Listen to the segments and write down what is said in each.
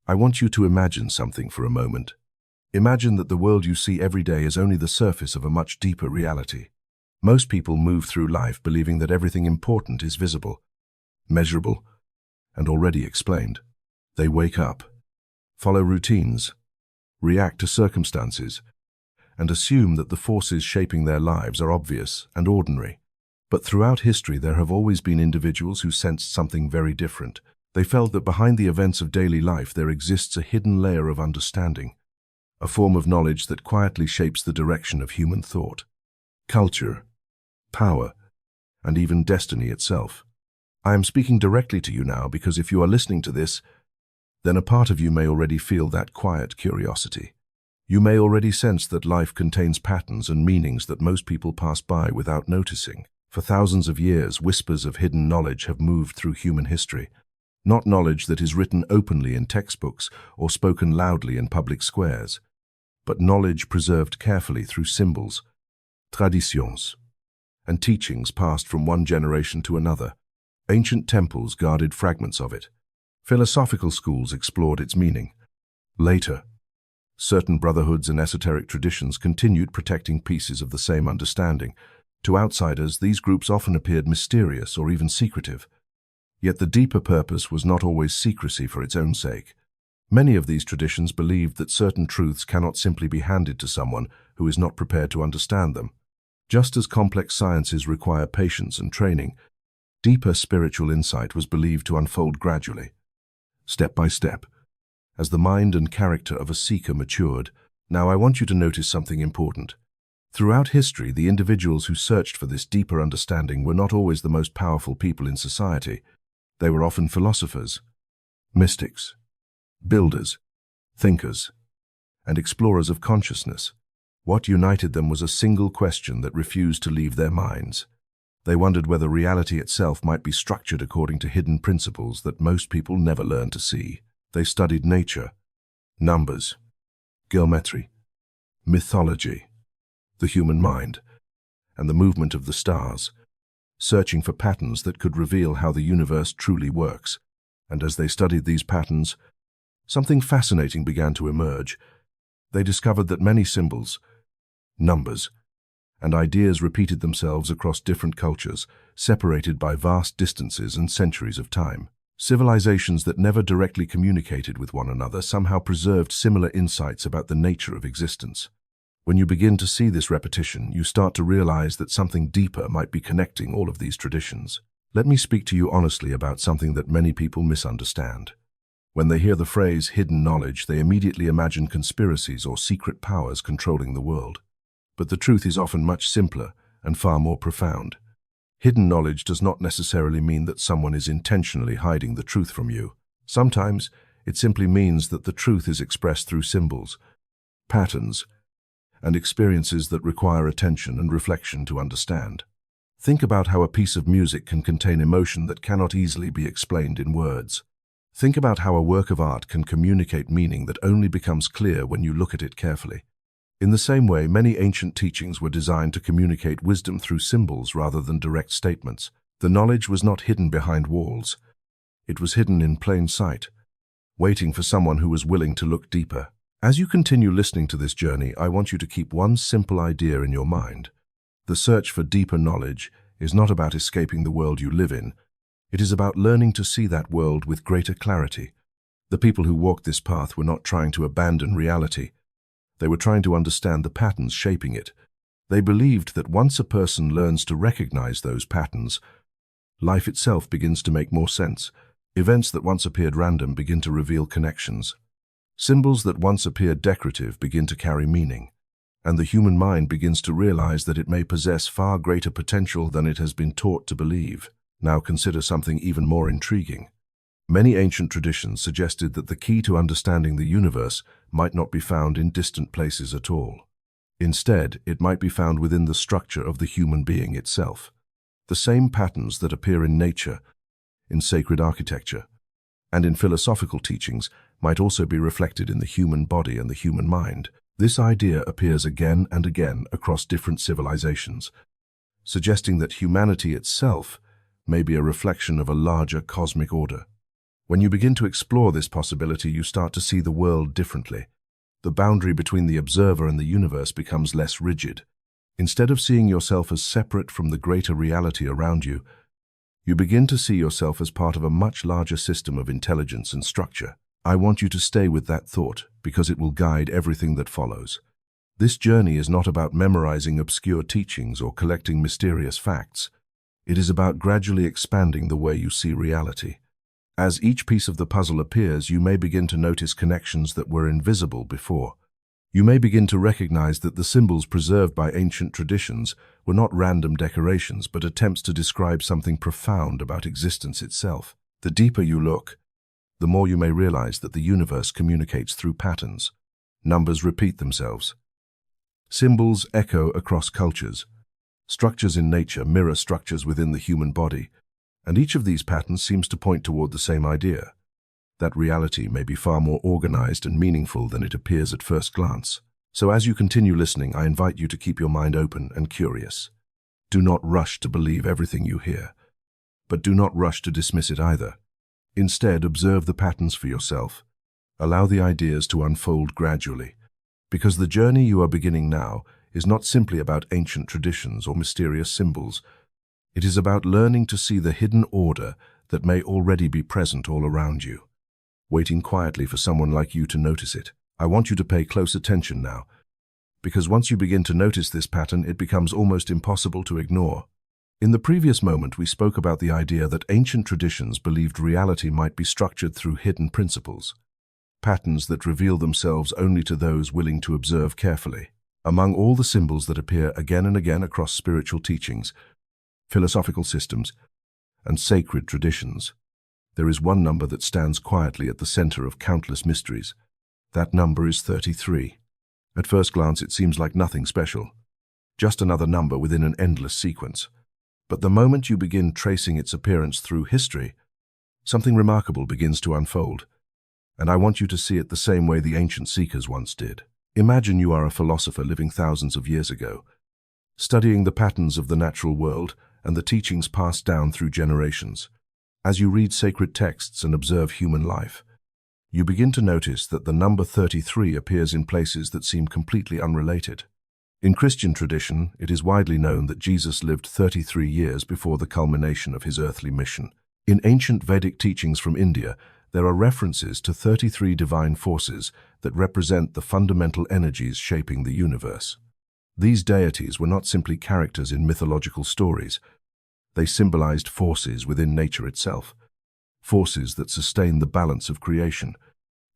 I want you to imagine something for a moment. Imagine that the world you see every day is only the surface of a much deeper reality. Most people move through life believing that everything important is visible, measurable, and already explained. They wake up, follow routines, react to circumstances, and assume that the forces shaping their lives are obvious and ordinary. But throughout history, there have always been individuals who sensed something very different. They felt that behind the events of daily life there exists a hidden layer of understanding, a form of knowledge that quietly shapes the direction of human thought, culture, power, and even destiny itself. I am speaking directly to you now because if you are listening to this, then a part of you may already feel that quiet curiosity. You may already sense that life contains patterns and meanings that most people pass by without noticing. For thousands of years, whispers of hidden knowledge have moved through human history. Not knowledge that is written openly in textbooks or spoken loudly in public squares, but knowledge preserved carefully through symbols, traditions, and teachings passed from one generation to another. Ancient temples guarded fragments of it. Philosophical schools explored its meaning. Later, certain brotherhoods and esoteric traditions continued protecting pieces of the same understanding. To outsiders, these groups often appeared mysterious or even secretive. Yet the deeper purpose was not always secrecy for its own sake. Many of these traditions believed that certain truths cannot simply be handed to someone who is not prepared to understand them. Just as complex sciences require patience and training, deeper spiritual insight was believed to unfold gradually, step by step, as the mind and character of a seeker matured. Now I want you to notice something important. Throughout history, the individuals who searched for this deeper understanding were not always the most powerful people in society. They were often philosophers, mystics, builders, thinkers, and explorers of consciousness. What united them was a single question that refused to leave their minds. They wondered whether reality itself might be structured according to hidden principles that most people never learn to see. They studied nature, numbers, geometry, mythology, the human mind, and the movement of the stars, searching for patterns that could reveal how the universe truly works. And as they studied these patterns, something fascinating began to emerge. They discovered that many symbols, numbers, and ideas repeated themselves across different cultures, separated by vast distances and centuries of time. Civilizations that never directly communicated with one another somehow preserved similar insights about the nature of existence. When you begin to see this repetition, you start to realize that something deeper might be connecting all of these traditions. Let me speak to you honestly about something that many people misunderstand. When they hear the phrase hidden knowledge, they immediately imagine conspiracies or secret powers controlling the world. But the truth is often much simpler and far more profound. Hidden knowledge does not necessarily mean that someone is intentionally hiding the truth from you. Sometimes it simply means that the truth is expressed through symbols, patterns, and experiences that require attention and reflection to understand. Think about how a piece of music can contain emotion that cannot easily be explained in words. Think about how a work of art can communicate meaning that only becomes clear when you look at it carefully. In the same way, many ancient teachings were designed to communicate wisdom through symbols rather than direct statements. The knowledge was not hidden behind walls. It was hidden in plain sight, waiting for someone who was willing to look deeper. As you continue listening to this journey, I want you to keep one simple idea in your mind. The search for deeper knowledge is not about escaping the world you live in. It is about learning to see that world with greater clarity. The people who walked this path were not trying to abandon reality. They were trying to understand the patterns shaping it. They believed that once a person learns to recognize those patterns, life itself begins to make more sense. Events that once appeared random begin to reveal connections. Symbols that once appeared decorative begin to carry meaning, and the human mind begins to realize that it may possess far greater potential than it has been taught to believe. Now consider something even more intriguing. Many ancient traditions suggested that the key to understanding the universe might not be found in distant places at all. Instead, it might be found within the structure of the human being itself. The same patterns that appear in nature, in sacred architecture, and in philosophical teachings might also be reflected in the human body and the human mind. This idea appears again and again across different civilizations, suggesting that humanity itself may be a reflection of a larger cosmic order. When you begin to explore this possibility, you start to see the world differently. The boundary between the observer and the universe becomes less rigid. Instead of seeing yourself as separate from the greater reality around you, you begin to see yourself as part of a much larger system of intelligence and structure. I want you to stay with that thought because it will guide everything that follows. This journey is not about memorizing obscure teachings or collecting mysterious facts. It is about gradually expanding the way you see reality. As each piece of the puzzle appears, you may begin to notice connections that were invisible before. You may begin to recognize that the symbols preserved by ancient traditions were not random decorations, but attempts to describe something profound about existence itself. The deeper you look, the more you may realize that the universe communicates through patterns. Numbers repeat themselves. Symbols echo across cultures. Structures in nature mirror structures within the human body, and each of these patterns seems to point toward the same idea, that reality may be far more organized and meaningful than it appears at first glance. So as you continue listening, I invite you to keep your mind open and curious. Do not rush to believe everything you hear, but do not rush to dismiss it either. Instead, observe the patterns for yourself. Allow the ideas to unfold gradually, because the journey you are beginning now is not simply about ancient traditions or mysterious symbols. It is about learning to see the hidden order that may already be present all around you, waiting quietly for someone like you to notice it. I want you to pay close attention now, because once you begin to notice this pattern, it becomes almost impossible to ignore. In the previous moment, we spoke about the idea that ancient traditions believed reality might be structured through hidden principles, patterns that reveal themselves only to those willing to observe carefully. Among all the symbols that appear again and again across spiritual teachings, philosophical systems, and sacred traditions, there is one number that stands quietly at the center of countless mysteries. That number is 33. At first glance, it seems like nothing special, just another number within an endless sequence. But the moment you begin tracing its appearance through history, something remarkable begins to unfold, and I want you to see it the same way the ancient seekers once did. Imagine you are a philosopher living thousands of years ago, studying the patterns of the natural world and the teachings passed down through generations. As you read sacred texts and observe human life, you begin to notice that the number 33 appears in places that seem completely unrelated. In Christian tradition, it is widely known that Jesus lived 33 years before the culmination of his earthly mission. In ancient Vedic teachings from India, there are references to 33 divine forces that represent the fundamental energies shaping the universe. These deities were not simply characters in mythological stories. They symbolized forces within nature itself, forces that sustain the balance of creation.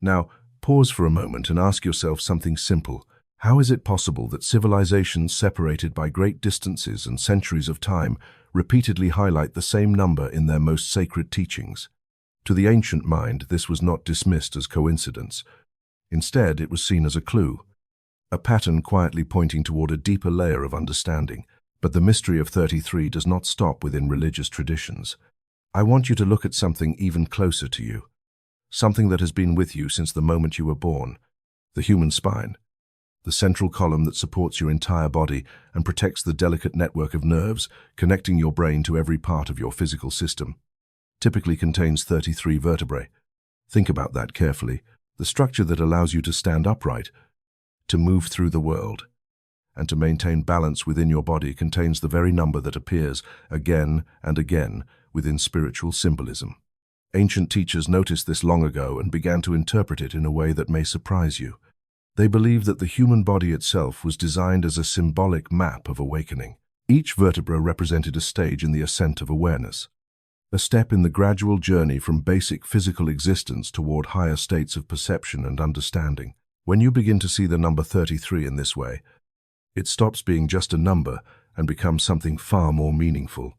Now, pause for a moment and ask yourself something simple. How is it possible that civilizations separated by great distances and centuries of time repeatedly highlight the same number in their most sacred teachings? To the ancient mind, this was not dismissed as coincidence. Instead, it was seen as a clue, a pattern quietly pointing toward a deeper layer of understanding. But the mystery of 33 does not stop within religious traditions. I want you to look at something even closer to you, something that has been with you since the moment you were born: the human spine. The central column that supports your entire body and protects the delicate network of nerves connecting your brain to every part of your physical system, typically contains 33 vertebrae. Think about that carefully. The structure that allows you to stand upright, to move through the world, and to maintain balance within your body contains the very number that appears again and again within spiritual symbolism. Ancient teachers noticed this long ago and began to interpret it in a way that may surprise you. They believed that the human body itself was designed as a symbolic map of awakening. Each vertebra represented a stage in the ascent of awareness, a step in the gradual journey from basic physical existence toward higher states of perception and understanding. When you begin to see the number 33 in this way, it stops being just a number and becomes something far more meaningful.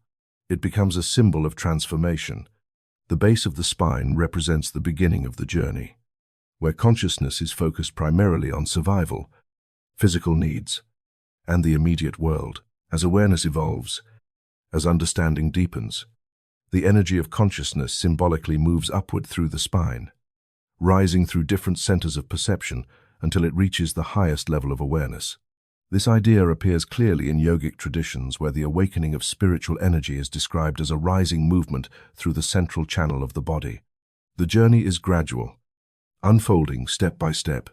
It becomes a symbol of transformation. The base of the spine represents the beginning of the journey, where consciousness is focused primarily on survival, physical needs, and the immediate world. As awareness evolves, as understanding deepens, the energy of consciousness symbolically moves upward through the spine, rising through different centers of perception until it reaches the highest level of awareness. This idea appears clearly in yogic traditions, where the awakening of spiritual energy is described as a rising movement through the central channel of the body. The journey is gradual, unfolding step by step,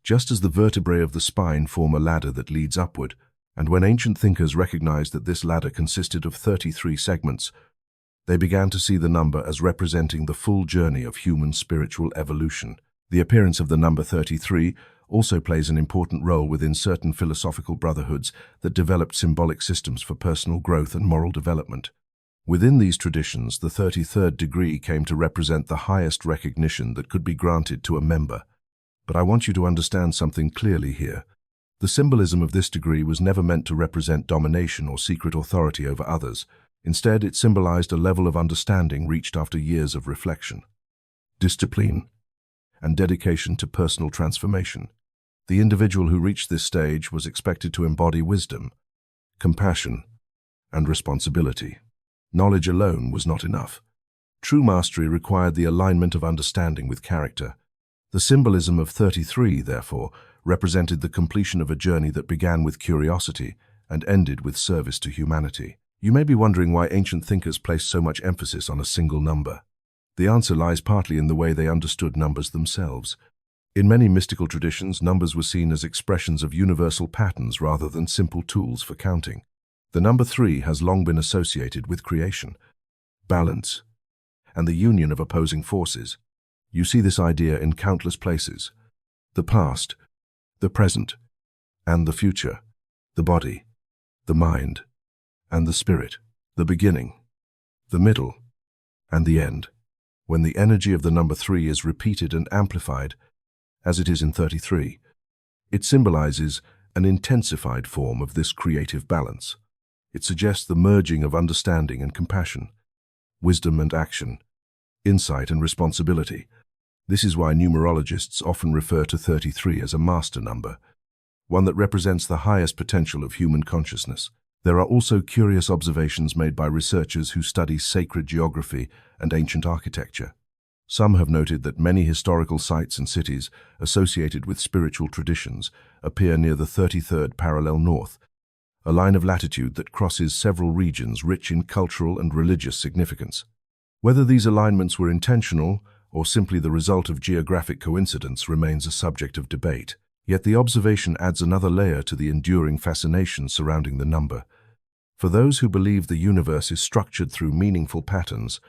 just as the vertebrae of the spine form a ladder that leads upward, and when ancient thinkers recognized that this ladder consisted of 33 segments, they began to see the number as representing the full journey of human spiritual evolution. The appearance of the number 33 also plays an important role within certain philosophical brotherhoods that developed symbolic systems for personal growth and moral development. Within these traditions, the 33rd degree came to represent the highest recognition that could be granted to a member. But I want you to understand something clearly here. The symbolism of this degree was never meant to represent domination or secret authority over others. Instead, it symbolized a level of understanding reached after years of reflection, discipline, and dedication to personal transformation. The individual who reached this stage was expected to embody wisdom, compassion, and responsibility. Knowledge alone was not enough. True mastery required the alignment of understanding with character. The symbolism of 33, therefore, represented the completion of a journey that began with curiosity and ended with service to humanity. You may be wondering why ancient thinkers placed so much emphasis on a single number. The answer lies partly in the way they understood numbers themselves. In many mystical traditions, numbers were seen as expressions of universal patterns rather than simple tools for counting. The number 3 has long been associated with creation, balance, and the union of opposing forces. You see this idea in countless places: the past, the present, and the future, the body, the mind, and the spirit, the beginning, the middle, and the end. When the energy of the number 3 is repeated and amplified, as it is in 33, it symbolizes an intensified form of this creative balance. It suggests the merging of understanding and compassion, wisdom and action, insight and responsibility. This is why numerologists often refer to 33 as a master number, one that represents the highest potential of human consciousness. There are also curious observations made by researchers who study sacred geography and ancient architecture. Some have noted that many historical sites and cities associated with spiritual traditions appear near the 33rd parallel north, a line of latitude that crosses several regions rich in cultural and religious significance. Whether these alignments were intentional or simply the result of geographic coincidence remains a subject of debate. Yet the observation adds another layer to the enduring fascination surrounding the number. For those who believe the universe is structured through meaningful patterns,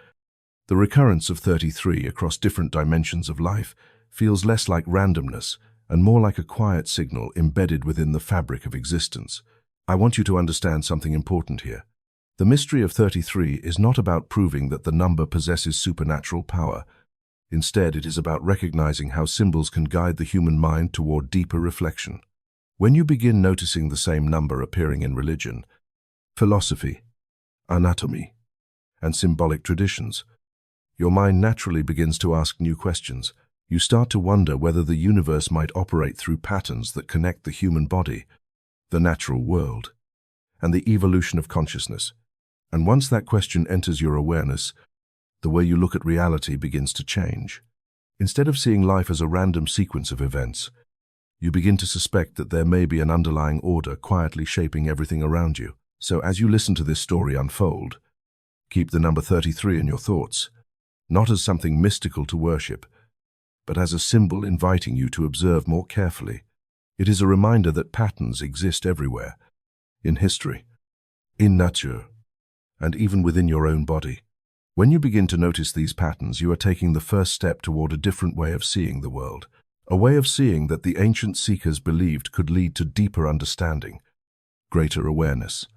the recurrence of 33 across different dimensions of life feels less like randomness and more like a quiet signal embedded within the fabric of existence. I want you to understand something important here. The mystery of 33 is not about proving that the number possesses supernatural power. Instead, it is about recognizing how symbols can guide the human mind toward deeper reflection. When you begin noticing the same number appearing in religion, philosophy, anatomy, and symbolic traditions, your mind naturally begins to ask new questions. You start to wonder whether the universe might operate through patterns that connect the human body, the natural world, and the evolution of consciousness. And once that question enters your awareness, the way you look at reality begins to change. Instead of seeing life as a random sequence of events, you begin to suspect that there may be an underlying order quietly shaping everything around you. So as you listen to this story unfold, keep the number 33 in your thoughts, not as something mystical to worship, but as a symbol inviting you to observe more carefully. It is a reminder that patterns exist everywhere, in history, in nature, and even within your own body. When you begin to notice these patterns, you are taking the first step toward a different way of seeing the world, a way of seeing that the ancient seekers believed could lead to deeper understanding, greater awareness,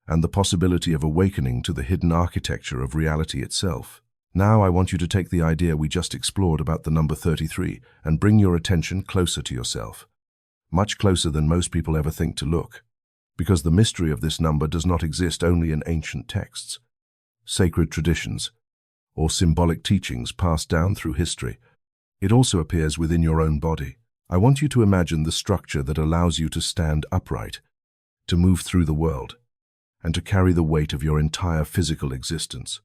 and the possibility of awakening to the hidden architecture of reality itself. Now I want you to take the idea we just explored about the number 33 and bring your attention closer to yourself, much closer than most people ever think to look, because the mystery of this number does not exist only in ancient texts, sacred traditions, or symbolic teachings passed down through history. It also appears within your own body. I want you to imagine the structure that allows you to stand upright, to move through the world, and to carry the weight of your entire physical existence.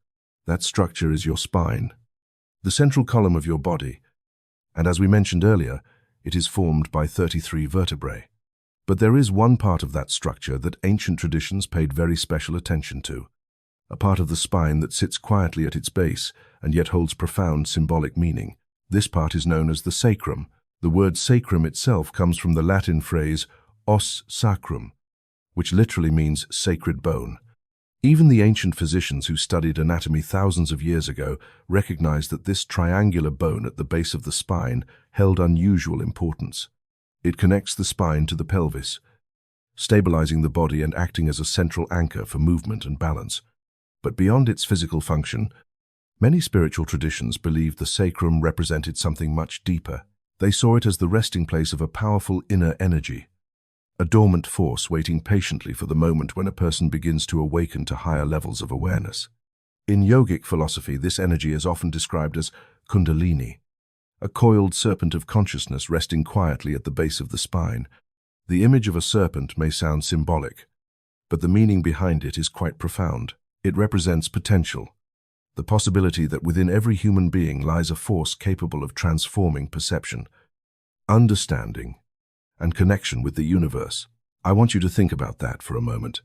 That structure is your spine, the central column of your body, and as we mentioned earlier, it is formed by 33 vertebrae. But there is one part of that structure that ancient traditions paid very special attention to: a part of the spine that sits quietly at its base and yet holds profound symbolic meaning. This part is known as the sacrum. The word sacrum itself comes from the Latin phrase os sacrum, which literally means sacred bone. Even the ancient physicians who studied anatomy thousands of years ago recognized that this triangular bone at the base of the spine held unusual importance. It connects the spine to the pelvis, stabilizing the body and acting as a central anchor for movement and balance. But beyond its physical function, many spiritual traditions believed the sacrum represented something much deeper. They saw it as the resting place of a powerful inner energy, a dormant force waiting patiently for the moment when a person begins to awaken to higher levels of awareness. In yogic philosophy, this energy is often described as kundalini, a coiled serpent of consciousness resting quietly at the base of the spine. The image of a serpent may sound symbolic, but the meaning behind it is quite profound. It represents potential, the possibility that within every human being lies a force capable of transforming perception, understanding, and connection with the universe. I want you to think about that for a moment.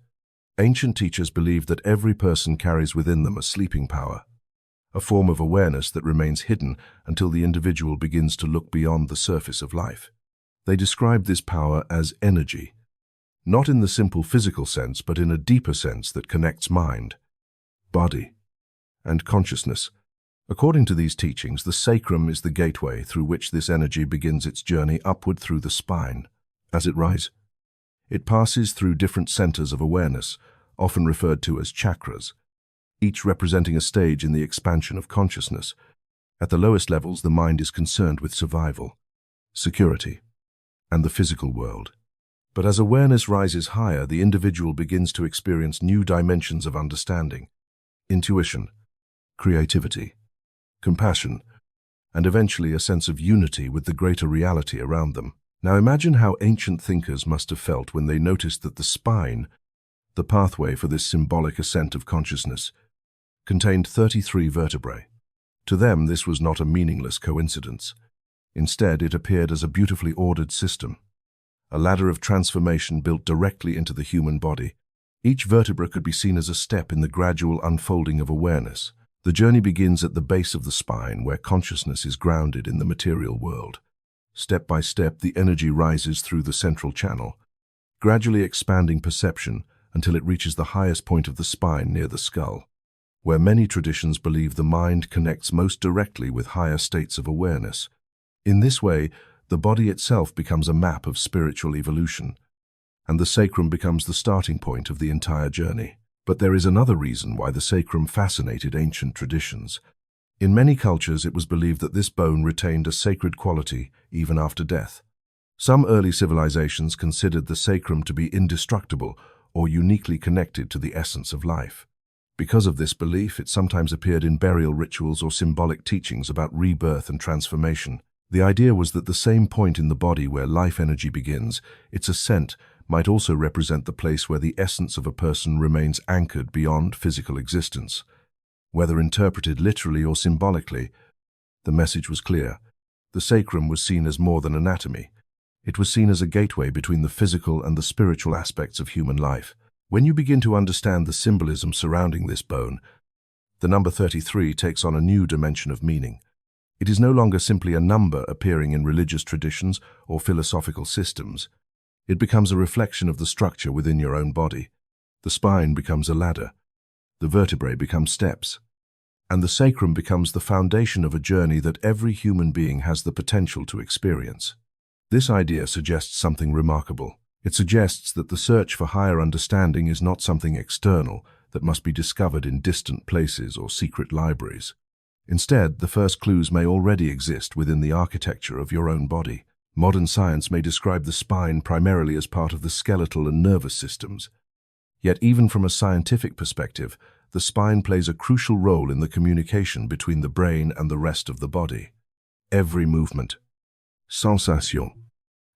Ancient teachers believed that every person carries within them a sleeping power, a form of awareness that remains hidden until the individual begins to look beyond the surface of life. They described this power as energy, not in the simple physical sense, but in a deeper sense that connects mind, body, and consciousness. According to these teachings, the sacrum is the gateway through which this energy begins its journey upward through the spine. As it rises, it passes through different centers of awareness, often referred to as chakras, each representing a stage in the expansion of consciousness. At the lowest levels, the mind is concerned with survival, security, and the physical world. But as awareness rises higher, the individual begins to experience new dimensions of understanding, intuition, creativity, compassion, and eventually a sense of unity with the greater reality around them. Now imagine how ancient thinkers must have felt when they noticed that the spine, the pathway for this symbolic ascent of consciousness, contained 33 vertebrae. To them, this was not a meaningless coincidence. Instead, it appeared as a beautifully ordered system, a ladder of transformation built directly into the human body. Each vertebra could be seen as a step in the gradual unfolding of awareness. The journey begins at the base of the spine, where consciousness is grounded in the material world. Step by step, the energy rises through the central channel, gradually expanding perception until it reaches the highest point of the spine near the skull, where many traditions believe the mind connects most directly with higher states of awareness. In this way, the body itself becomes a map of spiritual evolution, and the sacrum becomes the starting point of the entire journey. But there is another reason why the sacrum fascinated ancient traditions. In many cultures, it was believed that this bone retained a sacred quality even after death. Some early civilizations considered the sacrum to be indestructible or uniquely connected to the essence of life. Because of this belief, it sometimes appeared in burial rituals or symbolic teachings about rebirth and transformation. The idea was that the same point in the body where life energy begins, its ascent, might also represent the place where the essence of a person remains anchored beyond physical existence. Whether interpreted literally or symbolically, the message was clear. The sacrum was seen as more than anatomy. It was seen as a gateway between the physical and the spiritual aspects of human life. When you begin to understand the symbolism surrounding this bone, the number 33 takes on a new dimension of meaning. It is no longer simply a number appearing in religious traditions or philosophical systems. It becomes a reflection of the structure within your own body. The spine becomes a ladder, the vertebrae become steps, and the sacrum becomes the foundation of a journey that every human being has the potential to experience. This idea suggests something remarkable. It suggests that the search for higher understanding is not something external that must be discovered in distant places or secret libraries. Instead, the first clues may already exist within the architecture of your own body. Modern science may describe the spine primarily as part of the skeletal and nervous systems. Yet even from a scientific perspective, the spine plays a crucial role in the communication between the brain and the rest of the body. Every movement, sensation,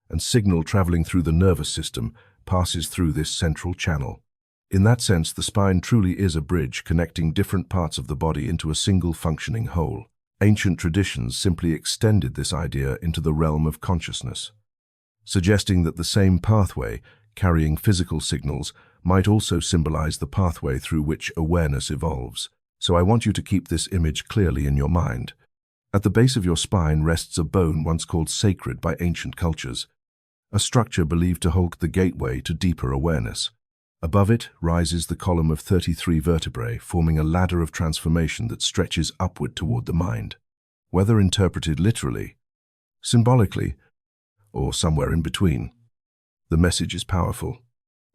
and signal traveling through the nervous system passes through this central channel. In that sense, the spine truly is a bridge connecting different parts of the body into a single functioning whole. Ancient traditions simply extended this idea into the realm of consciousness, suggesting that the same pathway carrying physical signals, might also symbolize the pathway through which awareness evolves. So I want you to keep this image clearly in your mind. At the base of your spine rests a bone once called sacred by ancient cultures, a structure believed to hold the gateway to deeper awareness. Above it rises the column of 33 vertebrae, forming a ladder of transformation that stretches upward toward the mind. Whether interpreted literally, symbolically, or somewhere in between, the message is powerful.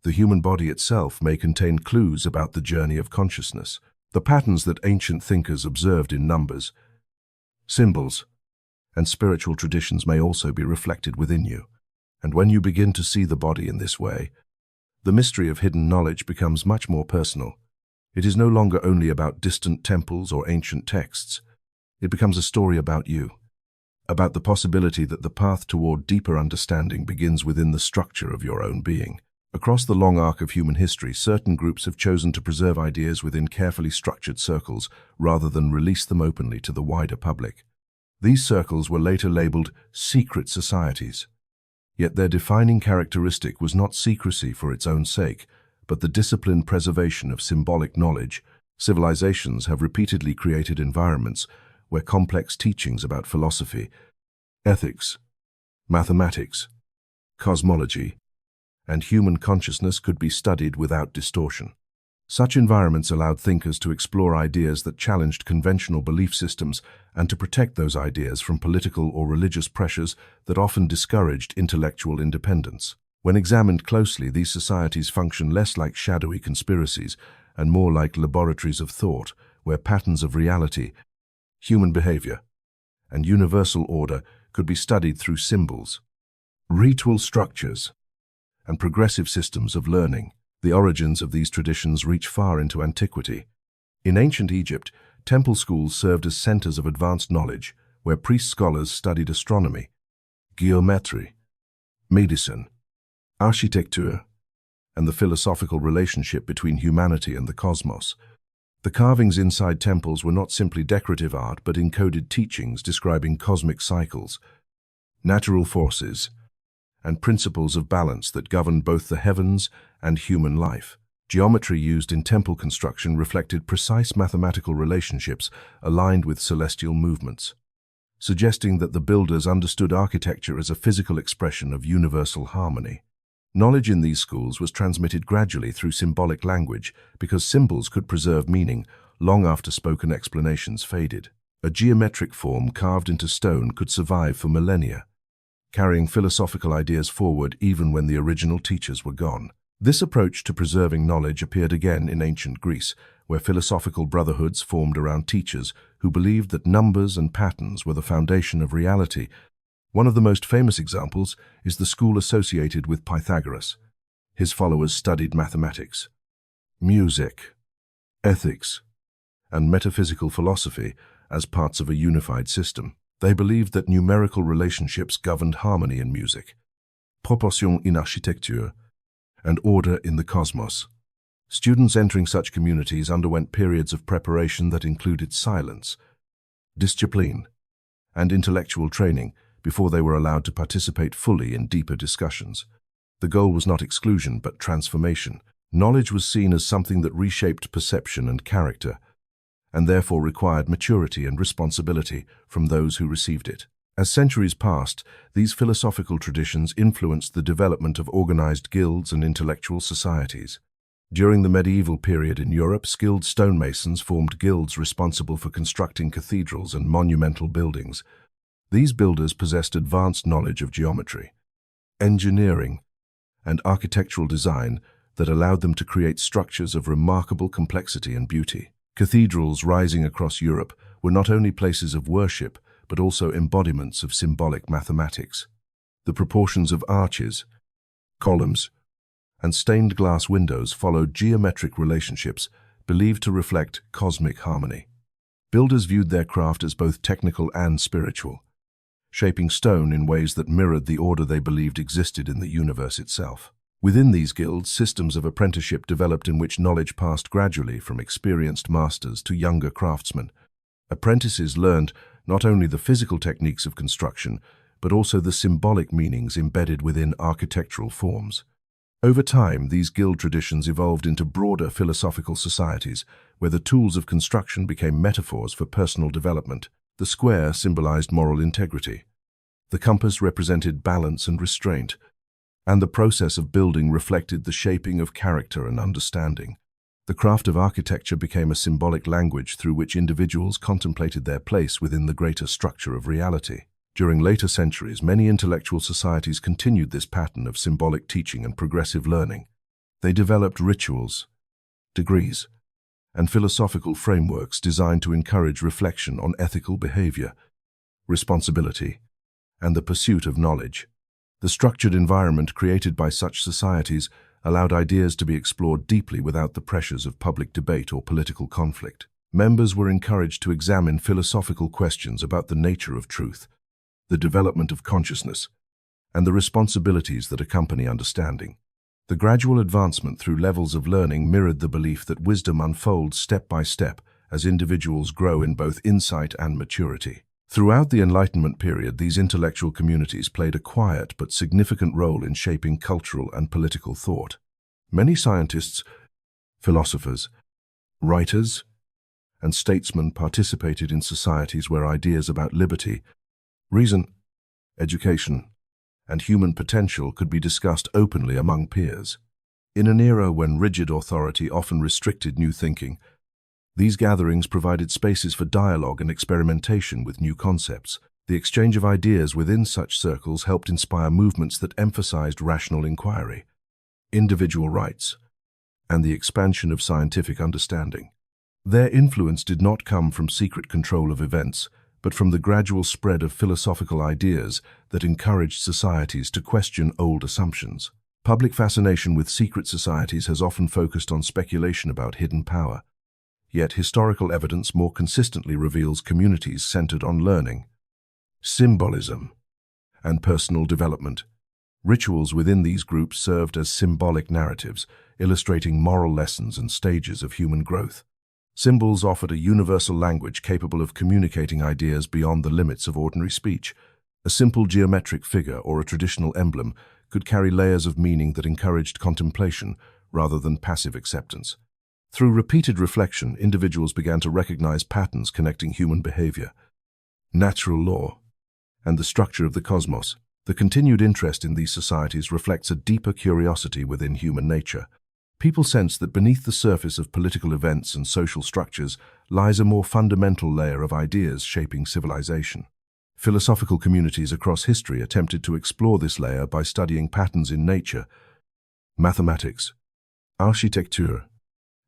The human body itself may contain clues about the journey of consciousness, the patterns that ancient thinkers observed in numbers, symbols, and spiritual traditions may also be reflected within you. And when you begin to see the body in this way, the mystery of hidden knowledge becomes much more personal. It is no longer only about distant temples or ancient texts. It becomes a story about you, about the possibility that the path toward deeper understanding begins within the structure of your own being. Across the long arc of human history, certain groups have chosen to preserve ideas within carefully structured circles rather than release them openly to the wider public. These circles were later labeled secret societies. Yet their defining characteristic was not secrecy for its own sake, but the disciplined preservation of symbolic knowledge. Civilizations have repeatedly created environments where complex teachings about philosophy, ethics, mathematics, cosmology, and human consciousness could be studied without distortion. Such environments allowed thinkers to explore ideas that challenged conventional belief systems and to protect those ideas from political or religious pressures that often discouraged intellectual independence. When examined closely, these societies function less like shadowy conspiracies and more like laboratories of thought, where patterns of reality, human behavior, and universal order could be studied through symbols, ritual structures, and progressive systems of learning. The origins of these traditions reach far into antiquity. In ancient Egypt, temple schools served as centers of advanced knowledge, where priest scholars studied astronomy, geometry, medicine, architecture, and the philosophical relationship between humanity and the cosmos. The carvings inside temples were not simply decorative art, but encoded teachings describing cosmic cycles, natural forces, and principles of balance that governed both the heavens and human life. Geometry used in temple construction reflected precise mathematical relationships aligned with celestial movements, suggesting that the builders understood architecture as a physical expression of universal harmony. Knowledge in these schools was transmitted gradually through symbolic language because symbols could preserve meaning long after spoken explanations faded. A geometric form carved into stone could survive for millennia, carrying philosophical ideas forward even when the original teachers were gone. This approach to preserving knowledge appeared again in ancient Greece, where philosophical brotherhoods formed around teachers who believed that numbers and patterns were the foundation of reality. One of the most famous examples is the school associated with Pythagoras. His followers studied mathematics, music, ethics, and metaphysical philosophy as parts of a unified system. They believed that numerical relationships governed harmony in music, proportion in architecture, and order in the cosmos. Students entering such communities underwent periods of preparation that included silence, discipline, and intellectual training before they were allowed to participate fully in deeper discussions. The goal was not exclusion, but transformation. Knowledge was seen as something that reshaped perception and character, and therefore required maturity and responsibility from those who received it. As centuries passed, these philosophical traditions influenced the development of organized guilds and intellectual societies. During the medieval period in Europe, skilled stonemasons formed guilds responsible for constructing cathedrals and monumental buildings. These builders possessed advanced knowledge of geometry, engineering, and architectural design that allowed them to create structures of remarkable complexity and beauty. Cathedrals rising across Europe were not only places of worship, but also embodiments of symbolic mathematics. The proportions of arches, columns, and stained glass windows followed geometric relationships believed to reflect cosmic harmony. Builders viewed their craft as both technical and spiritual, shaping stone in ways that mirrored the order they believed existed in the universe itself. Within these guilds, systems of apprenticeship developed in which knowledge passed gradually from experienced masters to younger craftsmen. Apprentices learned not only the physical techniques of construction, but also the symbolic meanings embedded within architectural forms. Over time, these guild traditions evolved into broader philosophical societies, where the tools of construction became metaphors for personal development. The square symbolized moral integrity. The compass represented balance and restraint, and the process of building reflected the shaping of character and understanding. The craft of architecture became a symbolic language through which individuals contemplated their place within the greater structure of reality. During later centuries, many intellectual societies continued this pattern of symbolic teaching and progressive learning. They developed rituals, degrees, and philosophical frameworks designed to encourage reflection on ethical behavior, responsibility, and the pursuit of knowledge. The structured environment created by such societies allowed ideas to be explored deeply without the pressures of public debate or political conflict. Members were encouraged to examine philosophical questions about the nature of truth, the development of consciousness, and the responsibilities that accompany understanding. The gradual advancement through levels of learning mirrored the belief that wisdom unfolds step by step as individuals grow in both insight and maturity. Throughout the Enlightenment period, these intellectual communities played a quiet but significant role in shaping cultural and political thought. Many scientists, philosophers, writers, and statesmen participated in societies where ideas about liberty, reason, education, and human potential could be discussed openly among peers. In an era when rigid authority often restricted new thinking, these gatherings provided spaces for dialogue and experimentation with new concepts. The exchange of ideas within such circles helped inspire movements that emphasized rational inquiry, individual rights, and the expansion of scientific understanding. Their influence did not come from secret control of events, but from the gradual spread of philosophical ideas that encouraged societies to question old assumptions. Public fascination with secret societies has often focused on speculation about hidden power. Yet historical evidence more consistently reveals communities centered on learning, symbolism, and personal development. Rituals within these groups served as symbolic narratives, illustrating moral lessons and stages of human growth. Symbols offered a universal language capable of communicating ideas beyond the limits of ordinary speech. A simple geometric figure or a traditional emblem could carry layers of meaning that encouraged contemplation rather than passive acceptance. Through repeated reflection, individuals began to recognize patterns connecting human behavior, natural law, and the structure of the cosmos. The continued interest in these societies reflects a deeper curiosity within human nature. People sense that beneath the surface of political events and social structures lies a more fundamental layer of ideas shaping civilization. Philosophical communities across history attempted to explore this layer by studying patterns in nature, mathematics, architecture,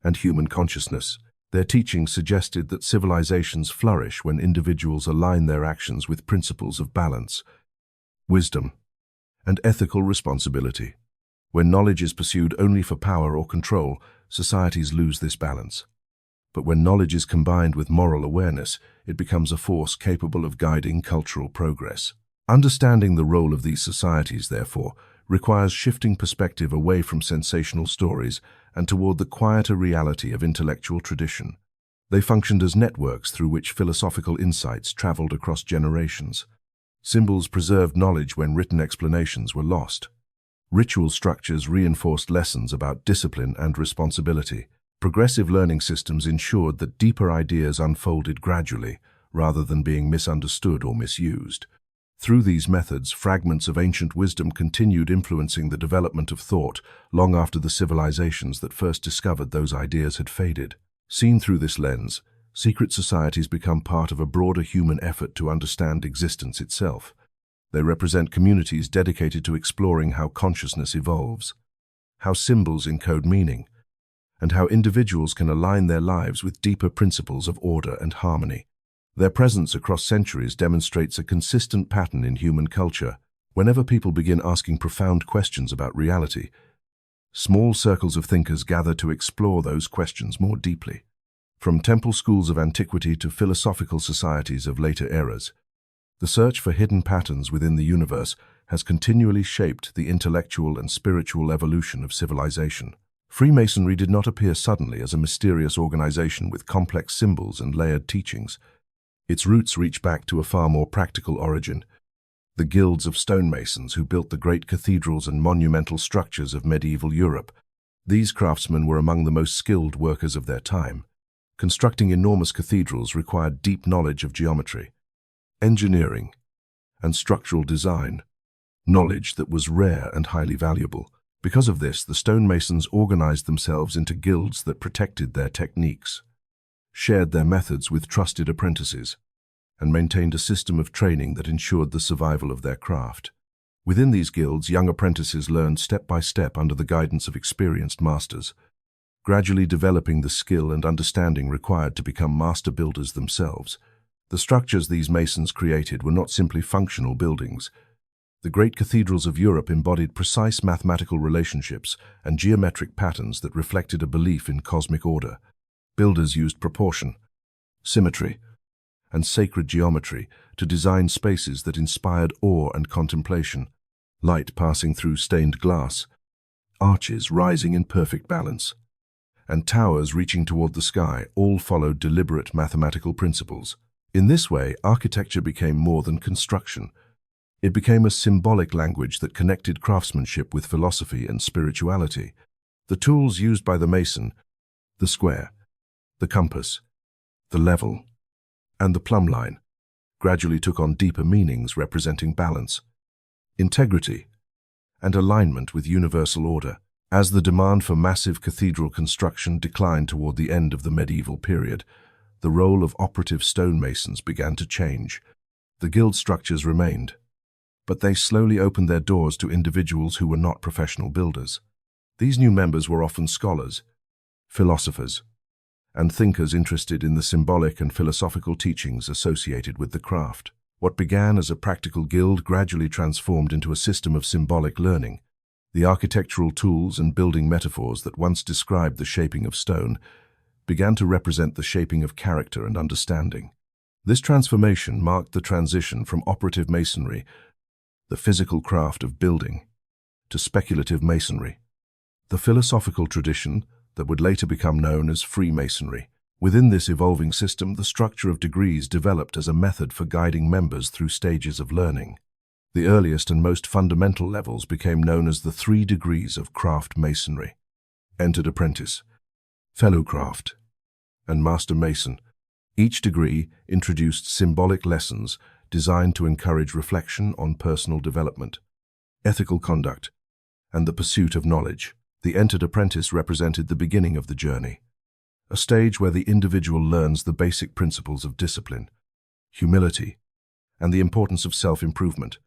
and human consciousness. Their teachings suggested that civilizations flourish when individuals align their actions with principles of balance, wisdom, and ethical responsibility. When knowledge is pursued only for power or control, societies lose this balance. But when knowledge is combined with moral awareness, it becomes a force capable of guiding cultural progress. Understanding the role of these societies, therefore, requires shifting perspective away from sensational stories and toward the quieter reality of intellectual tradition. They functioned as networks through which philosophical insights traveled across generations. Symbols preserved knowledge when written explanations were lost. Ritual structures reinforced lessons about discipline and responsibility. Progressive learning systems ensured that deeper ideas unfolded gradually, rather than being misunderstood or misused. Through these methods, fragments of ancient wisdom continued influencing the development of thought long after the civilizations that first discovered those ideas had faded. Seen through this lens, secret societies become part of a broader human effort to understand existence itself. They represent communities dedicated to exploring how consciousness evolves, how symbols encode meaning, and how individuals can align their lives with deeper principles of order and harmony. Their presence across centuries demonstrates a consistent pattern in human culture. Whenever people begin asking profound questions about reality, small circles of thinkers gather to explore those questions more deeply. From temple schools of antiquity to philosophical societies of later eras, the search for hidden patterns within the universe has continually shaped the intellectual and spiritual evolution of civilization. Freemasonry did not appear suddenly as a mysterious organization with complex symbols and layered teachings. Its roots reach back to a far more practical origin, the guilds of stonemasons who built the great cathedrals and monumental structures of medieval Europe. These craftsmen were among the most skilled workers of their time. Constructing enormous cathedrals required deep knowledge of geometry, engineering, and structural design, knowledge that was rare and highly valuable. Because of this, the stonemasons organized themselves into guilds that protected their techniques, shared their methods with trusted apprentices, and maintained a system of training that ensured the survival of their craft. Within these guilds, young apprentices learned step by step under the guidance of experienced masters, gradually developing the skill and understanding required to become master builders themselves. The structures these masons created were not simply functional buildings. The great cathedrals of Europe embodied precise mathematical relationships and geometric patterns that reflected a belief in cosmic order. Builders used proportion, symmetry, and sacred geometry to design spaces that inspired awe and contemplation. Light passing through stained glass, arches rising in perfect balance, and towers reaching toward the sky all followed deliberate mathematical principles. In this way, architecture became more than construction. It became a symbolic language that connected craftsmanship with philosophy and spirituality. The tools used by the mason, the square, the compass, the level, and the plumb line, gradually took on deeper meanings representing balance, integrity, and alignment with universal order. As the demand for massive cathedral construction declined toward the end of the medieval period, the role of operative stonemasons began to change. The guild structures remained, but they slowly opened their doors to individuals who were not professional builders. These new members were often scholars, philosophers, and thinkers interested in the symbolic and philosophical teachings associated with the craft. What began as a practical guild gradually transformed into a system of symbolic learning. The architectural tools and building metaphors that once described the shaping of stone began to represent the shaping of character and understanding. This transformation marked the transition from operative masonry, the physical craft of building, to speculative masonry, the philosophical tradition that would later become known as Freemasonry. Within this evolving system, the structure of degrees developed as a method for guiding members through stages of learning. The earliest and most fundamental levels became known as the 3 degrees of craft masonry: entered apprentice, fellow craft, and master mason. Each degree introduced symbolic lessons designed to encourage reflection on personal development, ethical conduct, and the pursuit of knowledge. The entered apprentice represented the beginning of the journey, a stage where the individual learns the basic principles of discipline, humility, and the importance of self-improvement.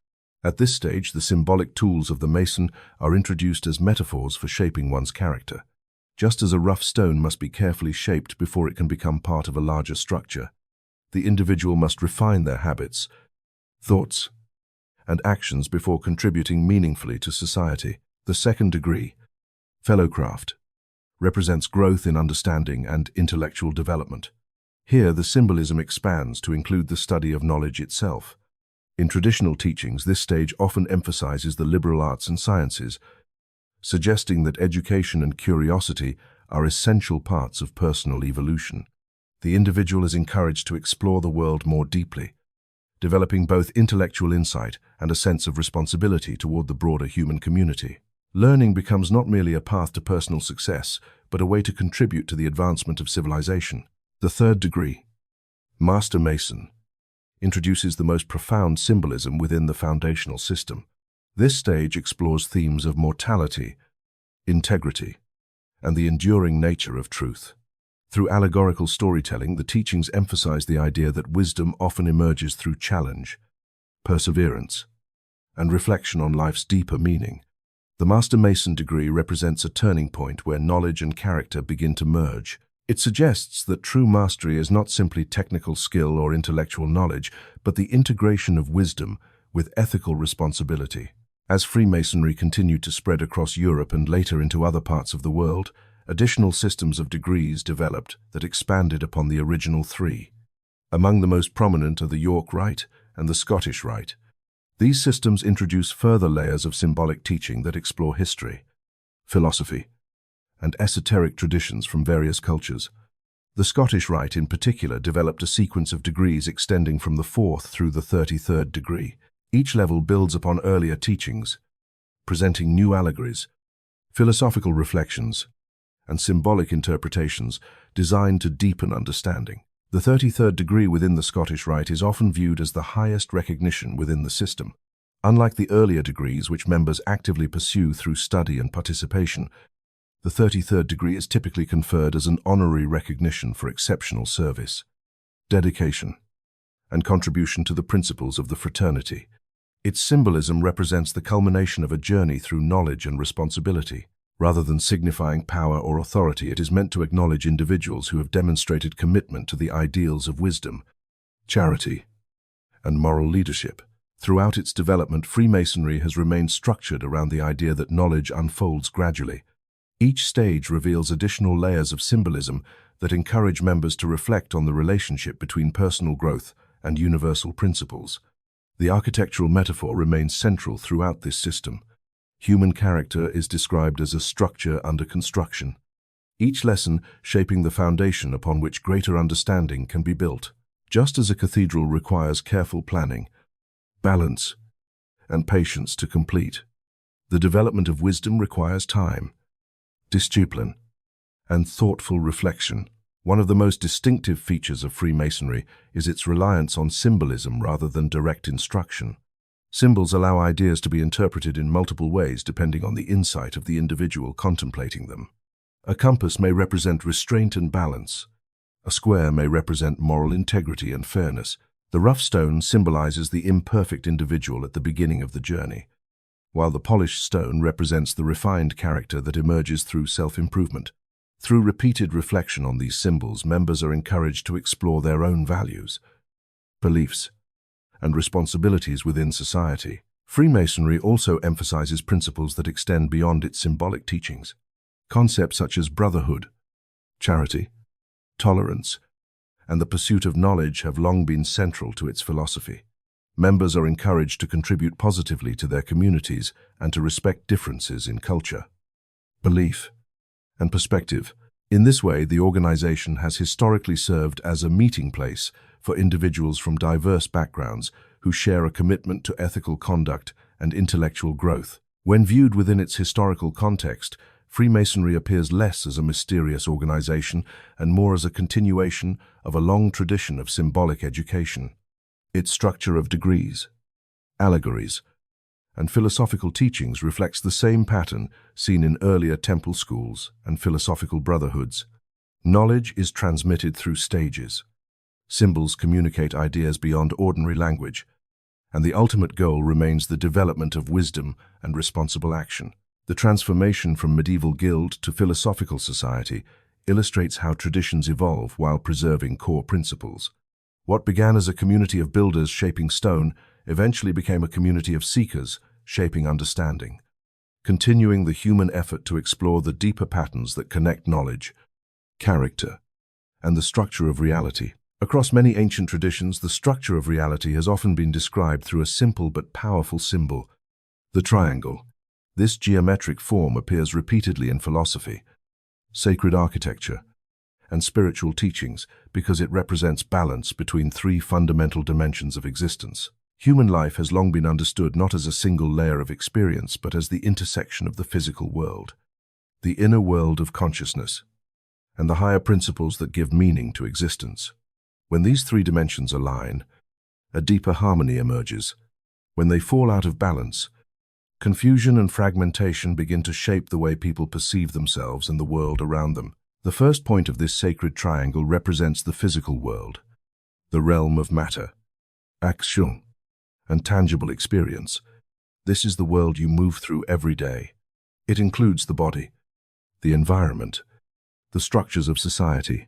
At this stage, the symbolic tools of the mason are introduced as metaphors for shaping one's character. Just as a rough stone must be carefully shaped before it can become part of a larger structure, the individual must refine their habits, thoughts, and actions before contributing meaningfully to society. The second degree, fellow craft, represents growth in understanding and intellectual development. Here, the symbolism expands to include the study of knowledge itself. In traditional teachings, this stage often emphasizes the liberal arts and sciences, suggesting that education and curiosity are essential parts of personal evolution. The individual is encouraged to explore the world more deeply, developing both intellectual insight and a sense of responsibility toward the broader human community. Learning becomes not merely a path to personal success, but a way to contribute to the advancement of civilization. The third degree, Master Mason, introduces the most profound symbolism within the foundational system. This stage explores themes of mortality, integrity, and the enduring nature of truth. Through allegorical storytelling, the teachings emphasize the idea that wisdom often emerges through challenge, perseverance, and reflection on life's deeper meaning. The Master Mason degree represents a turning point where knowledge and character begin to merge. It suggests that true mastery is not simply technical skill or intellectual knowledge, but the integration of wisdom with ethical responsibility. As Freemasonry continued to spread across Europe and later into other parts of the world, additional systems of degrees developed that expanded upon the original 3. Among the most prominent are the York Rite and the Scottish Rite. These systems introduce further layers of symbolic teaching that explore history, philosophy, and esoteric traditions from various cultures. The Scottish Rite in particular developed a sequence of degrees extending from the 4th through the 33rd degree. Each level builds upon earlier teachings, presenting new allegories, philosophical reflections, and symbolic interpretations designed to deepen understanding. The 33rd degree within the Scottish Rite is often viewed as the highest recognition within the system. Unlike the earlier degrees, which members actively pursue through study and participation, the 33rd degree is typically conferred as an honorary recognition for exceptional service, dedication, and contribution to the principles of the fraternity. Its symbolism represents the culmination of a journey through knowledge and responsibility. Rather than signifying power or authority, it is meant to acknowledge individuals who have demonstrated commitment to the ideals of wisdom, charity, and moral leadership. Throughout its development, Freemasonry has remained structured around the idea that knowledge unfolds gradually. Each stage reveals additional layers of symbolism that encourage members to reflect on the relationship between personal growth and universal principles. The architectural metaphor remains central throughout this system. Human character is described as a structure under construction, each lesson shaping the foundation upon which greater understanding can be built. Just as a cathedral requires careful planning, balance, and patience to complete, the development of wisdom requires time, discipline, and thoughtful reflection. One of the most distinctive features of Freemasonry is its reliance on symbolism rather than direct instruction. Symbols allow ideas to be interpreted in multiple ways depending on the insight of the individual contemplating them. A compass may represent restraint and balance. A square may represent moral integrity and fairness. The rough stone symbolizes the imperfect individual at the beginning of the journey, while the polished stone represents the refined character that emerges through self-improvement. Through repeated reflection on these symbols, members are encouraged to explore their own values, beliefs, and responsibilities within society. Freemasonry also emphasizes principles that extend beyond its symbolic teachings. Concepts such as brotherhood, charity, tolerance, and the pursuit of knowledge have long been central to its philosophy. Members are encouraged to contribute positively to their communities and to respect differences in culture, belief, and perspective. In this way, the organization has historically served as a meeting place for individuals from diverse backgrounds who share a commitment to ethical conduct and intellectual growth. When viewed within its historical context, Freemasonry appears less as a mysterious organization and more as a continuation of a long tradition of symbolic education. Its structure of degrees, allegories, and philosophical teachings reflects the same pattern seen in earlier temple schools and philosophical brotherhoods. Knowledge is transmitted through stages. Symbols communicate ideas beyond ordinary language, and the ultimate goal remains the development of wisdom and responsible action. The transformation from medieval guild to philosophical society illustrates how traditions evolve while preserving core principles. What began as a community of builders shaping stone eventually became a community of seekers shaping understanding, continuing the human effort to explore the deeper patterns that connect knowledge, character, and the structure of reality. Across many ancient traditions, the structure of reality has often been described through a simple but powerful symbol, the triangle. This geometric form appears repeatedly in philosophy, sacred architecture, and spiritual teachings because it represents balance between three fundamental dimensions of existence. Human life has long been understood not as a single layer of experience, but as the intersection of the physical world, the inner world of consciousness, and the higher principles that give meaning to existence. When these three dimensions align, a deeper harmony emerges. When they fall out of balance, confusion and fragmentation begin to shape the way people perceive themselves and the world around them. The first point of this sacred triangle represents the physical world, the realm of matter, action, and tangible experience. This is the world you move through every day. It includes the body, the environment, the structures of society,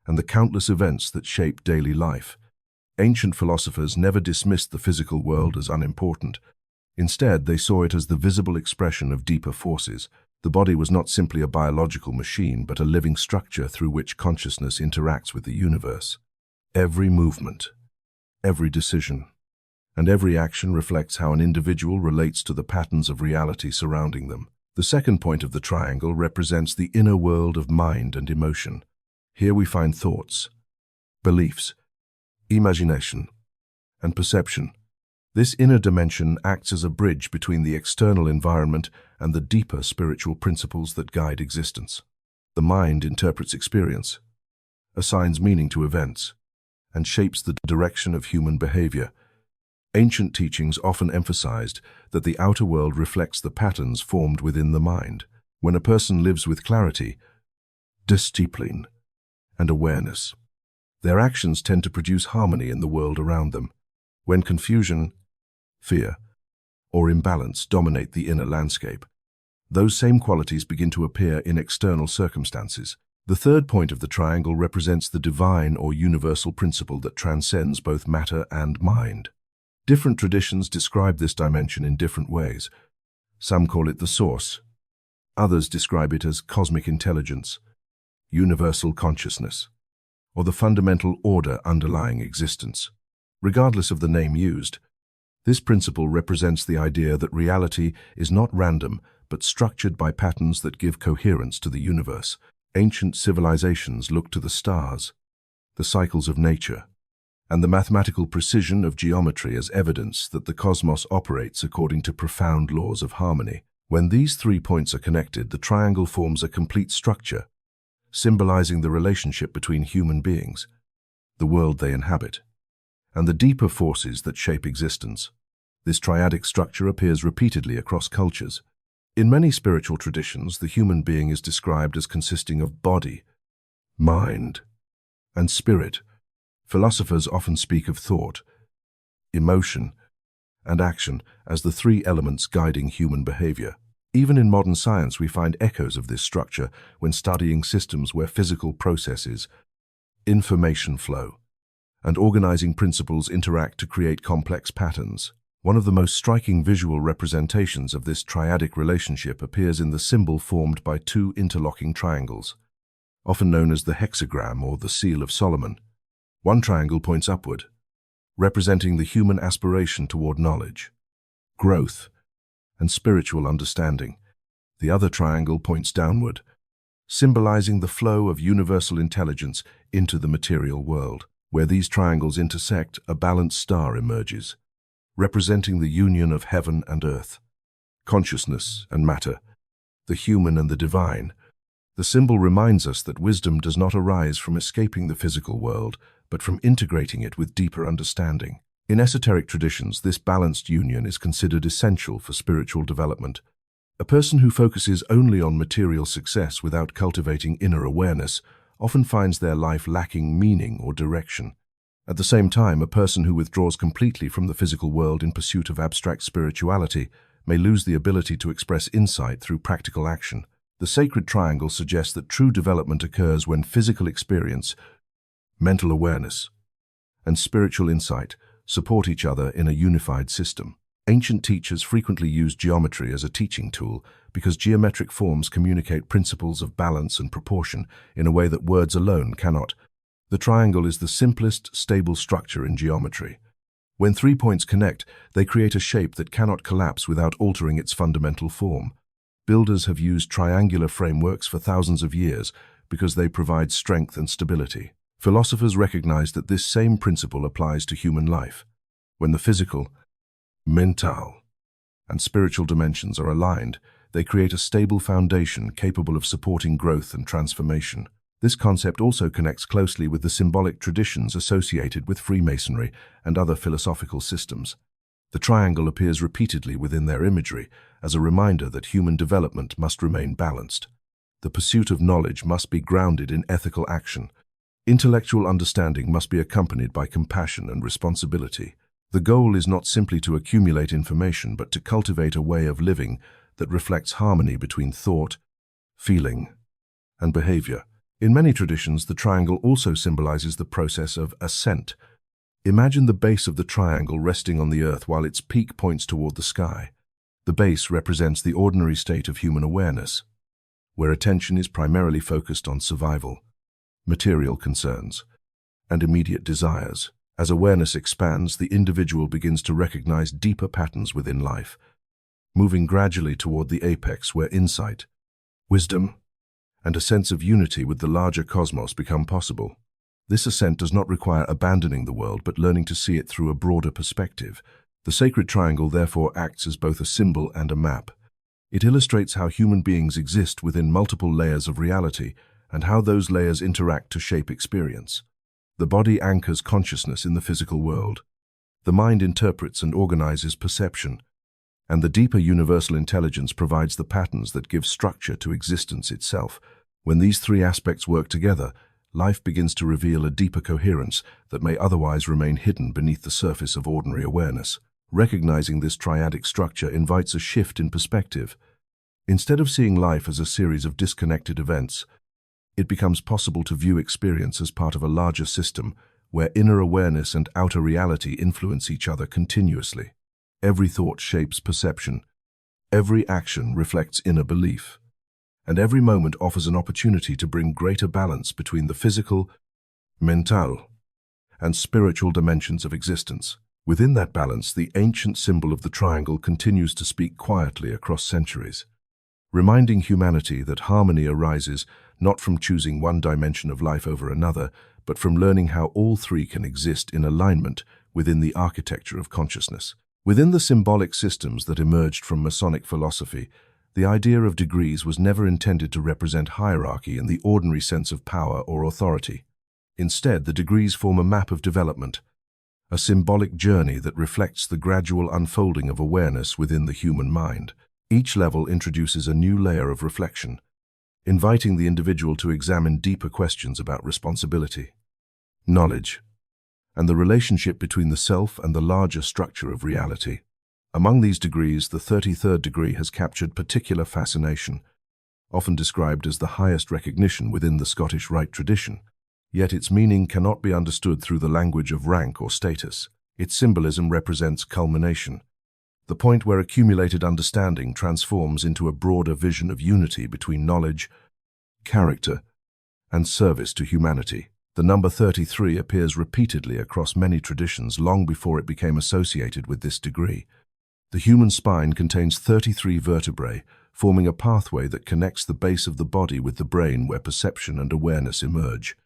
and the countless events that shape daily life. Ancient philosophers never dismissed the physical world as unimportant. Instead, they saw it as the visible expression of deeper forces. The body was not simply a biological machine, but a living structure through which consciousness interacts with the universe. Every movement, every decision, and every action reflects how an individual relates to the patterns of reality surrounding them. The second point of the triangle represents the inner world of mind and emotion. Here we find thoughts, beliefs, imagination, and perception. This inner dimension acts as a bridge between the external environment and the deeper spiritual principles that guide existence. The mind interprets experience, assigns meaning to events, and shapes the direction of human behavior. Ancient teachings often emphasized that the outer world reflects the patterns formed within the mind. When a person lives with clarity, discipline, and awareness, their actions tend to produce harmony in the world around them. When confusion, fear, or imbalance dominate the inner landscape, those same qualities begin to appear in external circumstances. The third point of the triangle represents the divine or universal principle that transcends both matter and mind. Different traditions describe this dimension in different ways. Some call it the source. Others describe it as cosmic intelligence, universal consciousness, or the fundamental order underlying existence. Regardless of the name used, this principle represents the idea that reality is not random but structured by patterns that give coherence to the universe. Ancient civilizations looked to the stars, the cycles of nature, and the mathematical precision of geometry as evidence that the cosmos operates according to profound laws of harmony. When these 3 points are connected, the triangle forms a complete structure, symbolizing the relationship between human beings, the world they inhabit, and the deeper forces that shape existence. This triadic structure appears repeatedly across cultures. In many spiritual traditions, the human being is described as consisting of body, mind, and spirit. Philosophers often speak of thought, emotion, and action as the 3 elements guiding human behavior. Even in modern science, we find echoes of this structure when studying systems where physical processes, information flow, and organizing principles interact to create complex patterns. One of the most striking visual representations of this triadic relationship appears in the symbol formed by 2 interlocking triangles, often known as the hexagram or the Seal of Solomon. One triangle points upward, representing the human aspiration toward knowledge, growth, and spiritual understanding. The other triangle points downward, symbolizing the flow of universal intelligence into the material world. Where these triangles intersect, a balanced star emerges, representing the union of heaven and earth, consciousness and matter, the human and the divine. The symbol reminds us that wisdom does not arise from escaping the physical world, but from integrating it with deeper understanding. In esoteric traditions, this balanced union is considered essential for spiritual development. A person who focuses only on material success without cultivating inner awareness often finds their life lacking meaning or direction. At the same time, a person who withdraws completely from the physical world in pursuit of abstract spirituality may lose the ability to express insight through practical action. The sacred triangle suggests that true development occurs when physical experience, mental awareness, and spiritual insight support each other in a unified system. Ancient teachers frequently used geometry as a teaching tool because geometric forms communicate principles of balance and proportion in a way that words alone cannot. The triangle is the simplest, stable structure in geometry. When 3 points connect, they create a shape that cannot collapse without altering its fundamental form. Builders have used triangular frameworks for thousands of years because they provide strength and stability. Philosophers recognize that this same principle applies to human life. When the physical, mental, and spiritual dimensions are aligned, they create a stable foundation capable of supporting growth and transformation. This concept also connects closely with the symbolic traditions associated with Freemasonry and other philosophical systems. The triangle appears repeatedly within their imagery as a reminder that human development must remain balanced. The pursuit of knowledge must be grounded in ethical action. Intellectual understanding must be accompanied by compassion and responsibility. The goal is not simply to accumulate information, but to cultivate a way of living that reflects harmony between thought, feeling, and behavior. In many traditions, the triangle also symbolizes the process of ascent. Imagine the base of the triangle resting on the earth while its peak points toward the sky. The base represents the ordinary state of human awareness, where attention is primarily focused on survival, material concerns, and immediate desires. As awareness expands, the individual begins to recognize deeper patterns within life, moving gradually toward the apex where insight, wisdom, and a sense of unity with the larger cosmos become possible. This ascent does not require abandoning the world, but learning to see it through a broader perspective. The sacred triangle therefore acts as both a symbol and a map. It illustrates how human beings exist within multiple layers of reality and how those layers interact to shape experience. The body anchors consciousness in the physical world. The mind interprets and organizes perception, and the deeper universal intelligence provides the patterns that give structure to existence itself. When these three aspects work together, life begins to reveal a deeper coherence that may otherwise remain hidden beneath the surface of ordinary awareness. Recognizing this triadic structure invites a shift in perspective. Instead of seeing life as a series of disconnected events, it becomes possible to view experience as part of a larger system where inner awareness and outer reality influence each other continuously. Every thought shapes perception, every action reflects inner belief, and every moment offers an opportunity to bring greater balance between the physical, mental, and spiritual dimensions of existence. Within that balance, the ancient symbol of the triangle continues to speak quietly across centuries, reminding humanity that harmony arises not from choosing one dimension of life over another, but from learning how all three can exist in alignment within the architecture of consciousness. Within the symbolic systems that emerged from Masonic philosophy, the idea of degrees was never intended to represent hierarchy in the ordinary sense of power or authority. Instead, the degrees form a map of development, a symbolic journey that reflects the gradual unfolding of awareness within the human mind. Each level introduces a new layer of reflection, inviting the individual to examine deeper questions about responsibility, knowledge, and the relationship between the self and the larger structure of reality. Among these degrees, the 33rd degree has captured particular fascination, often described as the highest recognition within the Scottish Rite tradition. Yet its meaning cannot be understood through the language of rank or status. Its symbolism represents culmination, the point where accumulated understanding transforms into a broader vision of unity between knowledge, character, and service to humanity. The number 33 appears repeatedly across many traditions long before it became associated with this degree. The human spine contains 33 vertebrae, forming a pathway that connects the base of the body with the brain where perception and awareness emerge.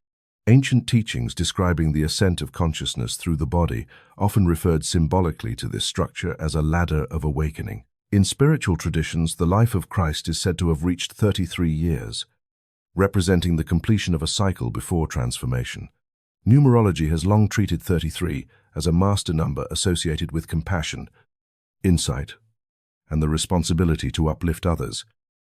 Ancient teachings describing the ascent of consciousness through the body often referred symbolically to this structure as a ladder of awakening. In spiritual traditions, the life of Christ is said to have reached 33 years, representing the completion of a cycle before transformation. Numerology has long treated 33 as a master number associated with compassion, insight, and the responsibility to uplift others.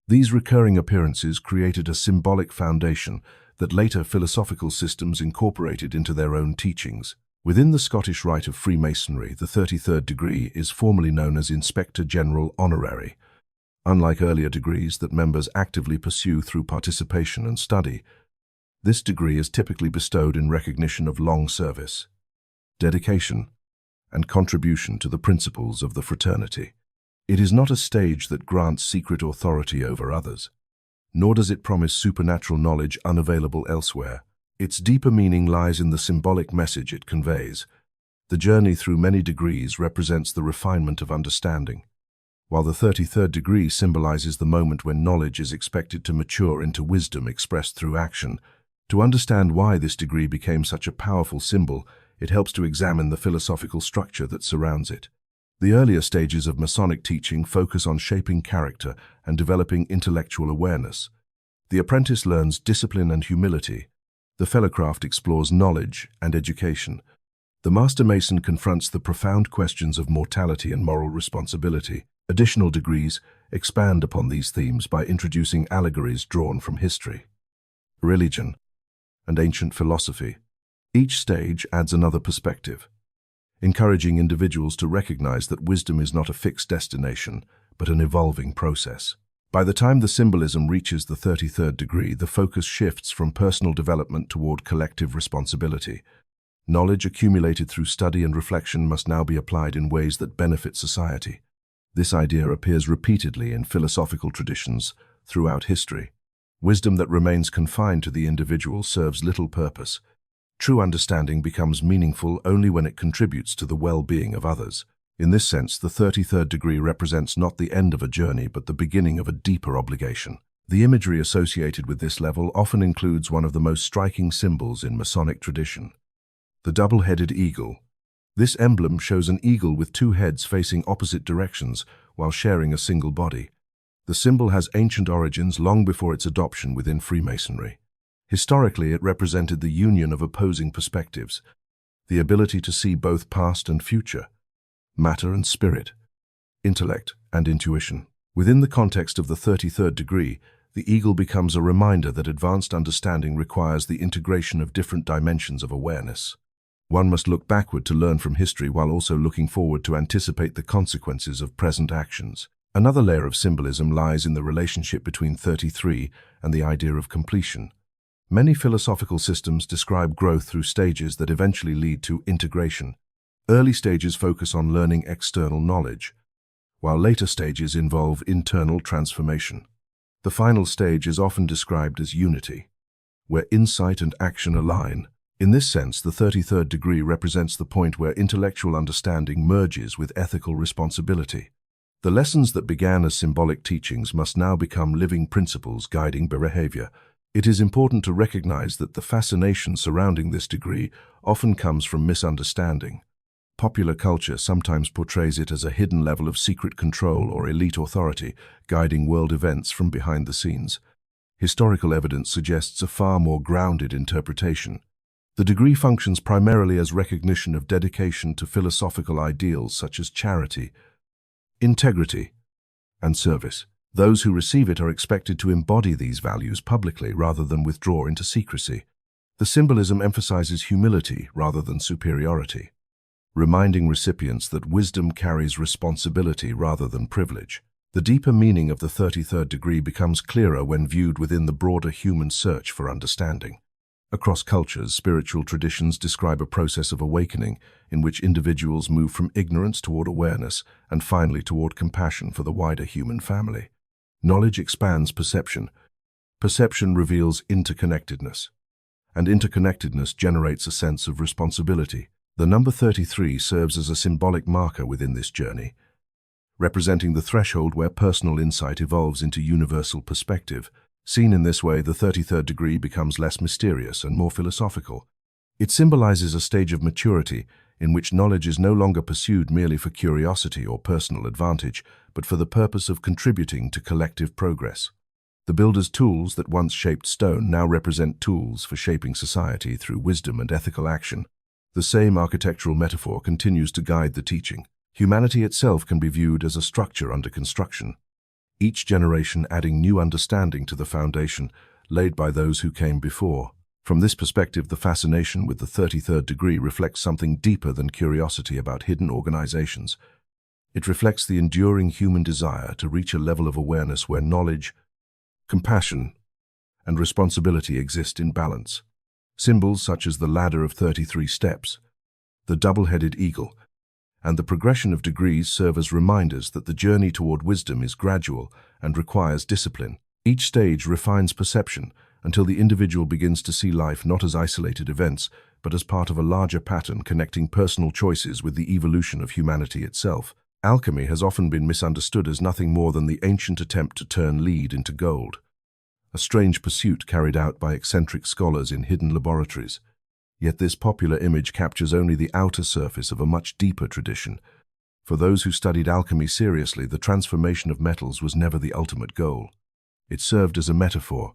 These recurring appearances created a symbolic foundation that later philosophical systems incorporated into their own teachings. Within the Scottish Rite of Freemasonry, the 33rd degree is formally known as Inspector General Honorary. Unlike earlier degrees that members actively pursue through participation and study, this degree is typically bestowed in recognition of long service, dedication, and contribution to the principles of the fraternity. It is not a stage that grants secret authority over others, nor does it promise supernatural knowledge unavailable elsewhere. Its deeper meaning lies in the symbolic message it conveys. The journey through many degrees represents the refinement of understanding, while the 33rd degree symbolizes the moment when knowledge is expected to mature into wisdom expressed through action. To understand why this degree became such a powerful symbol, it helps to examine the philosophical structure that surrounds it. The earlier stages of Masonic teaching focus on shaping character and developing intellectual awareness. The apprentice learns discipline and humility. The fellowcraft explores knowledge and education. The Master Mason confronts the profound questions of mortality and moral responsibility. Additional degrees expand upon these themes by introducing allegories drawn from history, religion, and ancient philosophy. Each stage adds another perspective, encouraging individuals to recognize that wisdom is not a fixed destination, but an evolving process. By the time the symbolism reaches the 33rd degree, the focus shifts from personal development toward collective responsibility. Knowledge accumulated through study and reflection must now be applied in ways that benefit society. This idea appears repeatedly in philosophical traditions throughout history. Wisdom that remains confined to the individual serves little purpose. True understanding becomes meaningful only when it contributes to the well-being of others. In this sense, the 33rd degree represents not the end of a journey, but the beginning of a deeper obligation. The imagery associated with this level often includes one of the most striking symbols in Masonic tradition, the double-headed eagle, This emblem shows an eagle with two heads facing opposite directions while sharing a single body. The symbol has ancient origins long before its adoption within Freemasonry. Historically, it represented the union of opposing perspectives, the ability to see both past and future, matter and spirit, intellect and intuition. Within the context of the 33rd degree, the eagle becomes a reminder that advanced understanding requires the integration of different dimensions of awareness. One must look backward to learn from history while also looking forward to anticipate the consequences of present actions. Another layer of symbolism lies in the relationship between 33 and the idea of completion. Many philosophical systems describe growth through stages that eventually lead to integration. Early stages focus on learning external knowledge, while later stages involve internal transformation. The final stage is often described as unity, where insight and action align. In this sense, the 33rd degree represents the point where intellectual understanding merges with ethical responsibility. The lessons that began as symbolic teachings must now become living principles guiding behavior. It is important to recognize that the fascination surrounding this degree often comes from misunderstanding. Popular culture sometimes portrays it as a hidden level of secret control or elite authority, guiding world events from behind the scenes. Historical evidence suggests a far more grounded interpretation. The degree functions primarily as recognition of dedication to philosophical ideals such as charity, integrity, and service. Those who receive it are expected to embody these values publicly rather than withdraw into secrecy. The symbolism emphasizes humility rather than superiority, reminding recipients that wisdom carries responsibility rather than privilege. The deeper meaning of the 33rd degree becomes clearer when viewed within the broader human search for understanding. Across cultures, spiritual traditions describe a process of awakening in which individuals move from ignorance toward awareness and finally toward compassion for the wider human family. Knowledge expands perception. Perception reveals interconnectedness, and interconnectedness generates a sense of responsibility. The number 33 serves as a symbolic marker within this journey, representing the threshold where personal insight evolves into universal perspective. Seen in this way, the 33rd degree becomes less mysterious and more philosophical. It symbolizes a stage of maturity in which knowledge is no longer pursued merely for curiosity or personal advantage, but for the purpose of contributing to collective progress. The builder's tools that once shaped stone now represent tools for shaping society through wisdom and ethical action. The same architectural metaphor continues to guide the teaching. Humanity itself can be viewed as a structure under construction, each generation adding new understanding to the foundation laid by those who came before. From this perspective, the fascination with the 33rd degree reflects something deeper than curiosity about hidden organizations. It reflects the enduring human desire to reach a level of awareness where knowledge, compassion, and responsibility exist in balance. Symbols such as the ladder of 33 steps, the double-headed eagle, and the progression of degrees serve as reminders that the journey toward wisdom is gradual and requires discipline. Each stage refines perception until the individual begins to see life not as isolated events, but as part of a larger pattern connecting personal choices with the evolution of humanity itself. Alchemy has often been misunderstood as nothing more than the ancient attempt to turn lead into gold, a strange pursuit carried out by eccentric scholars in hidden laboratories. Yet this popular image captures only the outer surface of a much deeper tradition. For those who studied alchemy seriously, the transformation of metals was never the ultimate goal. It served as a metaphor,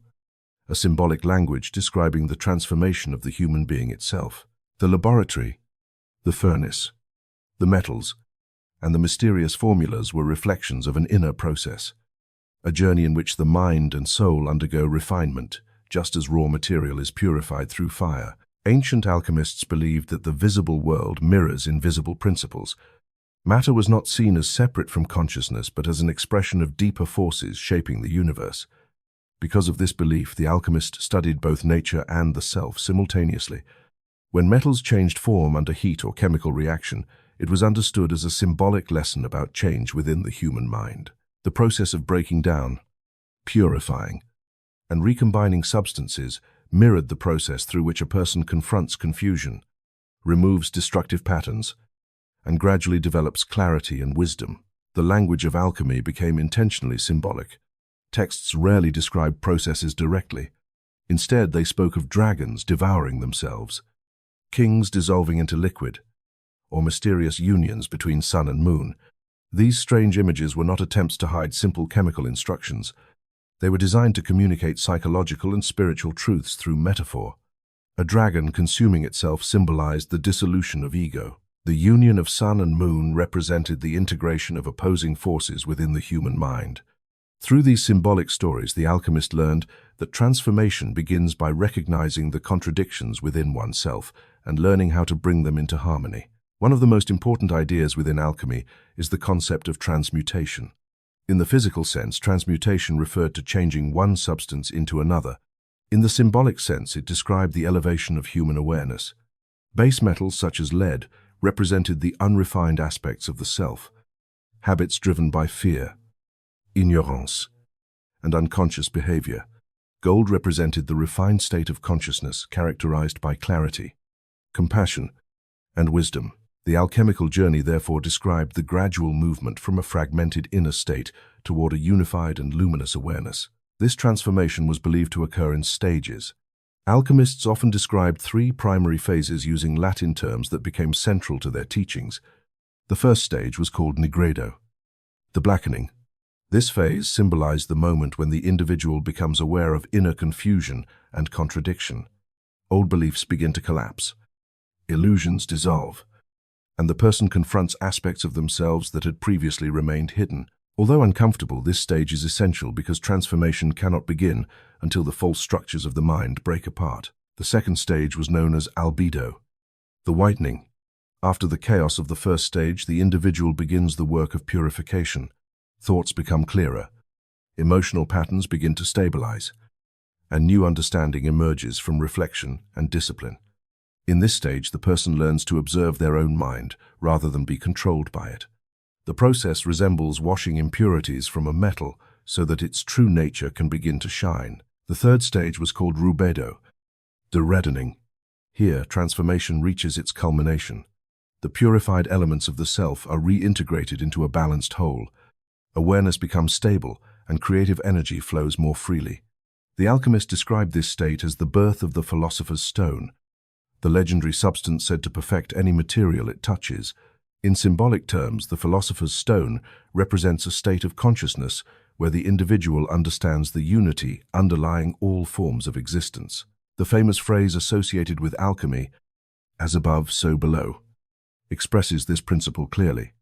a symbolic language describing the transformation of the human being itself. The laboratory, the furnace, the metals, and the mysterious formulas were reflections of an inner process, a journey in which the mind and soul undergo refinement, just as raw material is purified through fire. Ancient alchemists believed that the visible world mirrors invisible principles. Matter was not seen as separate from consciousness, but as an expression of deeper forces shaping the universe. Because of this belief, the alchemist studied both nature and the self simultaneously. When metals changed form under heat or chemical reaction, it was understood as a symbolic lesson about change within the human mind. The process of breaking down, purifying, and recombining substances mirrored the process through which a person confronts confusion, removes destructive patterns, and gradually develops clarity and wisdom. The language of alchemy became intentionally symbolic. Texts rarely described processes directly. Instead, they spoke of dragons devouring themselves, kings dissolving into liquid, or mysterious unions between sun and moon. These strange images were not attempts to hide simple chemical instructions. They were designed to communicate psychological and spiritual truths through metaphor. A dragon consuming itself symbolized the dissolution of ego. The union of sun and moon represented the integration of opposing forces within the human mind. Through these symbolic stories, the alchemist learned that transformation begins by recognizing the contradictions within oneself and learning how to bring them into harmony. One of the most important ideas within alchemy is the concept of transmutation. In the physical sense, transmutation referred to changing one substance into another. In the symbolic sense, it described the elevation of human awareness. Base metals such as lead represented the unrefined aspects of the self, habits driven by fear, ignorance, and unconscious behavior. Gold represented the refined state of consciousness characterized by clarity, compassion, and wisdom. The alchemical journey therefore described the gradual movement from a fragmented inner state toward a unified and luminous awareness. This transformation was believed to occur in stages. Alchemists often described three primary phases using Latin terms that became central to their teachings. The first stage was called nigredo, the blackening. This phase symbolized the moment when the individual becomes aware of inner confusion and contradiction. Old beliefs begin to collapse, illusions dissolve, and the person confronts aspects of themselves that had previously remained hidden. Although uncomfortable, this stage is essential because transformation cannot begin until the false structures of the mind break apart. The second stage was known as albedo, the whitening. After the chaos of the first stage, the individual begins the work of purification. Thoughts become clearer, emotional patterns begin to stabilize, and new understanding emerges from reflection and discipline. In this stage, the person learns to observe their own mind rather than be controlled by it. The process resembles washing impurities from a metal so that its true nature can begin to shine. The third stage was called rubedo, the reddening. Here, transformation reaches its culmination. The purified elements of the self are reintegrated into a balanced whole. Awareness becomes stable, and creative energy flows more freely. The alchemist described this state as the birth of the philosopher's stone, the legendary substance said to perfect any material it touches. In symbolic terms, the philosopher's stone represents a state of consciousness where the individual understands the unity underlying all forms of existence. The famous phrase associated with alchemy, "as above, so below," expresses this principle clearly.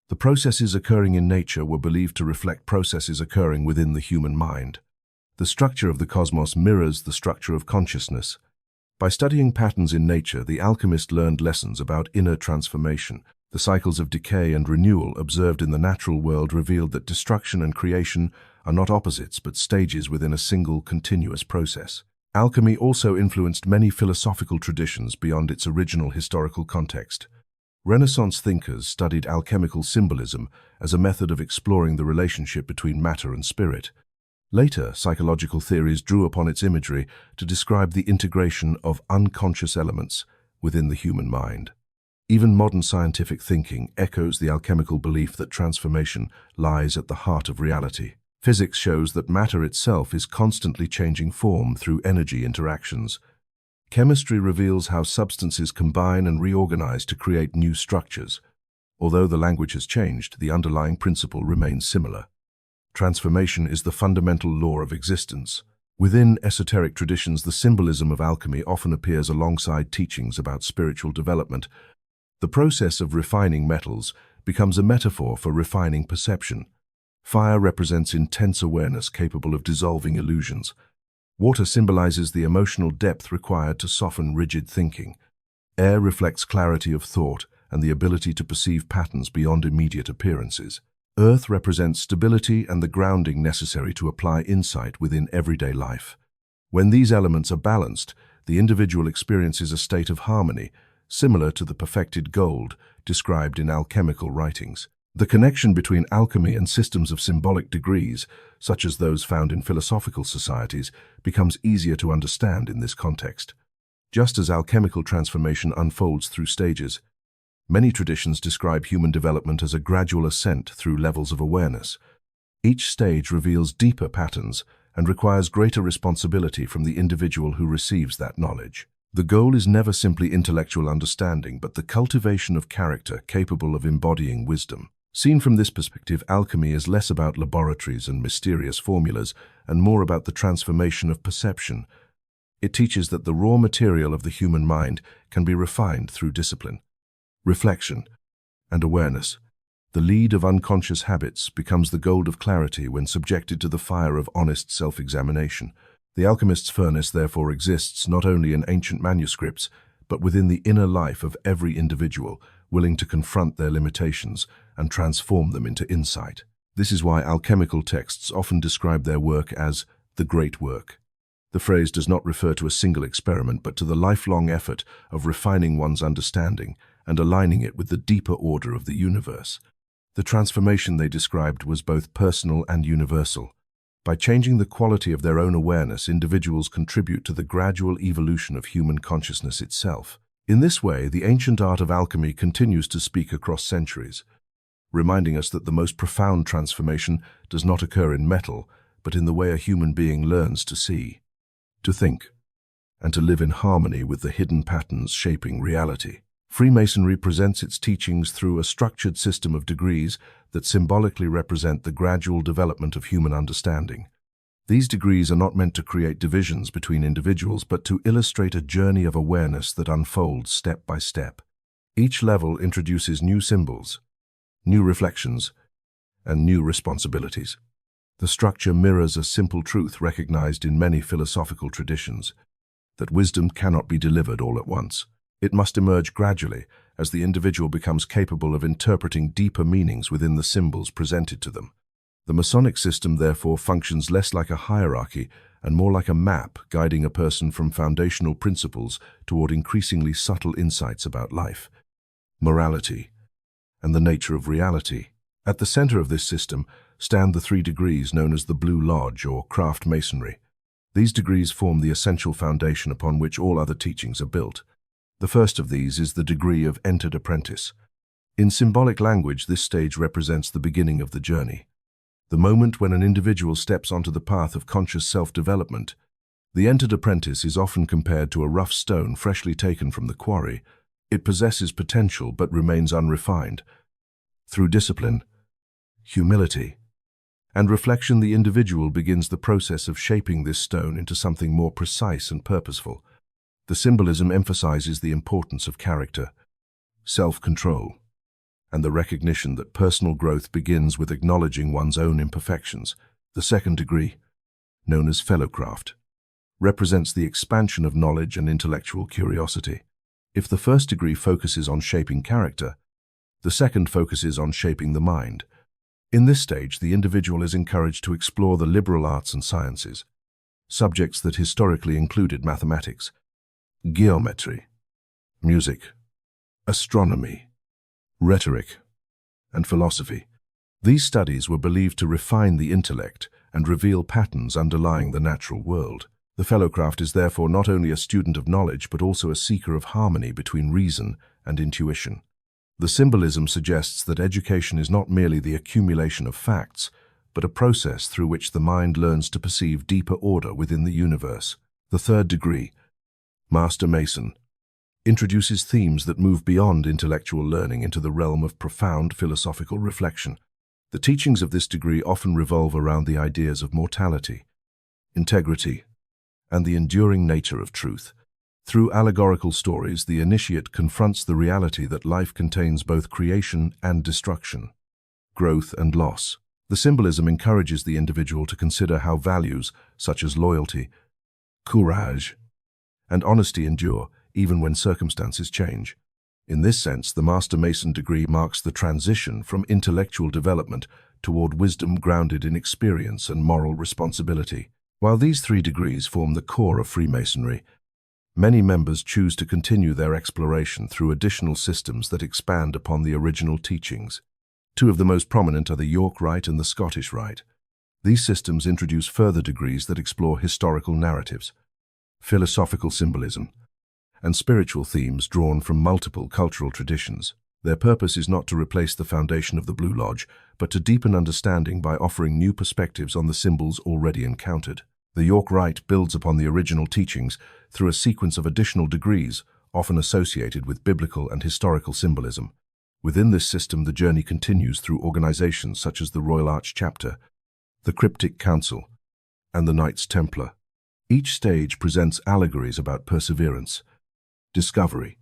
The processes occurring in nature were believed to reflect processes occurring within the human mind. The structure of the cosmos mirrors the structure of consciousness. By studying patterns in nature, the alchemist learned lessons about inner transformation. The cycles of decay and renewal observed in the natural world revealed that destruction and creation are not opposites but stages within a single continuous process. Alchemy also influenced many philosophical traditions beyond its original historical context. Renaissance thinkers studied alchemical symbolism as a method of exploring the relationship between matter and spirit. Later, psychological theories drew upon its imagery to describe the integration of unconscious elements within the human mind. Even modern scientific thinking echoes the alchemical belief that transformation lies at the heart of reality. Physics shows that matter itself is constantly changing form through energy interactions. Chemistry reveals how substances combine and reorganize to create new structures. Although the language has changed, the underlying principle remains similar. Transformation is the fundamental law of existence. Within esoteric traditions, the symbolism of alchemy often appears alongside teachings about spiritual development. The process of refining metals becomes a metaphor for refining perception. Fire represents intense awareness capable of dissolving illusions. Water symbolizes the emotional depth required to soften rigid thinking. Air reflects clarity of thought and the ability to perceive patterns beyond immediate appearances. Earth represents stability and the grounding necessary to apply insight within everyday life. When these elements are balanced, the individual experiences a state of harmony, similar to the perfected gold described in alchemical writings. The connection between alchemy and systems of symbolic degrees, such as those found in philosophical societies, becomes easier to understand in this context. Just as alchemical transformation unfolds through stages, many traditions describe human development as a gradual ascent through levels of awareness. Each stage reveals deeper patterns and requires greater responsibility from the individual who receives that knowledge. The goal is never simply intellectual understanding, but the cultivation of character capable of embodying wisdom. Seen from this perspective, alchemy is less about laboratories and mysterious formulas and more about the transformation of perception. It teaches that the raw material of the human mind can be refined through discipline, reflection, and awareness. The lead of unconscious habits becomes the gold of clarity when subjected to the fire of honest self-examination. The alchemist's furnace therefore exists not only in ancient manuscripts, but within the inner life of every individual, willing to confront their limitations and transform them into insight. This is why alchemical texts often describe their work as the great work. The phrase does not refer to a single experiment, but to the lifelong effort of refining one's understanding and aligning it with the deeper order of the universe. The transformation they described was both personal and universal. By changing the quality of their own awareness, individuals contribute to the gradual evolution of human consciousness itself. In this way, the ancient art of alchemy continues to speak across centuries, reminding us that the most profound transformation does not occur in metal, but in the way a human being learns to see, to think, and to live in harmony with the hidden patterns shaping reality. Freemasonry presents its teachings through a structured system of degrees that symbolically represent the gradual development of human understanding. These degrees are not meant to create divisions between individuals, but to illustrate a journey of awareness that unfolds step by step. Each level introduces new symbols, new reflections, and new responsibilities. The structure mirrors a simple truth recognized in many philosophical traditions, that wisdom cannot be delivered all at once. It must emerge gradually as the individual becomes capable of interpreting deeper meanings within the symbols presented to them. The Masonic system therefore functions less like a hierarchy and more like a map guiding a person from foundational principles toward increasingly subtle insights about life, morality, and the nature of reality. At the center of this system stand the 3 degrees known as the Blue Lodge or Craft Masonry. These degrees form the essential foundation upon which all other teachings are built. The first of these is the degree of Entered Apprentice. In symbolic language, this stage represents the beginning of the journey, the moment when an individual steps onto the path of conscious self-development. The Entered Apprentice is often compared to a rough stone freshly taken from the quarry. It possesses potential but remains unrefined. Through discipline, humility, and reflection, the individual begins the process of shaping this stone into something more precise and purposeful. The symbolism emphasizes the importance of character, self-control, and the recognition that personal growth begins with acknowledging one's own imperfections. The second degree, known as Fellowcraft, represents the expansion of knowledge and intellectual curiosity. If the first degree focuses on shaping character, the second focuses on shaping the mind. In this stage, the individual is encouraged to explore the liberal arts and sciences, subjects that historically included mathematics, geometry, music, astronomy, rhetoric, and philosophy. These studies were believed to refine the intellect and reveal patterns underlying the natural world. The Fellowcraft is therefore not only a student of knowledge, but also a seeker of harmony between reason and intuition. The symbolism suggests that education is not merely the accumulation of facts, but a process through which the mind learns to perceive deeper order within the universe. The third degree, Master Mason, introduces themes that move beyond intellectual learning into the realm of profound philosophical reflection. The teachings of this degree often revolve around the ideas of mortality, integrity, and the enduring nature of truth. Through allegorical stories, the initiate confronts the reality that life contains both creation and destruction, growth and loss. The symbolism encourages the individual to consider how values such as loyalty, courage, and honesty endure, even when circumstances change. In this sense, the Master Mason degree marks the transition from intellectual development toward wisdom grounded in experience and moral responsibility. While these 3 degrees form the core of Freemasonry, many members choose to continue their exploration through additional systems that expand upon the original teachings. 2 of the most prominent are the York Rite and the Scottish Rite. These systems introduce further degrees that explore historical narratives, philosophical symbolism, and spiritual themes drawn from multiple cultural traditions. Their purpose is not to replace the foundation of the Blue Lodge, but to deepen understanding by offering new perspectives on the symbols already encountered. The York Rite builds upon the original teachings through a sequence of additional degrees, often associated with biblical and historical symbolism. Within this system, the journey continues through organizations such as the Royal Arch Chapter, the Cryptic Council, and the Knights Templar. Each stage presents allegories about perseverance, discovery,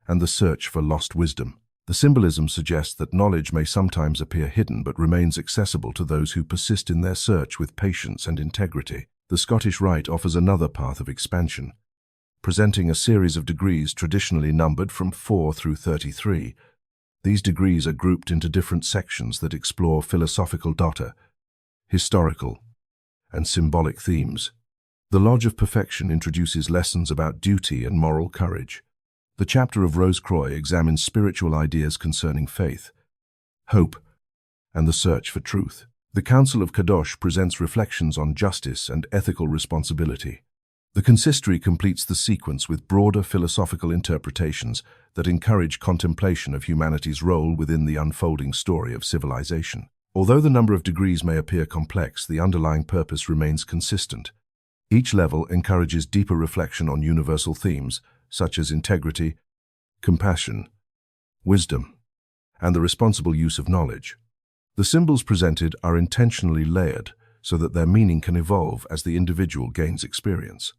and the search for lost wisdom. The symbolism suggests that knowledge may sometimes appear hidden but remains accessible to those who persist in their search with patience and integrity. The Scottish Rite offers another path of expansion, presenting a series of degrees traditionally numbered from 4 through 33. These degrees are grouped into different sections that explore philosophical data, historical, and symbolic themes. The Lodge of Perfection introduces lessons about duty and moral courage. The chapter of Rose Croix examines spiritual ideas concerning faith, hope, and the search for truth. The Council of Kadosh presents reflections on justice and ethical responsibility. The Consistory completes the sequence with broader philosophical interpretations that encourage contemplation of humanity's role within the unfolding story of civilization. Although the number of degrees may appear complex, the underlying purpose remains consistent. Each level encourages deeper reflection on universal themes, such as integrity, compassion, wisdom, and the responsible use of knowledge. The symbols presented are intentionally layered so that their meaning can evolve as the individual gains experience.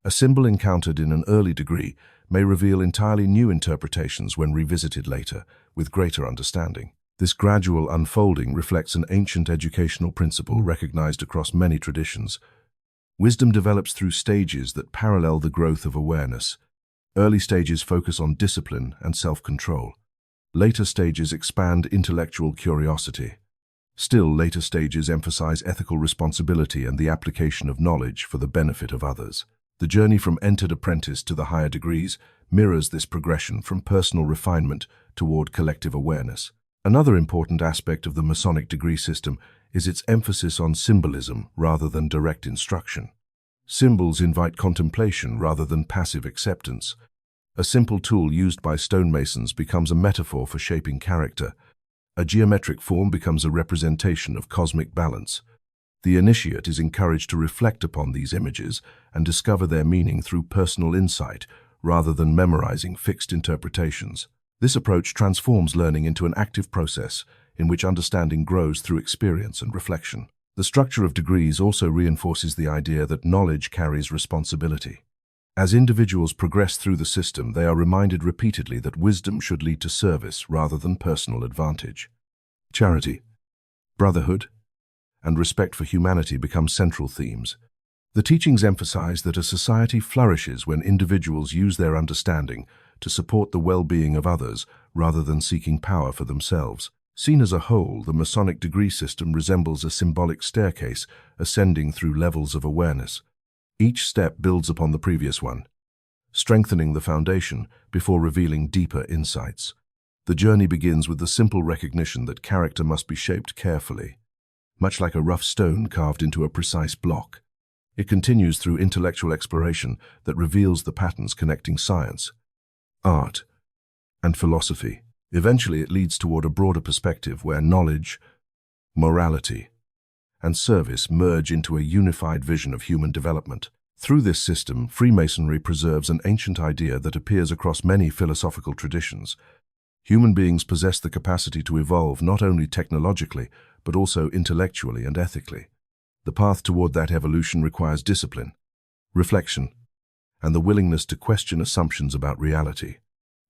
A symbol encountered in an early degree may reveal entirely new interpretations when revisited later, with greater understanding. This gradual unfolding reflects an ancient educational principle recognized across many traditions. Wisdom develops through stages that parallel the growth of awareness. Early stages focus on discipline and self-control. Later stages expand intellectual curiosity. Still, later stages emphasize ethical responsibility and the application of knowledge for the benefit of others. The journey from entered apprentice to the higher degrees mirrors this progression from personal refinement toward collective awareness. Another important aspect of the Masonic degree system is its emphasis on symbolism rather than direct instruction. Symbols invite contemplation rather than passive acceptance. A simple tool used by stonemasons becomes a metaphor for shaping character. A geometric form becomes a representation of cosmic balance. The initiate is encouraged to reflect upon these images and discover their meaning through personal insight rather than memorizing fixed interpretations. This approach transforms learning into an active process in which understanding grows through experience and reflection. The structure of degrees also reinforces the idea that knowledge carries responsibility. As individuals progress through the system, they are reminded repeatedly that wisdom should lead to service rather than personal advantage. Charity, brotherhood, and respect for humanity become central themes. The teachings emphasize that a society flourishes when individuals use their understanding to support the well-being of others rather than seeking power for themselves. Seen as a whole, the Masonic degree system resembles a symbolic staircase ascending through levels of awareness. Each step builds upon the previous one, strengthening the foundation before revealing deeper insights. The journey begins with the simple recognition that character must be shaped carefully, much like a rough stone carved into a precise block. It continues through intellectual exploration that reveals the patterns connecting science, art, and philosophy. Eventually, it leads toward a broader perspective where knowledge, morality, and service merge into a unified vision of human development. Through this system, Freemasonry preserves an ancient idea that appears across many philosophical traditions. Human beings possess the capacity to evolve not only technologically, but also intellectually and ethically. The path toward that evolution requires discipline, reflection, and the willingness to question assumptions about reality.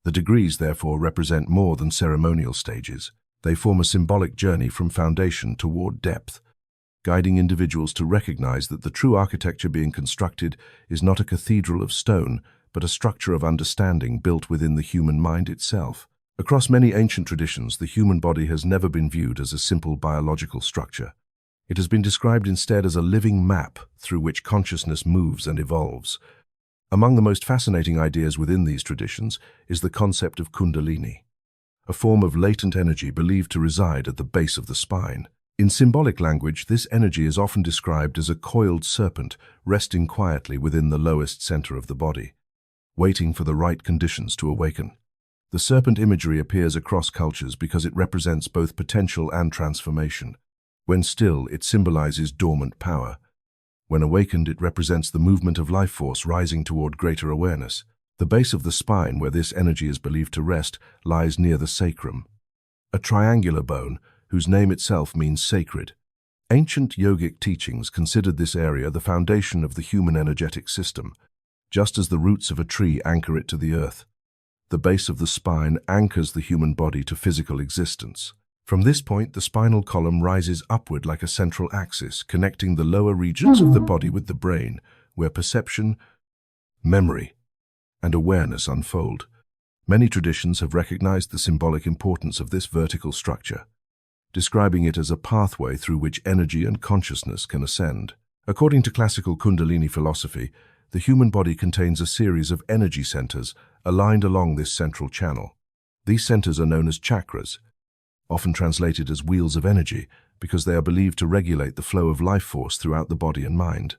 The degrees, therefore, represent more than ceremonial stages. They form a symbolic journey from foundation toward depth, guiding individuals to recognize that the true architecture being constructed is not a cathedral of stone, but a structure of understanding built within the human mind itself. Across many ancient traditions, the human body has never been viewed as a simple biological structure. It has been described instead as a living map through which consciousness moves and evolves. Among the most fascinating ideas within these traditions is the concept of Kundalini, a form of latent energy believed to reside at the base of the spine. In symbolic language, this energy is often described as a coiled serpent resting quietly within the lowest center of the body, waiting for the right conditions to awaken. The serpent imagery appears across cultures because it represents both potential and transformation. When still, it symbolizes dormant power, When awakened, it represents the movement of life force rising toward greater awareness. The base of the spine, where this energy is believed to rest, lies near the sacrum, a triangular bone whose name itself means sacred. Ancient yogic teachings considered this area the foundation of the human energetic system, just as the roots of a tree anchor it to the earth. The base of the spine anchors the human body to physical existence. From this point, the spinal column rises upward like a central axis, connecting the lower regions of the body with the brain, where perception, memory, and awareness unfold. Many traditions have recognized the symbolic importance of this vertical structure, describing it as a pathway through which energy and consciousness can ascend. According to classical Kundalini philosophy, the human body contains a series of energy centers aligned along this central channel. These centers are known as chakras, often translated as wheels of energy, because they are believed to regulate the flow of life force throughout the body and mind.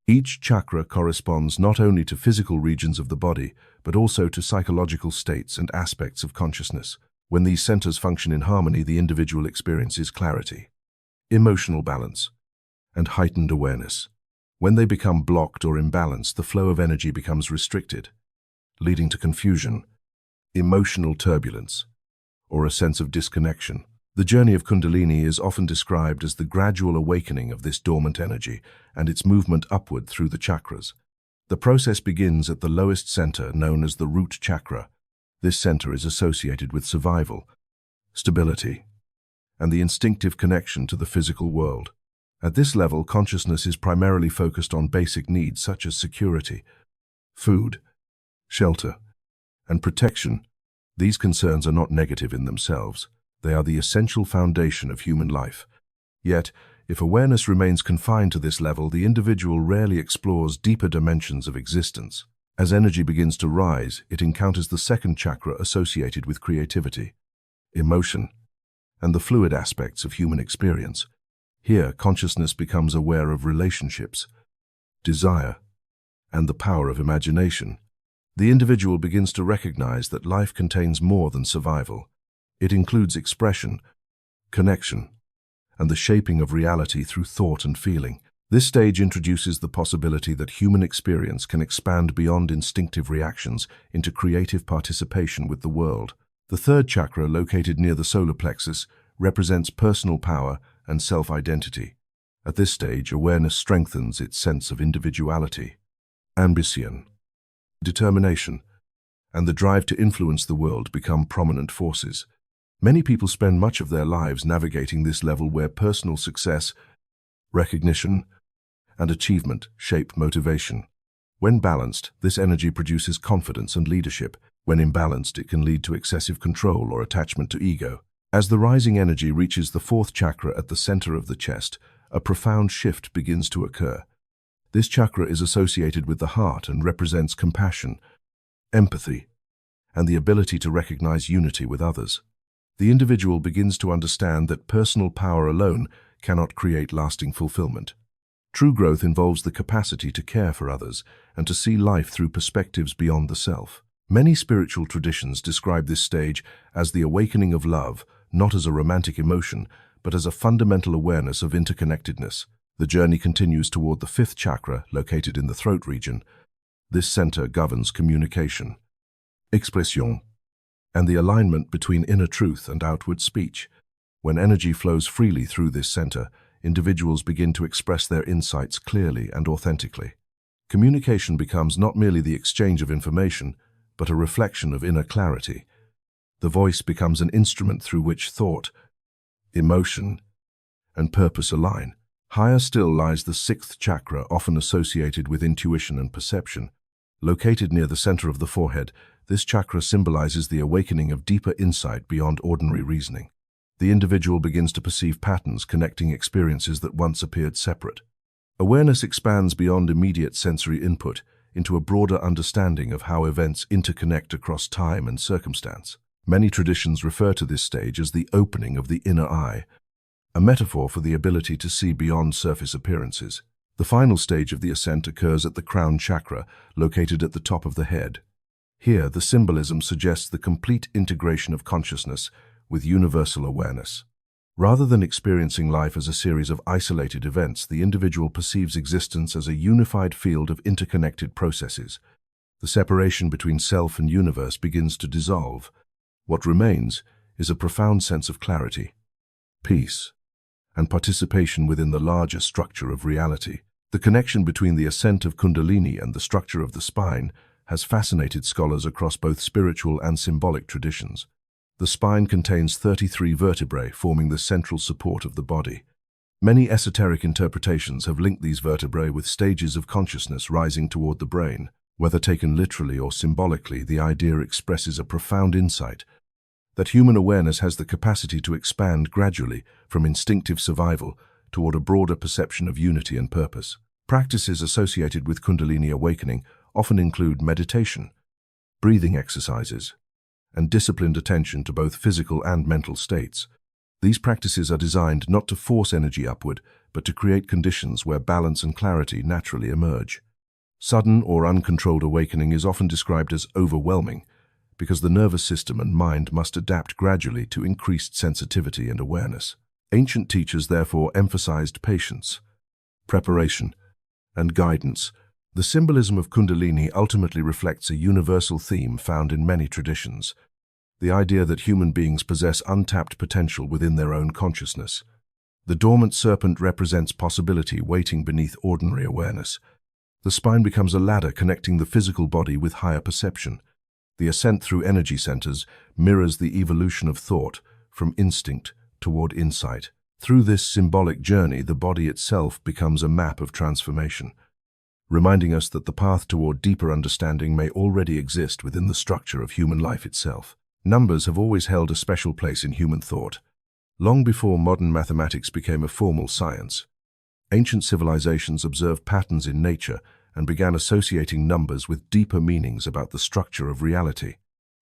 Each chakra corresponds not only to physical regions of the body, but also to psychological states and aspects of consciousness. When these centers function in harmony, the individual experiences clarity, emotional balance, and heightened awareness. When they become blocked or imbalanced, the flow of energy becomes restricted, leading to confusion, emotional turbulence, or a sense of disconnection. The journey of Kundalini is often described as the gradual awakening of this dormant energy and its movement upward through the chakras. The process begins at the lowest center, known as the root chakra. This center is associated with survival, stability, and the instinctive connection to the physical world. At this level, consciousness is primarily focused on basic needs such as security, food, shelter, and protection. These concerns are not negative in themselves. They are the essential foundation of human life. Yet, if awareness remains confined to this level, the individual rarely explores deeper dimensions of existence. As energy begins to rise, it encounters the second chakra associated with creativity, emotion, and the fluid aspects of human experience. Here, consciousness becomes aware of relationships, desire, and the power of imagination. The individual begins to recognize that life contains more than survival. It includes expression, connection, and the shaping of reality through thought and feeling. This stage introduces the possibility that human experience can expand beyond instinctive reactions into creative participation with the world. The third chakra, located near the solar plexus, represents personal power and self-identity. At this stage, awareness strengthens its sense of individuality, ambition, determination, and the drive to influence the world become prominent forces. Many people spend much of their lives navigating this level where personal success, recognition, and achievement shape motivation. When balanced, this energy produces confidence and leadership. When imbalanced, it can lead to excessive control or attachment to ego. As the rising energy reaches the fourth chakra at the center of the chest, a profound shift begins to occur. This chakra is associated with the heart and represents compassion, empathy, and the ability to recognize unity with others. The individual begins to understand that personal power alone cannot create lasting fulfillment. True growth involves the capacity to care for others and to see life through perspectives beyond the self. Many spiritual traditions describe this stage as the awakening of love, not as a romantic emotion, but as a fundamental awareness of interconnectedness. The journey continues toward the fifth chakra, located in the throat region. This center governs communication, expression, and the alignment between inner truth and outward speech. When energy flows freely through this center, individuals begin to express their insights clearly and authentically. Communication becomes not merely the exchange of information, but a reflection of inner clarity. The voice becomes an instrument through which thought, emotion, and purpose align. Higher still lies the sixth chakra, often associated with intuition and perception. Located near the center of the forehead, this chakra symbolizes the awakening of deeper insight beyond ordinary reasoning. The individual begins to perceive patterns connecting experiences that once appeared separate. Awareness expands beyond immediate sensory input into a broader understanding of how events interconnect across time and circumstance. Many traditions refer to this stage as the opening of the inner eye, a metaphor for the ability to see beyond surface appearances. The final stage of the ascent occurs at the crown chakra, located at the top of the head. Here, the symbolism suggests the complete integration of consciousness with universal awareness. Rather than experiencing life as a series of isolated events, the individual perceives existence as a unified field of interconnected processes. The separation between self and universe begins to dissolve. What remains is a profound sense of clarity, peace, and participation within the larger structure of reality. The connection between the ascent of Kundalini and the structure of the spine has fascinated scholars across both spiritual and symbolic traditions. The spine contains 33 vertebrae forming the central support of the body. Many esoteric interpretations have linked these vertebrae with stages of consciousness rising toward the brain. Whether taken literally or symbolically, the idea expresses a profound insight that human awareness has the capacity to expand gradually from instinctive survival toward a broader perception of unity and purpose. Practices associated with Kundalini awakening often include meditation, breathing exercises, and disciplined attention to both physical and mental states. These practices are designed not to force energy upward, but to create conditions where balance and clarity naturally emerge. Sudden or uncontrolled awakening is often described as overwhelming, because the nervous system and mind must adapt gradually to increased sensitivity and awareness. Ancient teachers therefore emphasized patience, preparation, and guidance. The symbolism of Kundalini ultimately reflects a universal theme found in many traditions: the idea that human beings possess untapped potential within their own consciousness. The dormant serpent represents possibility waiting beneath ordinary awareness. The spine becomes a ladder connecting the physical body with higher perception. The ascent through energy centers mirrors the evolution of thought from instinct toward insight. Through this symbolic journey, the body itself becomes a map of transformation, reminding us that the path toward deeper understanding may already exist within the structure of human life itself. Numbers have always held a special place in human thought. Long before modern mathematics became a formal science, ancient civilizations observed patterns in nature and began associating numbers with deeper meanings about the structure of reality.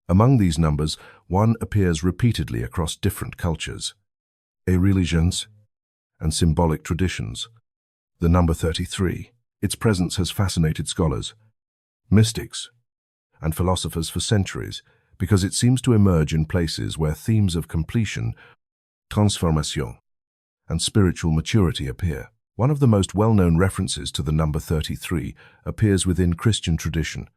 Among these numbers, one appears repeatedly across different cultures, religions, and symbolic traditions: the number 33. Its presence has fascinated scholars, mystics, and philosophers for centuries because it seems to emerge in places where themes of completion, transformation, and spiritual maturity appear. One of the most well-known references to the number 33 appears within Christian tradition.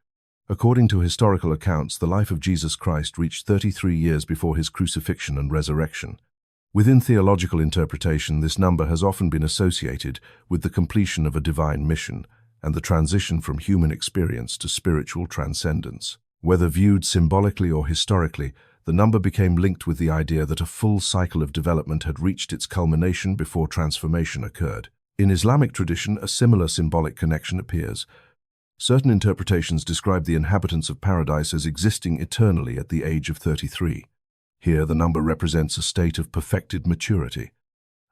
According to historical accounts, the life of Jesus Christ reached 33 years before his crucifixion and resurrection. Within theological interpretation, this number has often been associated with the completion of a divine mission and the transition from human experience to spiritual transcendence. Whether viewed symbolically or historically, the number became linked with the idea that a full cycle of development had reached its culmination before transformation occurred. In Islamic tradition, a similar symbolic connection appears. Certain interpretations describe the inhabitants of paradise as existing eternally at the age of 33. Here, the number represents a state of perfected maturity,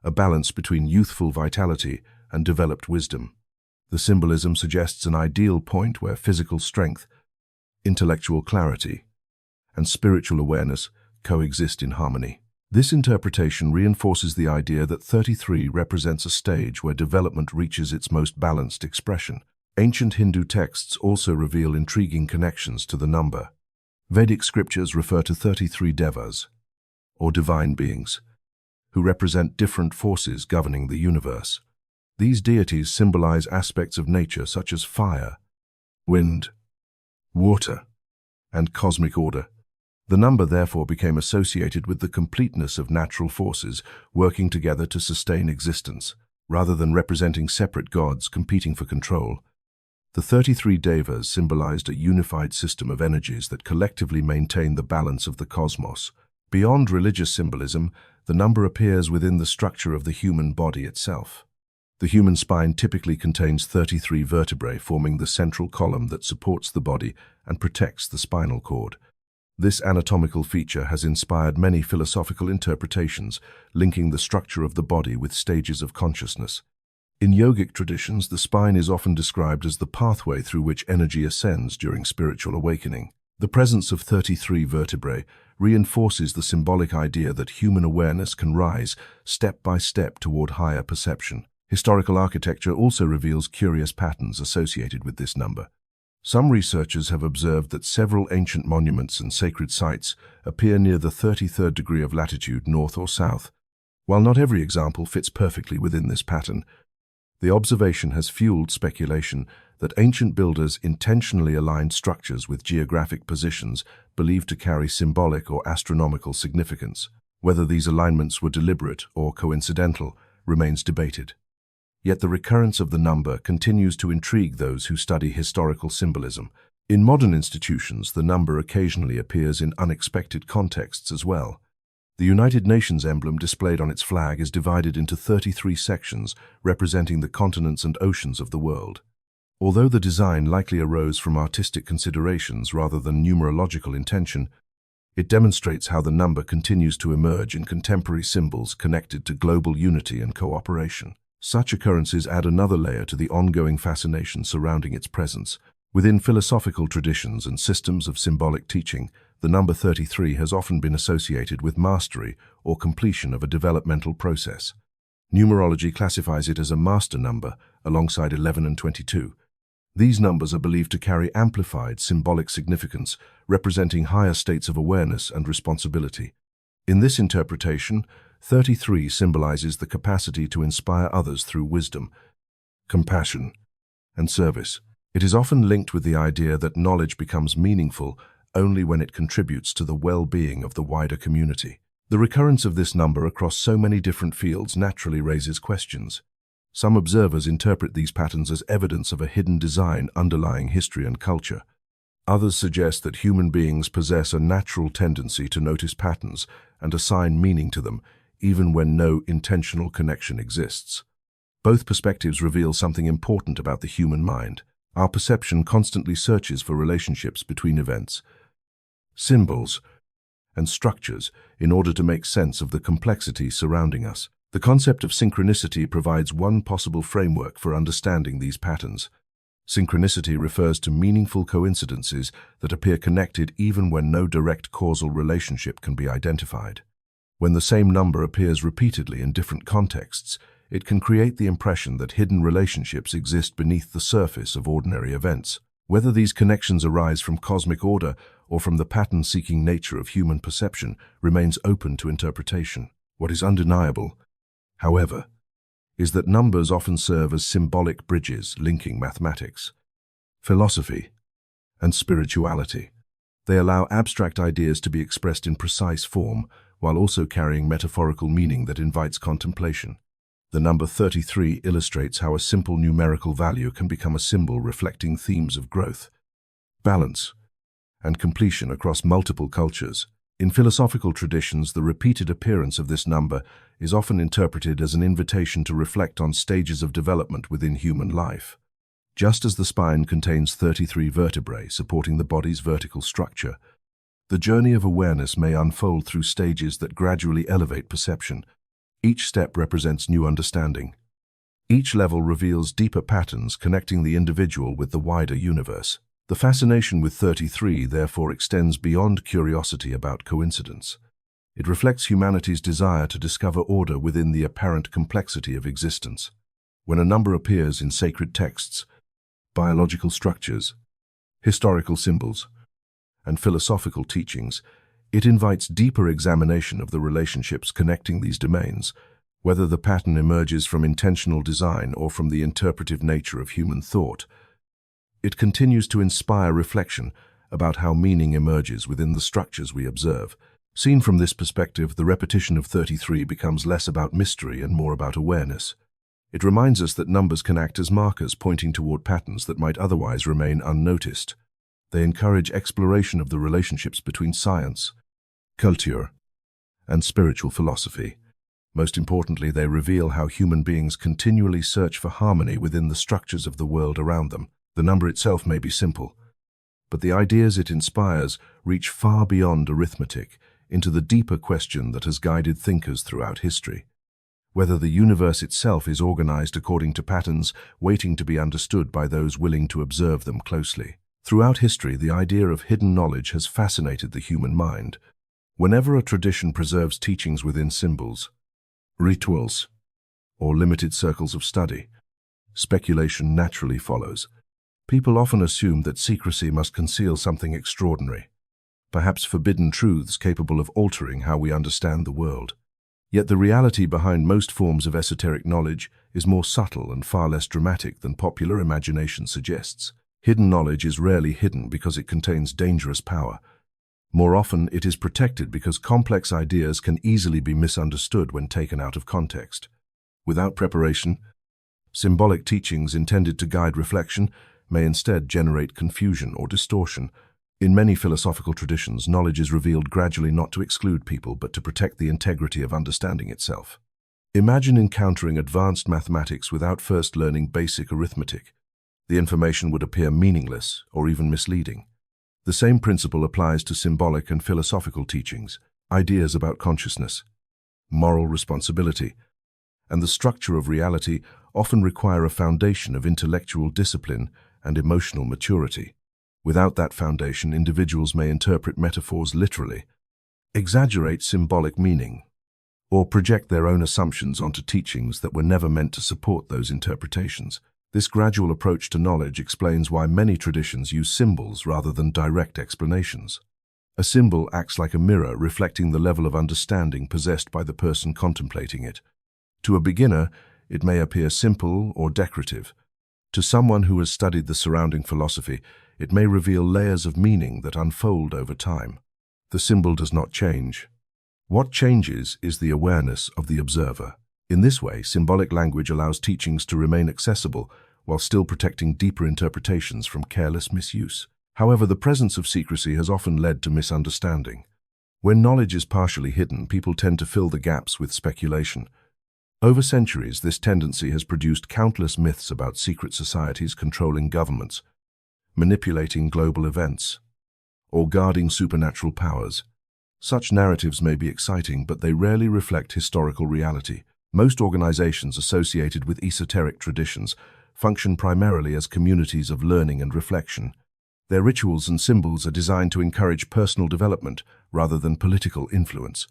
a balance between youthful vitality and developed wisdom. The symbolism suggests an ideal point where physical strength, intellectual clarity, and spiritual awareness coexist in harmony. This interpretation reinforces the idea that 33 represents a stage where development reaches its most balanced expression. Ancient Hindu texts also reveal intriguing connections to the number. Vedic scriptures refer to 33 devas, or divine beings, who represent different forces governing the universe. These deities symbolize aspects of nature such as fire, wind, water, and cosmic order. The number therefore became associated with the completeness of natural forces working together to sustain existence, rather than representing separate gods competing for control. The 33 devas symbolized a unified system of energies that collectively maintain the balance of the cosmos. Beyond religious symbolism, the number appears within the structure of the human body itself. The human spine typically contains 33 vertebrae forming the central column that supports the body and protects the spinal cord. This anatomical feature has inspired many philosophical interpretations, linking the structure of the body with stages of consciousness. In yogic traditions, the spine is often described as the pathway through which energy ascends during spiritual awakening. The presence of 33 vertebrae reinforces the symbolic idea that human awareness can rise step by step toward higher perception. Historical architecture also reveals curious patterns associated with this number. Some researchers have observed that several ancient monuments and sacred sites appear near the 33rd degree of latitude, north or south. While not every example fits perfectly within this pattern, the observation has fueled speculation that ancient builders intentionally aligned structures with geographic positions believed to carry symbolic or astronomical significance. Whether these alignments were deliberate or coincidental remains debated. Yet the recurrence of the number continues to intrigue those who study historical symbolism. In modern institutions, the number occasionally appears in unexpected contexts as well. The United Nations emblem displayed on its flag is divided into 33 sections representing the continents and oceans of the world. Although the design likely arose from artistic considerations rather than numerological intention, it demonstrates how the number continues to emerge in contemporary symbols connected to global unity and cooperation. Such occurrences add another layer to the ongoing fascination surrounding its presence. Within philosophical traditions and systems of symbolic teaching, the number 33 has often been associated with mastery or completion of a developmental process. Numerology classifies it as a master number alongside 11 and 22. These numbers are believed to carry amplified symbolic significance, representing higher states of awareness and responsibility. In this interpretation, 33 symbolizes the capacity to inspire others through wisdom, compassion, and service. It is often linked with the idea that knowledge becomes meaningful only when it contributes to the well-being of the wider community. The recurrence of this number across so many different fields naturally raises questions. Some observers interpret these patterns as evidence of a hidden design underlying history and culture. Others suggest that human beings possess a natural tendency to notice patterns and assign meaning to them, even when no intentional connection exists. Both perspectives reveal something important about the human mind. Our perception constantly searches for relationships between events, symbols, and structures in order to make sense of the complexity surrounding us. The concept of synchronicity provides one possible framework for understanding these patterns. Synchronicity refers to meaningful coincidences that appear connected even when no direct causal relationship can be identified. When the same number appears repeatedly in different contexts, it can create the impression that hidden relationships exist beneath the surface of ordinary events. Whether these connections arise from cosmic order or from the pattern-seeking nature of human perception remains open to interpretation. What is undeniable, however, is that numbers often serve as symbolic bridges linking mathematics, philosophy, and spirituality. They allow abstract ideas to be expressed in precise form while also carrying metaphorical meaning that invites contemplation. The number 33 illustrates how a simple numerical value can become a symbol reflecting themes of growth, balance, and completion across multiple cultures. In philosophical traditions, the repeated appearance of this number is often interpreted as an invitation to reflect on stages of development within human life. Just as the spine contains 33 vertebrae supporting the body's vertical structure, the journey of awareness may unfold through stages that gradually elevate perception. Each step represents new understanding. Each level reveals deeper patterns connecting the individual with the wider universe. The fascination with 33 therefore extends beyond curiosity about coincidence. It reflects humanity's desire to discover order within the apparent complexity of existence. When a number appears in sacred texts, biological structures, historical symbols, and philosophical teachings, it invites deeper examination of the relationships connecting these domains, whether the pattern emerges from intentional design or from the interpretive nature of human thought. It continues to inspire reflection about how meaning emerges within the structures we observe. Seen from this perspective, the repetition of 33 becomes less about mystery and more about awareness. It reminds us that numbers can act as markers pointing toward patterns that might otherwise remain unnoticed. They encourage exploration of the relationships between science, culture, and spiritual philosophy. Most importantly, they reveal how human beings continually search for harmony within the structures of the world around them. The number itself may be simple, but the ideas it inspires reach far beyond arithmetic into the deeper question that has guided thinkers throughout history. Whether the universe itself is organized according to patterns waiting to be understood by those willing to observe them closely. Throughout history, the idea of hidden knowledge has fascinated the human mind. Whenever a tradition preserves teachings within symbols, rituals, or limited circles of study, speculation naturally follows. People often assume that secrecy must conceal something extraordinary, perhaps forbidden truths capable of altering how we understand the world. Yet the reality behind most forms of esoteric knowledge is more subtle and far less dramatic than popular imagination suggests. Hidden knowledge is rarely hidden because it contains dangerous power. More often, it is protected because complex ideas can easily be misunderstood when taken out of context. Without preparation, symbolic teachings intended to guide reflection may instead generate confusion or distortion. In many philosophical traditions, knowledge is revealed gradually not to exclude people, but to protect the integrity of understanding itself. Imagine encountering advanced mathematics without first learning basic arithmetic. The information would appear meaningless or even misleading. The same principle applies to symbolic and philosophical teachings, ideas about consciousness, moral responsibility, and the structure of reality often require a foundation of intellectual discipline and emotional maturity. Without that foundation, individuals may interpret metaphors literally, exaggerate symbolic meaning, or project their own assumptions onto teachings that were never meant to support those interpretations. This gradual approach to knowledge explains why many traditions use symbols rather than direct explanations. A symbol acts like a mirror, reflecting the level of understanding possessed by the person contemplating it. To a beginner, it may appear simple or decorative. To someone who has studied the surrounding philosophy, it may reveal layers of meaning that unfold over time. The symbol does not change. What changes is the awareness of the observer. In this way, symbolic language allows teachings to remain accessible while still protecting deeper interpretations from careless misuse. However, the presence of secrecy has often led to misunderstanding. When knowledge is partially hidden, people tend to fill the gaps with speculation. Over centuries, this tendency has produced countless myths about secret societies controlling governments, manipulating global events, or guarding supernatural powers. Such narratives may be exciting, but they rarely reflect historical reality. Most organizations associated with esoteric traditions function primarily as communities of learning and reflection. Their rituals and symbols are designed to encourage personal development rather than political influence.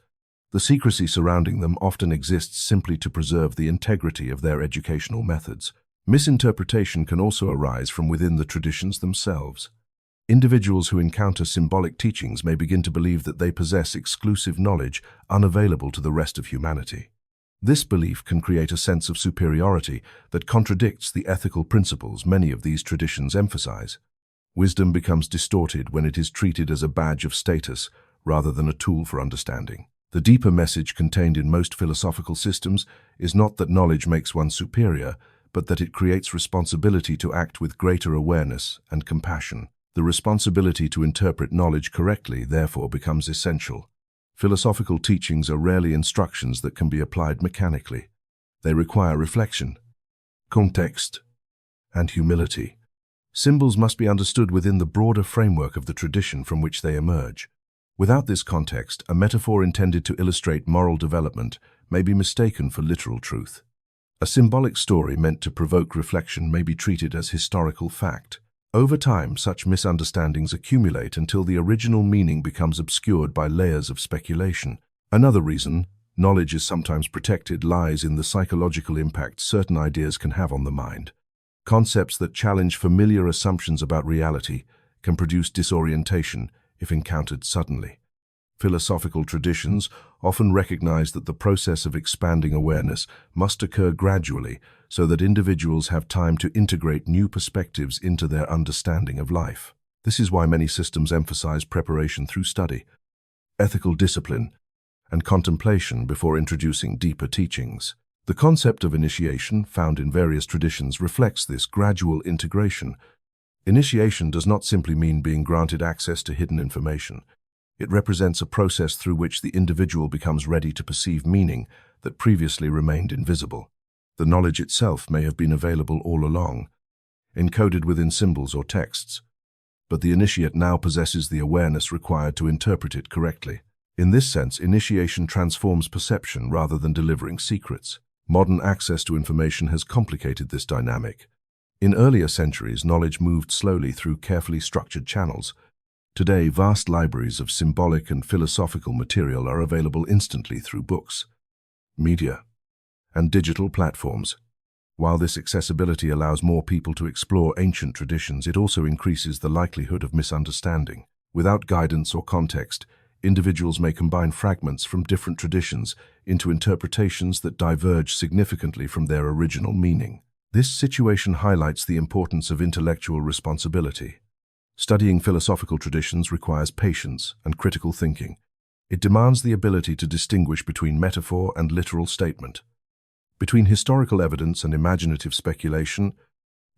The secrecy surrounding them often exists simply to preserve the integrity of their educational methods. Misinterpretation can also arise from within the traditions themselves. Individuals who encounter symbolic teachings may begin to believe that they possess exclusive knowledge unavailable to the rest of humanity. This belief can create a sense of superiority that contradicts the ethical principles many of these traditions emphasize. Wisdom becomes distorted when it is treated as a badge of status rather than a tool for understanding. The deeper message contained in most philosophical systems is not that knowledge makes one superior, but that it creates responsibility to act with greater awareness and compassion. The responsibility to interpret knowledge correctly, therefore, becomes essential. Philosophical teachings are rarely instructions that can be applied mechanically. They require reflection, context, and humility. Symbols must be understood within the broader framework of the tradition from which they emerge. Without this context, a metaphor intended to illustrate moral development may be mistaken for literal truth. A symbolic story meant to provoke reflection may be treated as historical fact. Over time, such misunderstandings accumulate until the original meaning becomes obscured by layers of speculation. Another reason knowledge is sometimes protected lies in the psychological impact certain ideas can have on the mind. Concepts that challenge familiar assumptions about reality can produce disorientation if encountered suddenly. Philosophical traditions often recognize that the process of expanding awareness must occur gradually so that individuals have time to integrate new perspectives into their understanding of life. This is why many systems emphasize preparation through study, ethical discipline, and contemplation before introducing deeper teachings. The concept of initiation, found in various traditions, reflects this gradual integration. Initiation does not simply mean being granted access to hidden information. It represents a process through which the individual becomes ready to perceive meaning that previously remained invisible. The knowledge itself may have been available all along, encoded within symbols or texts, but the initiate now possesses the awareness required to interpret it correctly. In this sense, initiation transforms perception rather than delivering secrets. Modern access to information has complicated this dynamic. In earlier centuries, knowledge moved slowly through carefully structured channels. Today, vast libraries of symbolic and philosophical material are available instantly through books, media, and digital platforms. While this accessibility allows more people to explore ancient traditions, it also increases the likelihood of misunderstanding. Without guidance or context, individuals may combine fragments from different traditions into interpretations that diverge significantly from their original meaning. This situation highlights the importance of intellectual responsibility. Studying philosophical traditions requires patience and critical thinking. It demands the ability to distinguish between metaphor and literal statement, between historical evidence and imaginative speculation.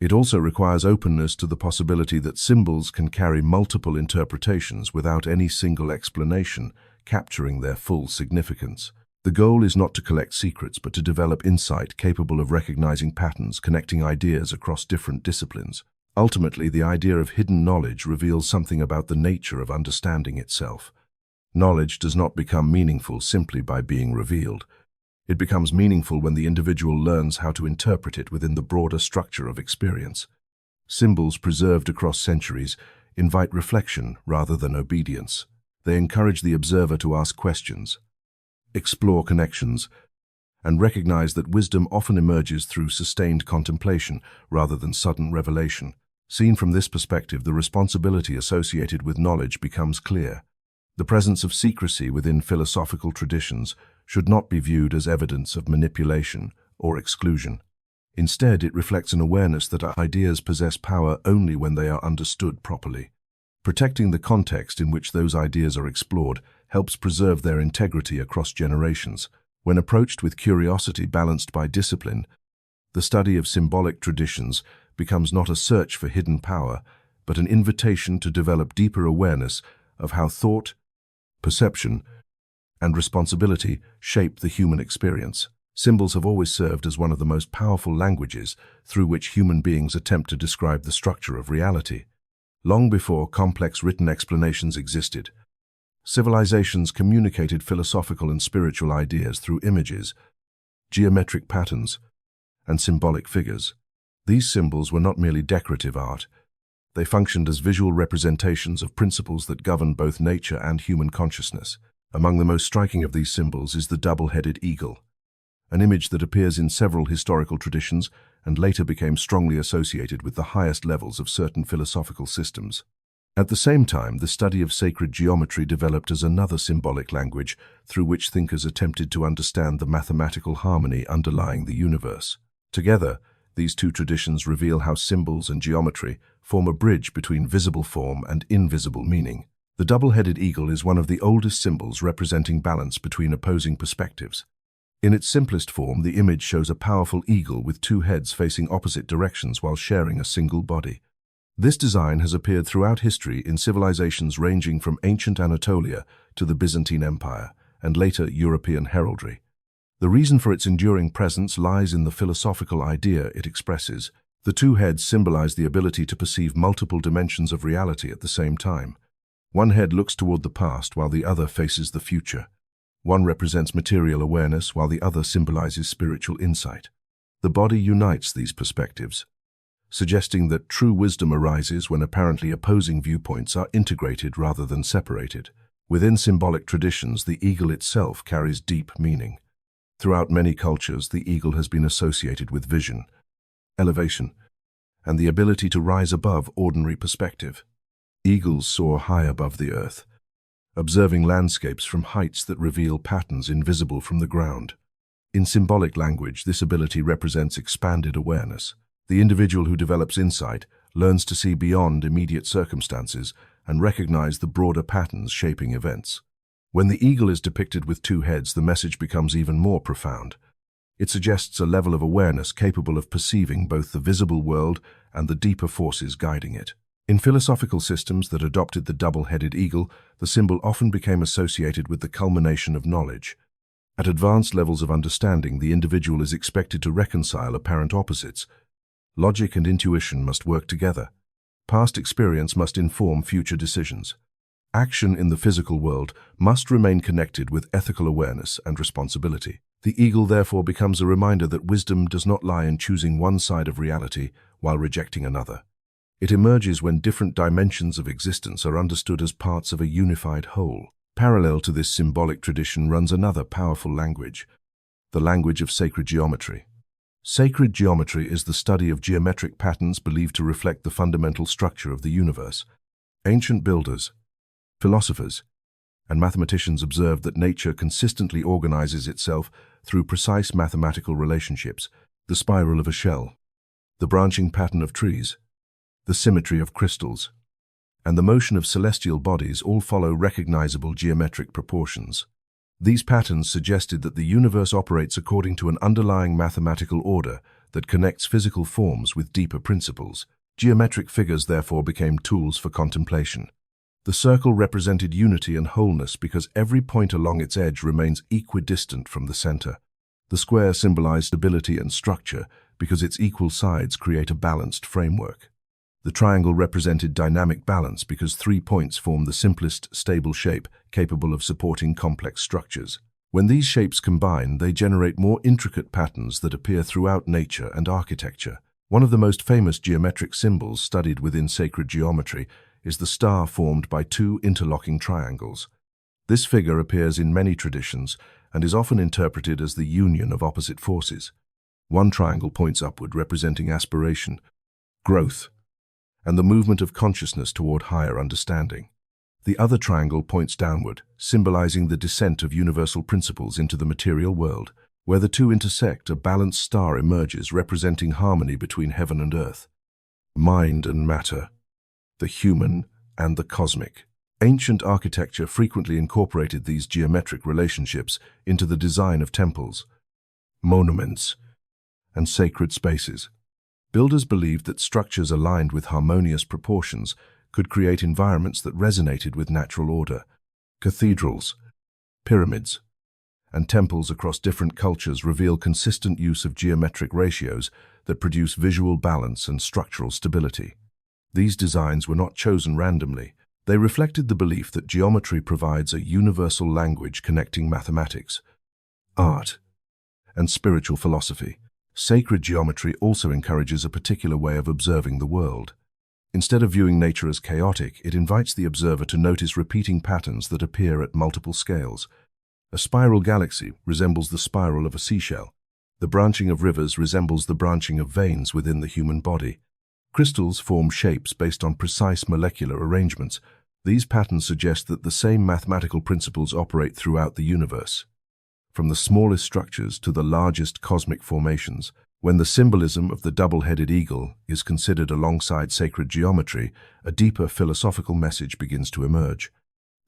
It also requires openness to the possibility that symbols can carry multiple interpretations without any single explanation capturing their full significance. The goal is not to collect secrets, but to develop insight capable of recognizing patterns, connecting ideas across different disciplines. Ultimately, the idea of hidden knowledge reveals something about the nature of understanding itself. Knowledge does not become meaningful simply by being revealed. It becomes meaningful when the individual learns how to interpret it within the broader structure of experience. Symbols preserved across centuries invite reflection rather than obedience. They encourage the observer to ask questions, explore connections, and recognize that wisdom often emerges through sustained contemplation rather than sudden revelation. Seen from this perspective, the responsibility associated with knowledge becomes clear. The presence of secrecy within philosophical traditions should not be viewed as evidence of manipulation or exclusion. Instead, it reflects an awareness that ideas possess power only when they are understood properly. Protecting the context in which those ideas are explored helps preserve their integrity across generations. When approached with curiosity balanced by discipline, the study of symbolic traditions becomes not a search for hidden power, but an invitation to develop deeper awareness of how thought, perception, and responsibility shape the human experience. Symbols have always served as one of the most powerful languages through which human beings attempt to describe the structure of reality. Long before complex written explanations existed, civilizations communicated philosophical and spiritual ideas through images, geometric patterns, and symbolic figures. These symbols were not merely decorative art. They functioned as visual representations of principles that govern both nature and human consciousness. Among the most striking of these symbols is the double-headed eagle, an image that appears in several historical traditions and later became strongly associated with the highest levels of certain philosophical systems. At the same time, the study of sacred geometry developed as another symbolic language through which thinkers attempted to understand the mathematical harmony underlying the universe. Together, these two traditions reveal how symbols and geometry form a bridge between visible form and invisible meaning. The double-headed eagle is one of the oldest symbols representing balance between opposing perspectives. In its simplest form, the image shows a powerful eagle with two heads facing opposite directions while sharing a single body. This design has appeared throughout history in civilizations ranging from ancient Anatolia to the Byzantine Empire and later European heraldry. The reason for its enduring presence lies in the philosophical idea it expresses. The two heads symbolize the ability to perceive multiple dimensions of reality at the same time. One head looks toward the past while the other faces the future. One represents material awareness while the other symbolizes spiritual insight. The body unites these perspectives, suggesting that true wisdom arises when apparently opposing viewpoints are integrated rather than separated. Within symbolic traditions, the eagle itself carries deep meaning. Throughout many cultures, the eagle has been associated with vision, elevation, and the ability to rise above ordinary perspective. Eagles soar high above the earth, observing landscapes from heights that reveal patterns invisible from the ground. In symbolic language, this ability represents expanded awareness. The individual who develops insight learns to see beyond immediate circumstances and recognize the broader patterns shaping events. When the eagle is depicted with two heads, the message becomes even more profound. It suggests a level of awareness capable of perceiving both the visible world and the deeper forces guiding it. In philosophical systems that adopted the double-headed eagle, the symbol often became associated with the culmination of knowledge. At advanced levels of understanding, the individual is expected to reconcile apparent opposites. Logic and intuition must work together. Past experience must inform future decisions. Action in the physical world must remain connected with ethical awareness and responsibility. The eagle therefore becomes a reminder that wisdom does not lie in choosing one side of reality while rejecting another. It emerges when different dimensions of existence are understood as parts of a unified whole. Parallel to this symbolic tradition runs another powerful language, the language of sacred geometry. Sacred geometry is the study of geometric patterns believed to reflect the fundamental structure of the universe. Ancient builders, philosophers, and mathematicians observed that nature consistently organizes itself through precise mathematical relationships: the spiral of a shell, the branching pattern of trees, the symmetry of crystals, and the motion of celestial bodies all follow recognizable geometric proportions. These patterns suggested that the universe operates according to an underlying mathematical order that connects physical forms with deeper principles. Geometric figures therefore became tools for contemplation. The circle represented unity and wholeness because every point along its edge remains equidistant from the center. The square symbolized stability and structure because its equal sides create a balanced framework. The triangle represented dynamic balance because 3 points form the simplest, stable shape capable of supporting complex structures. When these shapes combine, they generate more intricate patterns that appear throughout nature and architecture. One of the most famous geometric symbols studied within sacred geometry is the star formed by 2 interlocking triangles. This figure appears in many traditions and is often interpreted as the union of opposite forces. One triangle points upward, representing aspiration, growth, and the movement of consciousness toward higher understanding. The other triangle points downward, symbolizing the descent of universal principles into the material world. Where the two intersect, a balanced star emerges, representing harmony between heaven and earth, mind and matter, the human and the cosmic. Ancient architecture frequently incorporated these geometric relationships into the design of temples, monuments, and sacred spaces. Builders believed that structures aligned with harmonious proportions could create environments that resonated with natural order. Cathedrals, pyramids, and temples across different cultures reveal consistent use of geometric ratios that produce visual balance and structural stability. These designs were not chosen randomly. They reflected the belief that geometry provides a universal language connecting mathematics, art, and spiritual philosophy. Sacred geometry also encourages a particular way of observing the world. Instead of viewing nature as chaotic, it invites the observer to notice repeating patterns that appear at multiple scales. A spiral galaxy resembles the spiral of a seashell. The branching of rivers resembles the branching of veins within the human body. Crystals form shapes based on precise molecular arrangements. These patterns suggest that the same mathematical principles operate throughout the universe, from the smallest structures to the largest cosmic formations. When the symbolism of the double-headed eagle is considered alongside sacred geometry, a deeper philosophical message begins to emerge.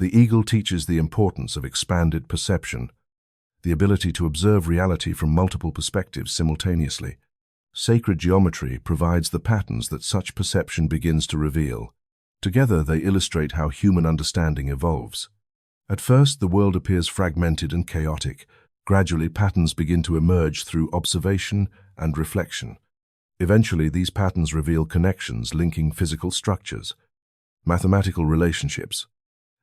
The eagle teaches the importance of expanded perception, the ability to observe reality from multiple perspectives simultaneously. Sacred geometry provides the patterns that such perception begins to reveal. Together, they illustrate how human understanding evolves. At first, the world appears fragmented and chaotic. Gradually, patterns begin to emerge through observation and reflection. Eventually, these patterns reveal connections linking physical structures, mathematical relationships,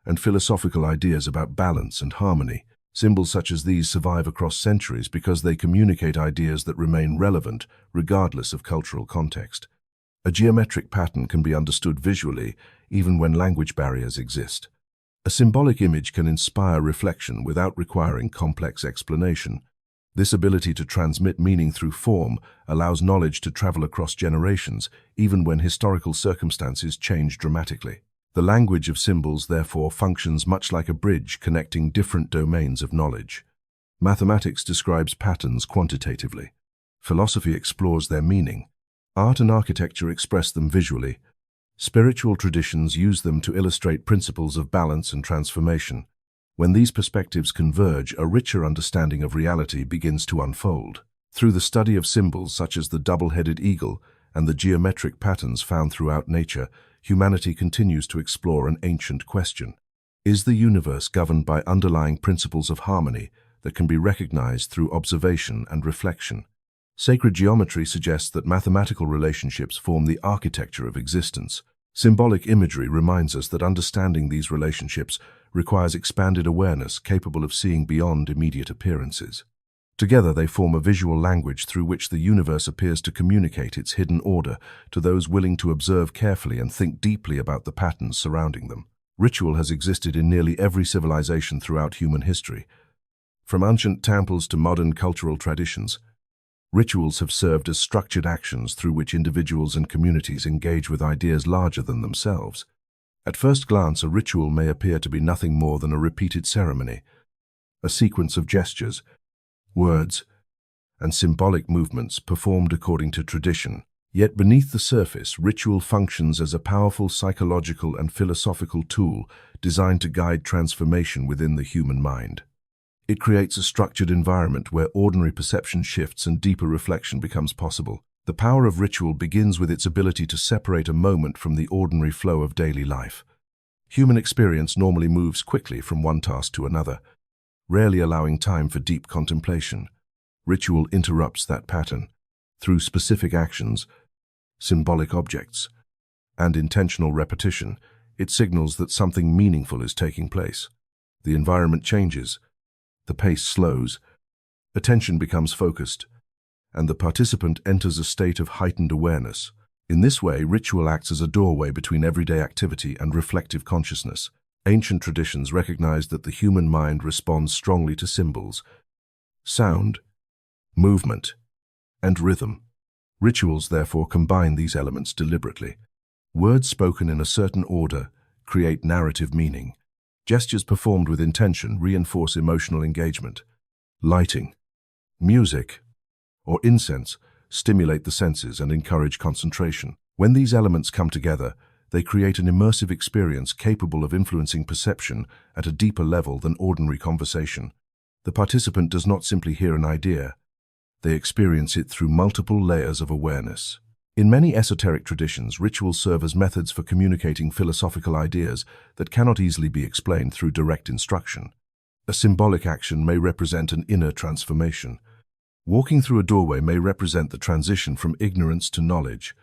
and philosophical ideas about balance and harmony. Symbols such as these survive across centuries because they communicate ideas that remain relevant regardless of cultural context. A geometric pattern can be understood visually even when language barriers exist. A symbolic image can inspire reflection without requiring complex explanation. This ability to transmit meaning through form allows knowledge to travel across generations, even when historical circumstances change dramatically. The language of symbols, therefore, functions much like a bridge connecting different domains of knowledge. Mathematics describes patterns quantitatively. Philosophy explores their meaning. Art and architecture express them visually. Spiritual traditions use them to illustrate principles of balance and transformation. When these perspectives converge, a richer understanding of reality begins to unfold. Through the study of symbols such as the double-headed eagle and the geometric patterns found throughout nature, humanity continues to explore an ancient question. Is the universe governed by underlying principles of harmony that can be recognized through observation and reflection? Sacred geometry suggests that mathematical relationships form the architecture of existence. Symbolic imagery reminds us that understanding these relationships requires expanded awareness capable of seeing beyond immediate appearances. Together, they form a visual language through which the universe appears to communicate its hidden order to those willing to observe carefully and think deeply about the patterns surrounding them. Ritual has existed in nearly every civilization throughout human history. From ancient temples to modern cultural traditions, rituals have served as structured actions through which individuals and communities engage with ideas larger than themselves. At first glance, a ritual may appear to be nothing more than a repeated ceremony, a sequence of gestures, words, and symbolic movements performed according to tradition. Yet beneath the surface, ritual functions as a powerful psychological and philosophical tool designed to guide transformation within the human mind. It creates a structured environment where ordinary perception shifts and deeper reflection becomes possible. The power of ritual begins with its ability to separate a moment from the ordinary flow of daily life. Human experience normally moves quickly from one task to another, rarely allowing time for deep contemplation. Ritual interrupts that pattern. Through specific actions, symbolic objects, and intentional repetition, it signals that something meaningful is taking place. The environment changes, the pace slows, attention becomes focused, and the participant enters a state of heightened awareness. In this way, ritual acts as a doorway between everyday activity and reflective consciousness. Ancient traditions recognized that the human mind responds strongly to symbols, sound, movement, and rhythm. Rituals, therefore, combine these elements deliberately. Words spoken in a certain order create narrative meaning. Gestures performed with intention reinforce emotional engagement. Lighting, music, or incense stimulate the senses and encourage concentration. When these elements come together, they create an immersive experience capable of influencing perception at a deeper level than ordinary conversation. The participant does not simply hear an idea, they experience it through multiple layers of awareness. In many esoteric traditions, rituals serve as methods for communicating philosophical ideas that cannot easily be explained through direct instruction. A symbolic action may represent an inner transformation. Walking through a doorway may represent the transition from ignorance to knowledge.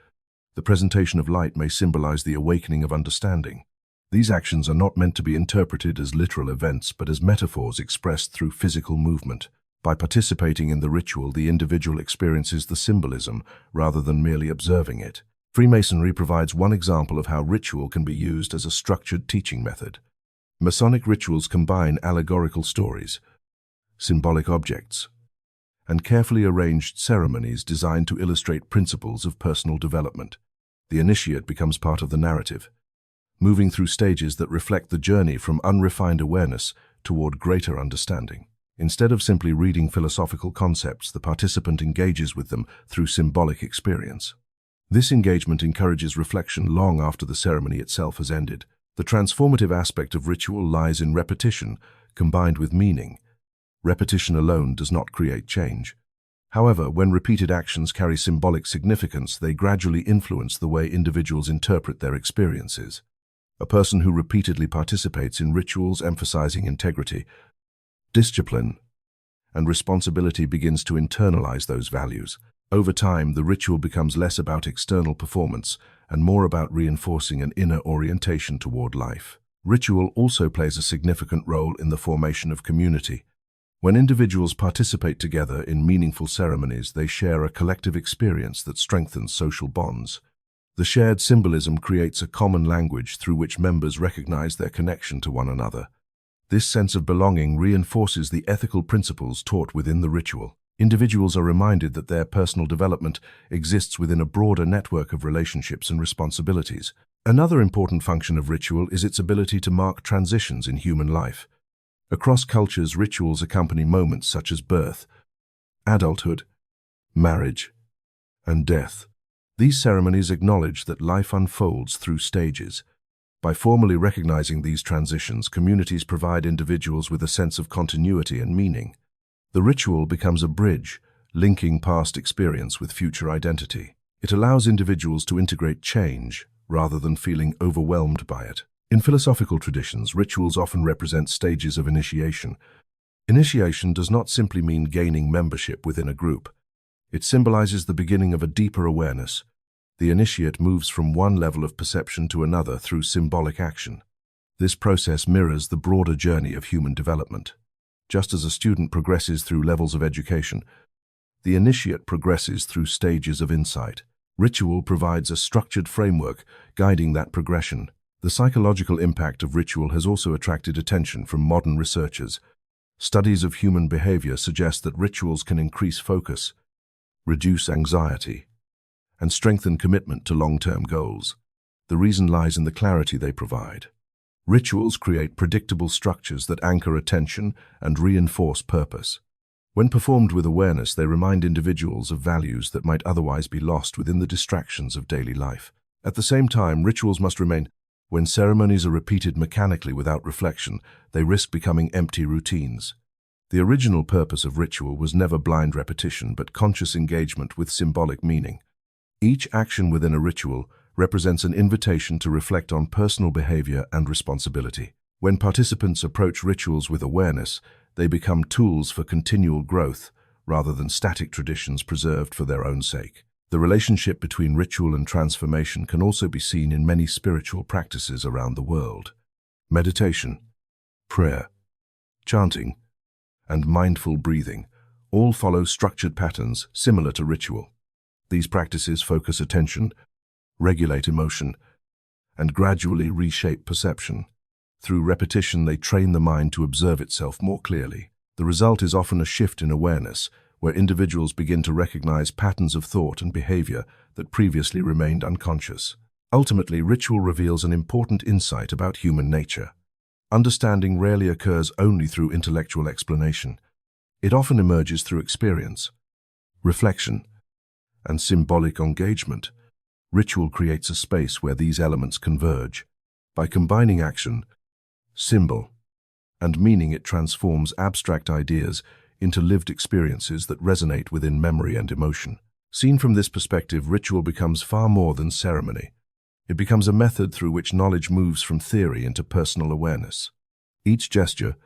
The presentation of light may symbolize the awakening of understanding. These actions are not meant to be interpreted as literal events, but as metaphors expressed through physical movement. By participating in the ritual, the individual experiences the symbolism rather than merely observing it. Freemasonry provides one example of how ritual can be used as a structured teaching method. Masonic rituals combine allegorical stories, symbolic objects, and carefully arranged ceremonies designed to illustrate principles of personal development. The initiate becomes part of the narrative, moving through stages that reflect the journey from unrefined awareness toward greater understanding. Instead of simply reading philosophical concepts, the participant engages with them through symbolic experience. This engagement encourages reflection long after the ceremony itself has ended. The transformative aspect of ritual lies in repetition, combined with meaning. Repetition alone does not create change. However, when repeated actions carry symbolic significance, they gradually influence the way individuals interpret their experiences. A person who repeatedly participates in rituals emphasizing integrity, discipline, and responsibility begins to internalize those values. Over time, the ritual becomes less about external performance and more about reinforcing an inner orientation toward life. Ritual also plays a significant role in the formation of community. When individuals participate together in meaningful ceremonies, they share a collective experience that strengthens social bonds. The shared symbolism creates a common language through which members recognize their connection to one another. This sense of belonging reinforces the ethical principles taught within the ritual. Individuals are reminded that their personal development exists within a broader network of relationships and responsibilities. Another important function of ritual is its ability to mark transitions in human life. Across cultures, rituals accompany moments such as birth, adulthood, marriage, and death. These ceremonies acknowledge that life unfolds through stages. By formally recognizing these transitions, communities provide individuals with a sense of continuity and meaning. The ritual becomes a bridge, linking past experience with future identity. It allows individuals to integrate change rather than feeling overwhelmed by it. In philosophical traditions, rituals often represent stages of initiation. Initiation does not simply mean gaining membership within a group. It symbolizes the beginning of a deeper awareness. The initiate moves from one level of perception to another through symbolic action. This process mirrors the broader journey of human development. Just as a student progresses through levels of education, the initiate progresses through stages of insight. Ritual provides a structured framework guiding that progression. The psychological impact of ritual has also attracted attention from modern researchers. Studies of human behavior suggest that rituals can increase focus, reduce anxiety, and strengthen commitment to long-term goals. The reason lies in the clarity they provide. Rituals create predictable structures that anchor attention and reinforce purpose. When performed with awareness, they remind individuals of values that might otherwise be lost within the distractions of daily life. At the same time, rituals must remain. When ceremonies are repeated mechanically without reflection, they risk becoming empty routines. The original purpose of ritual was never blind repetition, but conscious engagement with symbolic meaning. Each action within a ritual represents an invitation to reflect on personal behavior and responsibility. When participants approach rituals with awareness, they become tools for continual growth rather than static traditions preserved for their own sake. The relationship between ritual and transformation can also be seen in many spiritual practices around the world. Meditation, prayer, chanting, and mindful breathing all follow structured patterns similar to ritual. These practices focus attention, regulate emotion, and gradually reshape perception. Through repetition, they train the mind to observe itself more clearly. The result is often a shift in awareness, where individuals begin to recognize patterns of thought and behavior that previously remained unconscious. Ultimately, ritual reveals an important insight about human nature. Understanding rarely occurs only through intellectual explanation. It often emerges through experience, reflection, and symbolic engagement. Ritual creates a space where these elements converge. By combining action, symbol, and meaning, it transforms abstract ideas into lived experiences that resonate within memory and emotion. Seen from this perspective, ritual becomes far more than ceremony. It becomes a method through which knowledge moves from theory into personal awareness. Each gesture,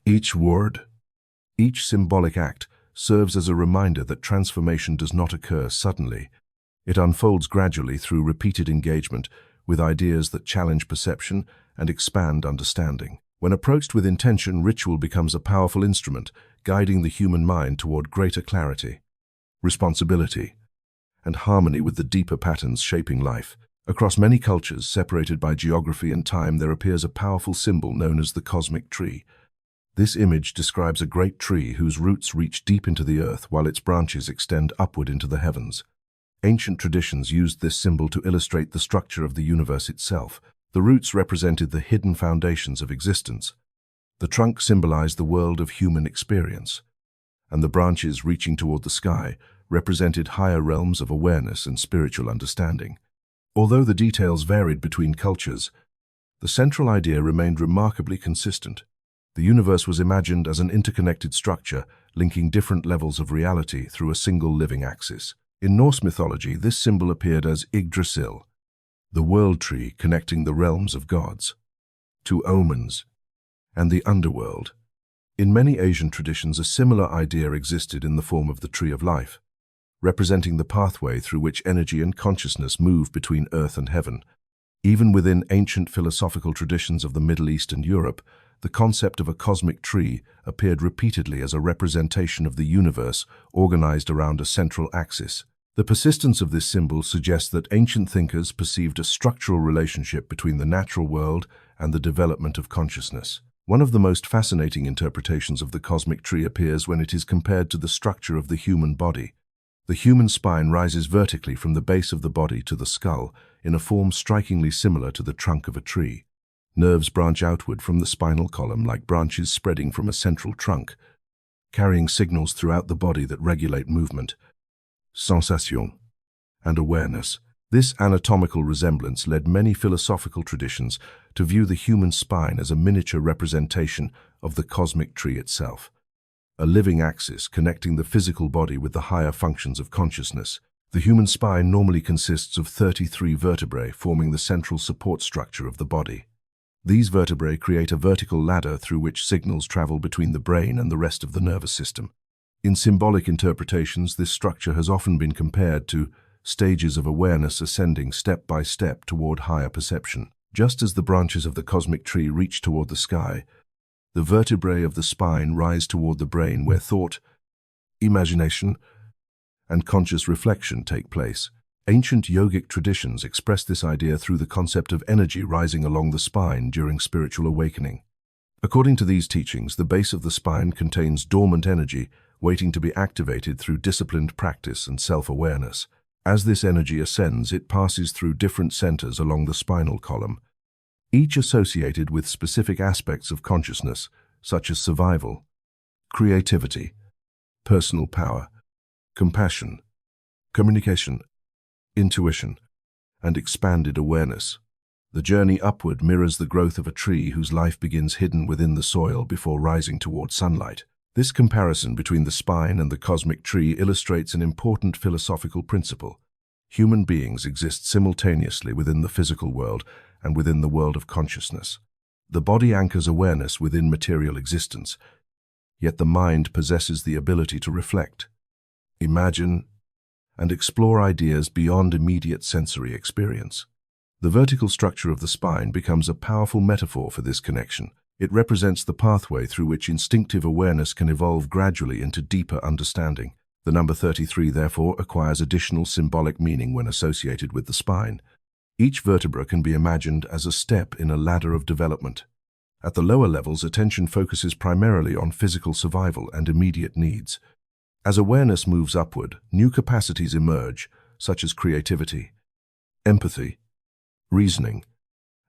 each word, each symbolic act serves as a reminder that transformation does not occur suddenly. It unfolds gradually through repeated engagement with ideas that challenge perception and expand understanding. When approached with intention, ritual becomes a powerful instrument, guiding the human mind toward greater clarity, responsibility, and harmony with the deeper patterns shaping life. Across many cultures, separated by geography and time, there appears a powerful symbol known as the cosmic tree. This image describes a great tree whose roots reach deep into the earth while its branches extend upward into the heavens. Ancient traditions used this symbol to illustrate the structure of the universe itself. The roots represented the hidden foundations of existence. The trunk symbolized the world of human experience, and the branches reaching toward the sky represented higher realms of awareness and spiritual understanding. Although the details varied between cultures, the central idea remained remarkably consistent. The universe was imagined as an interconnected structure, linking different levels of reality through a single living axis. In Norse mythology, this symbol appeared as Yggdrasil, the world tree connecting the realms of gods to omens and the underworld. In many Asian traditions, a similar idea existed in the form of the tree of life, representing the pathway through which energy and consciousness move between earth and heaven. Even within ancient philosophical traditions of the Middle East and Europe, the concept of a cosmic tree appeared repeatedly as a representation of the universe organized around a central axis. The persistence of this symbol suggests that ancient thinkers perceived a structural relationship between the natural world and the development of consciousness. One of the most fascinating interpretations of the cosmic tree appears when it is compared to the structure of the human body. The human spine rises vertically from the base of the body to the skull in a form strikingly similar to the trunk of a tree. Nerves branch outward from the spinal column like branches spreading from a central trunk, carrying signals throughout the body that regulate movement, sensation, and awareness. This anatomical resemblance led many philosophical traditions to view the human spine as a miniature representation of the cosmic tree itself, a living axis connecting the physical body with the higher functions of consciousness. The human spine normally consists of 33 vertebrae forming the central support structure of the body. These vertebrae create a vertical ladder through which signals travel between the brain and the rest of the nervous system. In symbolic interpretations, this structure has often been compared to stages of awareness ascending step by step toward higher perception. Just as the branches of the cosmic tree reach toward the sky, the vertebrae of the spine rise toward the brain where thought, imagination, and conscious reflection take place. Ancient yogic traditions express this idea through the concept of energy rising along the spine during spiritual awakening. According to these teachings, the base of the spine contains dormant energy waiting to be activated through disciplined practice and self-awareness. As this energy ascends, it passes through different centers along the spinal column, each associated with specific aspects of consciousness, such as survival, creativity, personal power, compassion, communication, intuition, and expanded awareness. The journey upward mirrors the growth of a tree whose life begins hidden within the soil before rising toward sunlight. This comparison between the spine and the cosmic tree illustrates an important philosophical principle. Human beings exist simultaneously within the physical world and within the world of consciousness. The body anchors awareness within material existence, yet the mind possesses the ability to reflect, imagine, and explore ideas beyond immediate sensory experience. The vertical structure of the spine becomes a powerful metaphor for this connection. It represents the pathway through which instinctive awareness can evolve gradually into deeper understanding. The number 33, therefore, acquires additional symbolic meaning when associated with the spine. Each vertebra can be imagined as a step in a ladder of development. At the lower levels, attention focuses primarily on physical survival and immediate needs. As awareness moves upward, new capacities emerge, such as creativity, empathy, reasoning,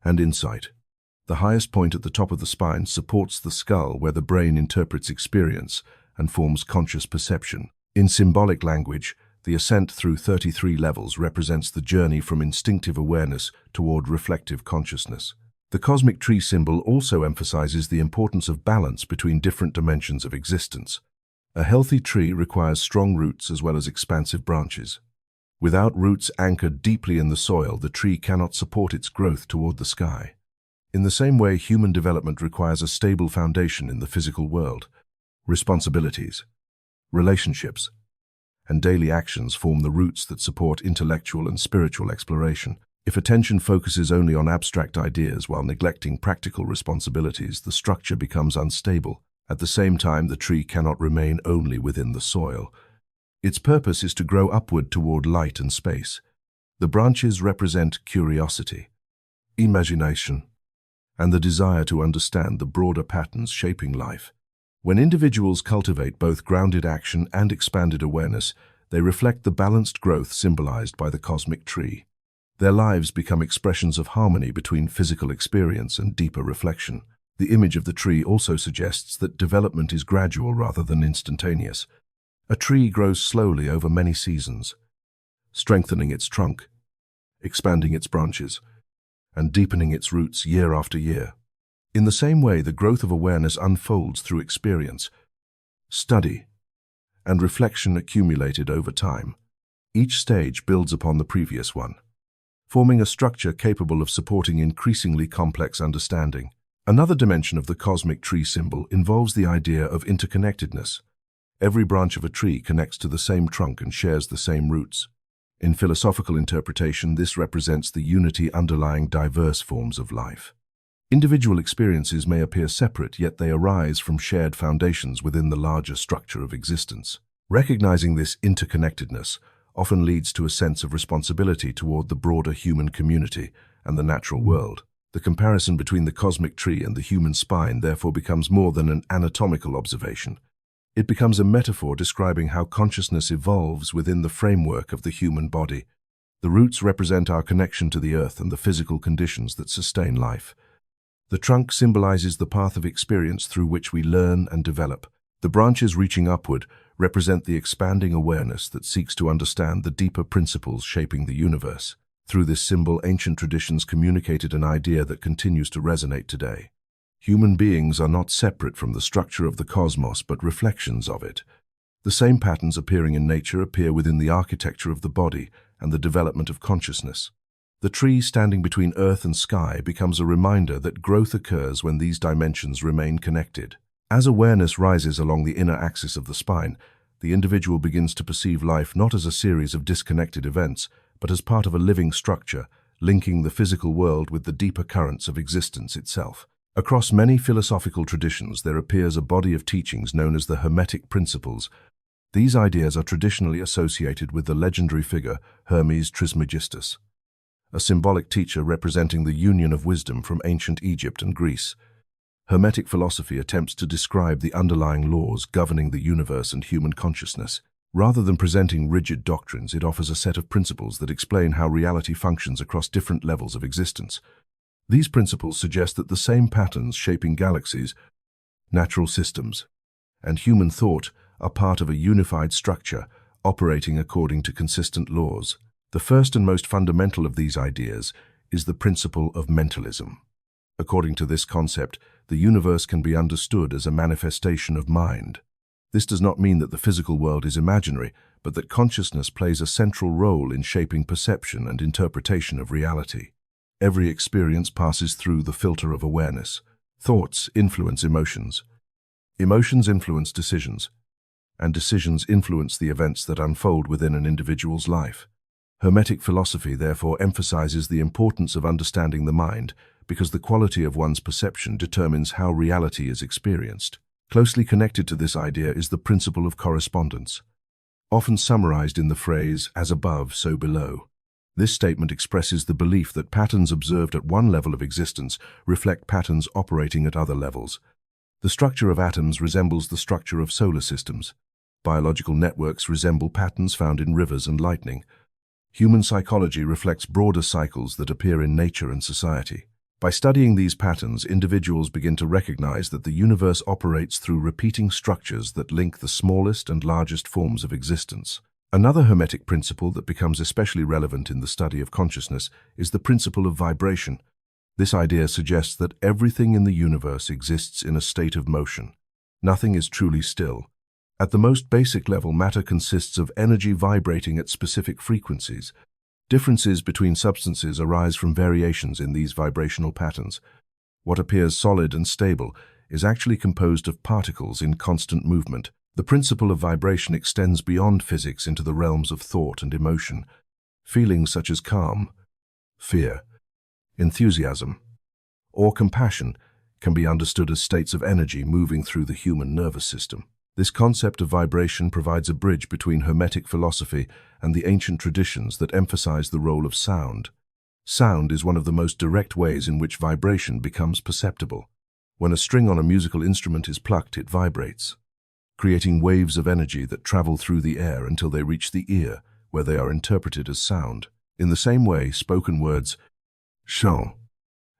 and insight. The highest point at the top of the spine supports the skull, where the brain interprets experience and forms conscious perception. In symbolic language, the ascent through 33 levels represents the journey from instinctive awareness toward reflective consciousness. The cosmic tree symbol also emphasizes the importance of balance between different dimensions of existence. A healthy tree requires strong roots as well as expansive branches. Without roots anchored deeply in the soil, the tree cannot support its growth toward the sky. In the same way, human development requires a stable foundation in the physical world. Responsibilities, relationships, and daily actions form the roots that support intellectual and spiritual exploration. If attention focuses only on abstract ideas while neglecting practical responsibilities, the structure becomes unstable. At the same time, the tree cannot remain only within the soil. Its purpose is to grow upward toward light and space. The branches represent curiosity, imagination, and the desire to understand the broader patterns shaping life. When individuals cultivate both grounded action and expanded awareness, they reflect the balanced growth symbolized by the cosmic tree. Their lives become expressions of harmony between physical experience and deeper reflection. The image of the tree also suggests that development is gradual rather than instantaneous. A tree grows slowly over many seasons, strengthening its trunk, expanding its branches, and deepening its roots year after year. In the same way, the growth of awareness unfolds through experience, study, and reflection accumulated over time. Each stage builds upon the previous one, forming a structure capable of supporting increasingly complex understanding. Another dimension of the cosmic tree symbol involves the idea of interconnectedness. Every branch of a tree connects to the same trunk and shares the same roots. In philosophical interpretation, this represents the unity underlying diverse forms of life. Individual experiences may appear separate, yet they arise from shared foundations within the larger structure of existence. Recognizing this interconnectedness often leads to a sense of responsibility toward the broader human community and the natural world. The comparison between the cosmic tree and the human spine therefore becomes more than an anatomical observation. It becomes a metaphor describing how consciousness evolves within the framework of the human body. The roots represent our connection to the earth and the physical conditions that sustain life. The trunk symbolizes the path of experience through which we learn and develop. The branches reaching upward represent the expanding awareness that seeks to understand the deeper principles shaping the universe. Through this symbol, ancient traditions communicated an idea that continues to resonate today. Human beings are not separate from the structure of the cosmos, but reflections of it. The same patterns appearing in nature appear within the architecture of the body and the development of consciousness. The tree standing between earth and sky becomes a reminder that growth occurs when these dimensions remain connected. As awareness rises along the inner axis of the spine, the individual begins to perceive life not as a series of disconnected events, but as part of a living structure, linking the physical world with the deeper currents of existence itself. Across many philosophical traditions, there appears a body of teachings known as the Hermetic principles. These ideas are traditionally associated with the legendary figure Hermes Trismegistus, a symbolic teacher representing the union of wisdom from ancient Egypt and Greece. Hermetic philosophy attempts to describe the underlying laws governing the universe and human consciousness. Rather than presenting rigid doctrines, it offers a set of principles that explain how reality functions across different levels of existence. These principles suggest that the same patterns shaping galaxies, natural systems, and human thought are part of a unified structure operating according to consistent laws. The first and most fundamental of these ideas is the principle of mentalism. According to this concept, the universe can be understood as a manifestation of mind. This does not mean that the physical world is imaginary, but that consciousness plays a central role in shaping perception and interpretation of reality. Every experience passes through the filter of awareness. Thoughts influence emotions. Emotions influence decisions, and decisions influence the events that unfold within an individual's life. Hermetic philosophy therefore emphasizes the importance of understanding the mind, because the quality of one's perception determines how reality is experienced. Closely connected to this idea is the principle of correspondence, often summarized in the phrase, "as above, so below." This statement expresses the belief that patterns observed at one level of existence reflect patterns operating at other levels. The structure of atoms resembles the structure of solar systems. Biological networks resemble patterns found in rivers and lightning. Human psychology reflects broader cycles that appear in nature and society. By studying these patterns, individuals begin to recognize that the universe operates through repeating structures that link the smallest and largest forms of existence. Another Hermetic principle that becomes especially relevant in the study of consciousness is the principle of vibration. This idea suggests that everything in the universe exists in a state of motion. Nothing is truly still. At the most basic level, matter consists of energy vibrating at specific frequencies. Differences between substances arise from variations in these vibrational patterns. What appears solid and stable is actually composed of particles in constant movement. The principle of vibration extends beyond physics into the realms of thought and emotion. Feelings such as calm, fear, enthusiasm, or compassion can be understood as states of energy moving through the human nervous system. This concept of vibration provides a bridge between Hermetic philosophy and the ancient traditions that emphasize the role of sound. Sound is one of the most direct ways in which vibration becomes perceptible. When a string on a musical instrument is plucked, it vibrates, creating waves of energy that travel through the air until they reach the ear, where they are interpreted as sound. In the same way, spoken words, chant,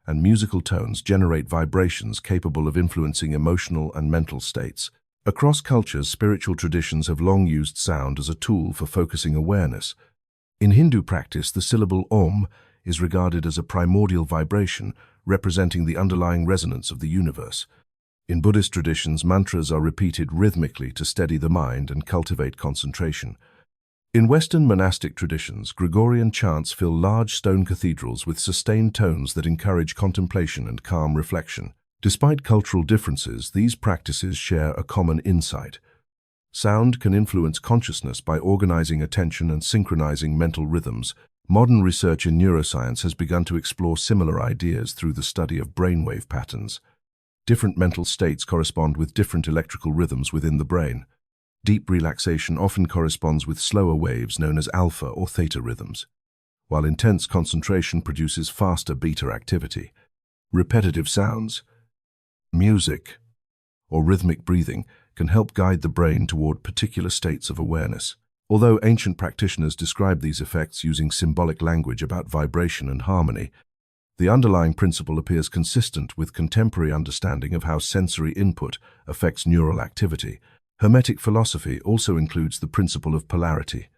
and musical tones generate vibrations capable of influencing emotional and mental states. Across cultures, spiritual traditions have long used sound as a tool for focusing awareness. In Hindu practice, the syllable Om is regarded as a primordial vibration, representing the underlying resonance of the universe. In Buddhist traditions, mantras are repeated rhythmically to steady the mind and cultivate concentration. In Western monastic traditions, Gregorian chants fill large stone cathedrals with sustained tones that encourage contemplation and calm reflection. Despite cultural differences, these practices share a common insight. Sound can influence consciousness by organizing attention and synchronizing mental rhythms. Modern research in neuroscience has begun to explore similar ideas through the study of brainwave patterns. Different mental states correspond with different electrical rhythms within the brain. Deep relaxation often corresponds with slower waves known as alpha or theta rhythms, while intense concentration produces faster beta activity. Repetitive sounds, music, or rhythmic breathing can help guide the brain toward particular states of awareness. Although ancient practitioners described these effects using symbolic language about vibration and harmony, the underlying principle appears consistent with contemporary understanding of how sensory input affects neural activity. Hermetic philosophy also includes the principle of polarity,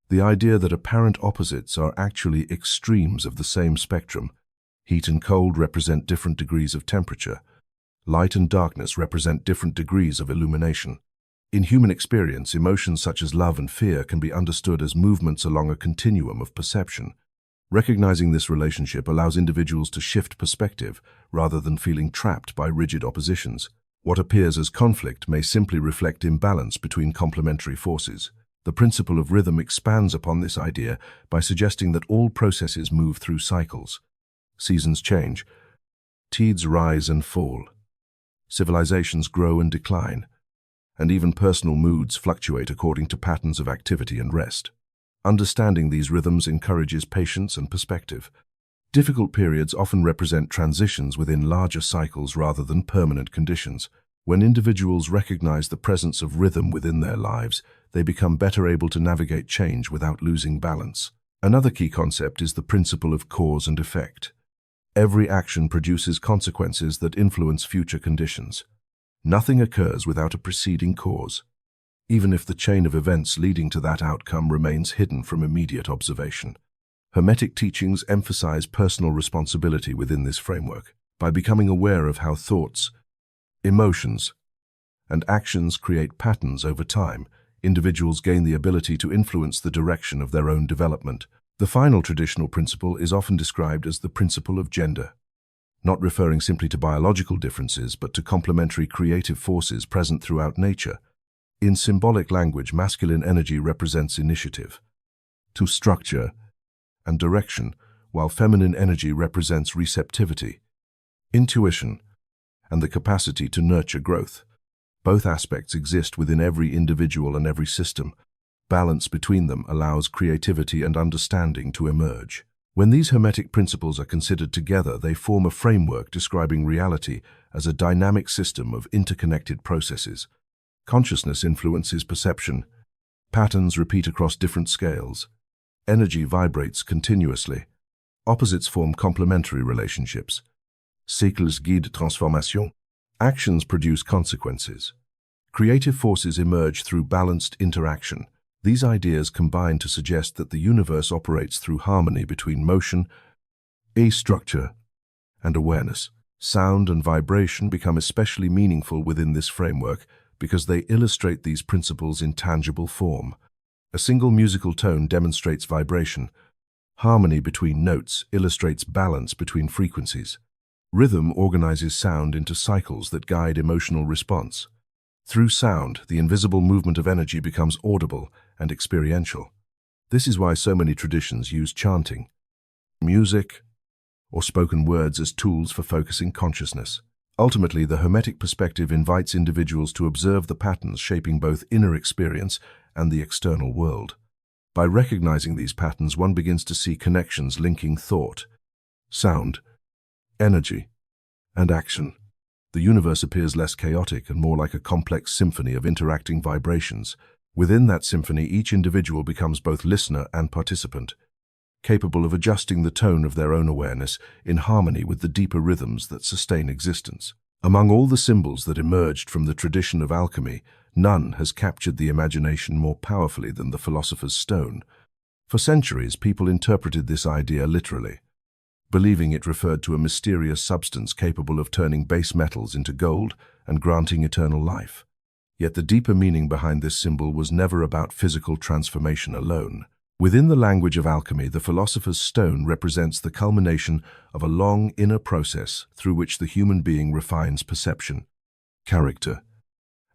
the idea that apparent opposites are actually extremes of the same spectrum. Heat and cold represent different degrees of temperature. Light and darkness represent different degrees of illumination. In human experience, emotions such as love and fear can be understood as movements along a continuum of perception. Recognizing this relationship allows individuals to shift perspective rather than feeling trapped by rigid oppositions. What appears as conflict may simply reflect imbalance between complementary forces. The principle of rhythm expands upon this idea by suggesting that all processes move through cycles. Seasons change, tides rise and fall, civilizations grow and decline, and even personal moods fluctuate according to patterns of activity and rest. Understanding these rhythms encourages patience and perspective. Difficult periods often represent transitions within larger cycles rather than permanent conditions. When individuals recognize the presence of rhythm within their lives, they become better able to navigate change without losing balance. Another key concept is the principle of cause and effect. Every action produces consequences that influence future conditions. Nothing occurs without a preceding cause, even if the chain of events leading to that outcome remains hidden from immediate observation. Hermetic teachings emphasize personal responsibility within this framework. By becoming aware of how thoughts, emotions, and actions create patterns over time, individuals gain the ability to influence the direction of their own development. The final traditional principle is often described as the principle of gender, not referring simply to biological differences but to complementary creative forces present throughout nature. In symbolic language, masculine energy represents initiative, to structure and direction, while feminine energy represents receptivity, intuition, and the capacity to nurture growth. Both aspects exist within every individual and every system. Balance between them allows creativity and understanding to emerge. When these Hermetic principles are considered together, they form a framework describing reality as a dynamic system of interconnected processes. Consciousness influences perception. Patterns repeat across different scales. Energy vibrates continuously. Opposites form complementary relationships. Cycles guident transformation. Actions produce consequences. Creative forces emerge through balanced interaction. These ideas combine to suggest that the universe operates through harmony between motion, structure, and awareness. Sound and vibration become especially meaningful within this framework because they illustrate these principles in tangible form. A single musical tone demonstrates vibration. Harmony between notes illustrates balance between frequencies. Rhythm organizes sound into cycles that guide emotional response. Through sound, the invisible movement of energy becomes audible and experiential. This is why so many traditions use chanting, music, or spoken words as tools for focusing consciousness. Ultimately, the Hermetic perspective invites individuals to observe the patterns shaping both inner experience and the external world. By recognizing these patterns, one begins to see connections linking thought, sound, energy, and action. The universe appears less chaotic and more like a complex symphony of interacting vibrations. Within that symphony, each individual becomes both listener and participant, capable of adjusting the tone of their own awareness in harmony with the deeper rhythms that sustain existence. Among all the symbols that emerged from the tradition of alchemy, none has captured the imagination more powerfully than the philosopher's stone. For centuries, people interpreted this idea literally, believing it referred to a mysterious substance capable of turning base metals into gold and granting eternal life. Yet the deeper meaning behind this symbol was never about physical transformation alone. Within the language of alchemy, the philosopher's stone represents the culmination of a long inner process through which the human being refines perception, character,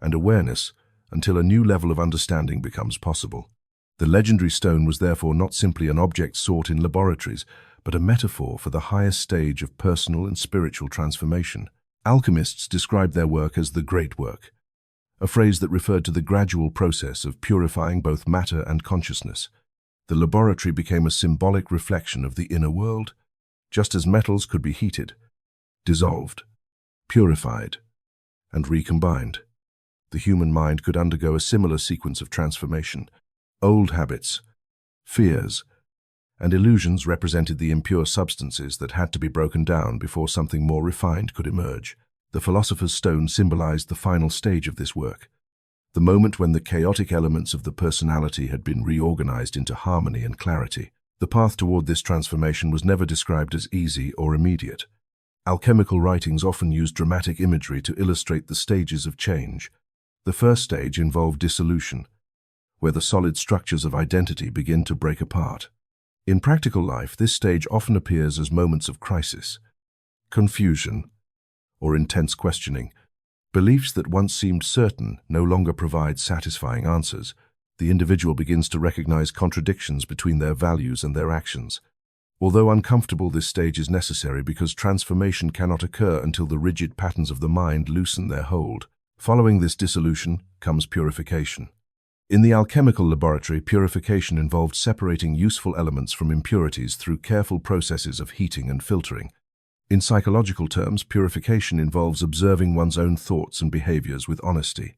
and awareness until a new level of understanding becomes possible. The legendary stone was therefore not simply an object sought in laboratories, but a metaphor for the highest stage of personal and spiritual transformation. Alchemists described their work as the great work, a phrase that referred to the gradual process of purifying both matter and consciousness. The laboratory became a symbolic reflection of the inner world. Just as metals could be heated, dissolved, purified, and recombined, the human mind could undergo a similar sequence of transformation. Old habits, fears, and illusions represented the impure substances that had to be broken down before something more refined could emerge. The philosopher's stone symbolized the final stage of this work, the moment when the chaotic elements of the personality had been reorganized into harmony and clarity. The path toward this transformation was never described as easy or immediate. Alchemical writings often used dramatic imagery to illustrate the stages of change. The first stage involved dissolution, where the solid structures of identity begin to break apart. In practical life, this stage often appears as moments of crisis, confusion, or intense questioning. Beliefs that once seemed certain no longer provide satisfying answers. The individual begins to recognize contradictions between their values and their actions. Although uncomfortable, this stage is necessary because transformation cannot occur until the rigid patterns of the mind loosen their hold. Following this dissolution comes purification. In the alchemical laboratory, purification involved separating useful elements from impurities through careful processes of heating and filtering. In psychological terms, purification involves observing one's own thoughts and behaviors with honesty.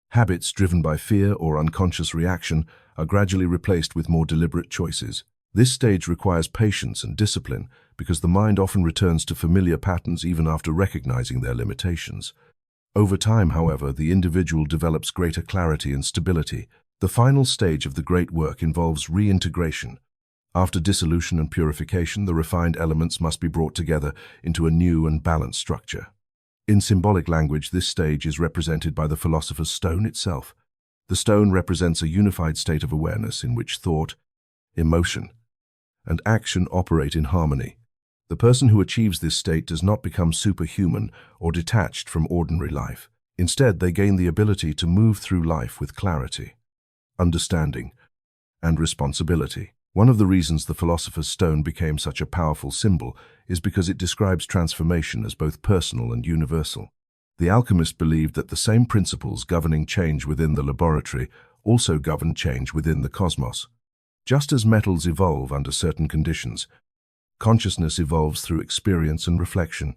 Habits driven by fear or unconscious reaction are gradually replaced with more deliberate choices. This stage requires patience and discipline because the mind often returns to familiar patterns even after recognizing their limitations. Over time, however, the individual develops greater clarity and stability. The final stage of the great work involves reintegration. After dissolution and purification, the refined elements must be brought together into a new and balanced structure. In symbolic language, this stage is represented by the philosopher's stone itself. The stone represents a unified state of awareness in which thought, emotion, and action operate in harmony. The person who achieves this state does not become superhuman or detached from ordinary life. Instead, they gain the ability to move through life with clarity, understanding, and responsibility. One of the reasons the philosopher's stone became such a powerful symbol is because it describes transformation as both personal and universal. The alchemist believed that the same principles governing change within the laboratory also govern change within the cosmos. Just as metals evolve under certain conditions, consciousness evolves through experience and reflection.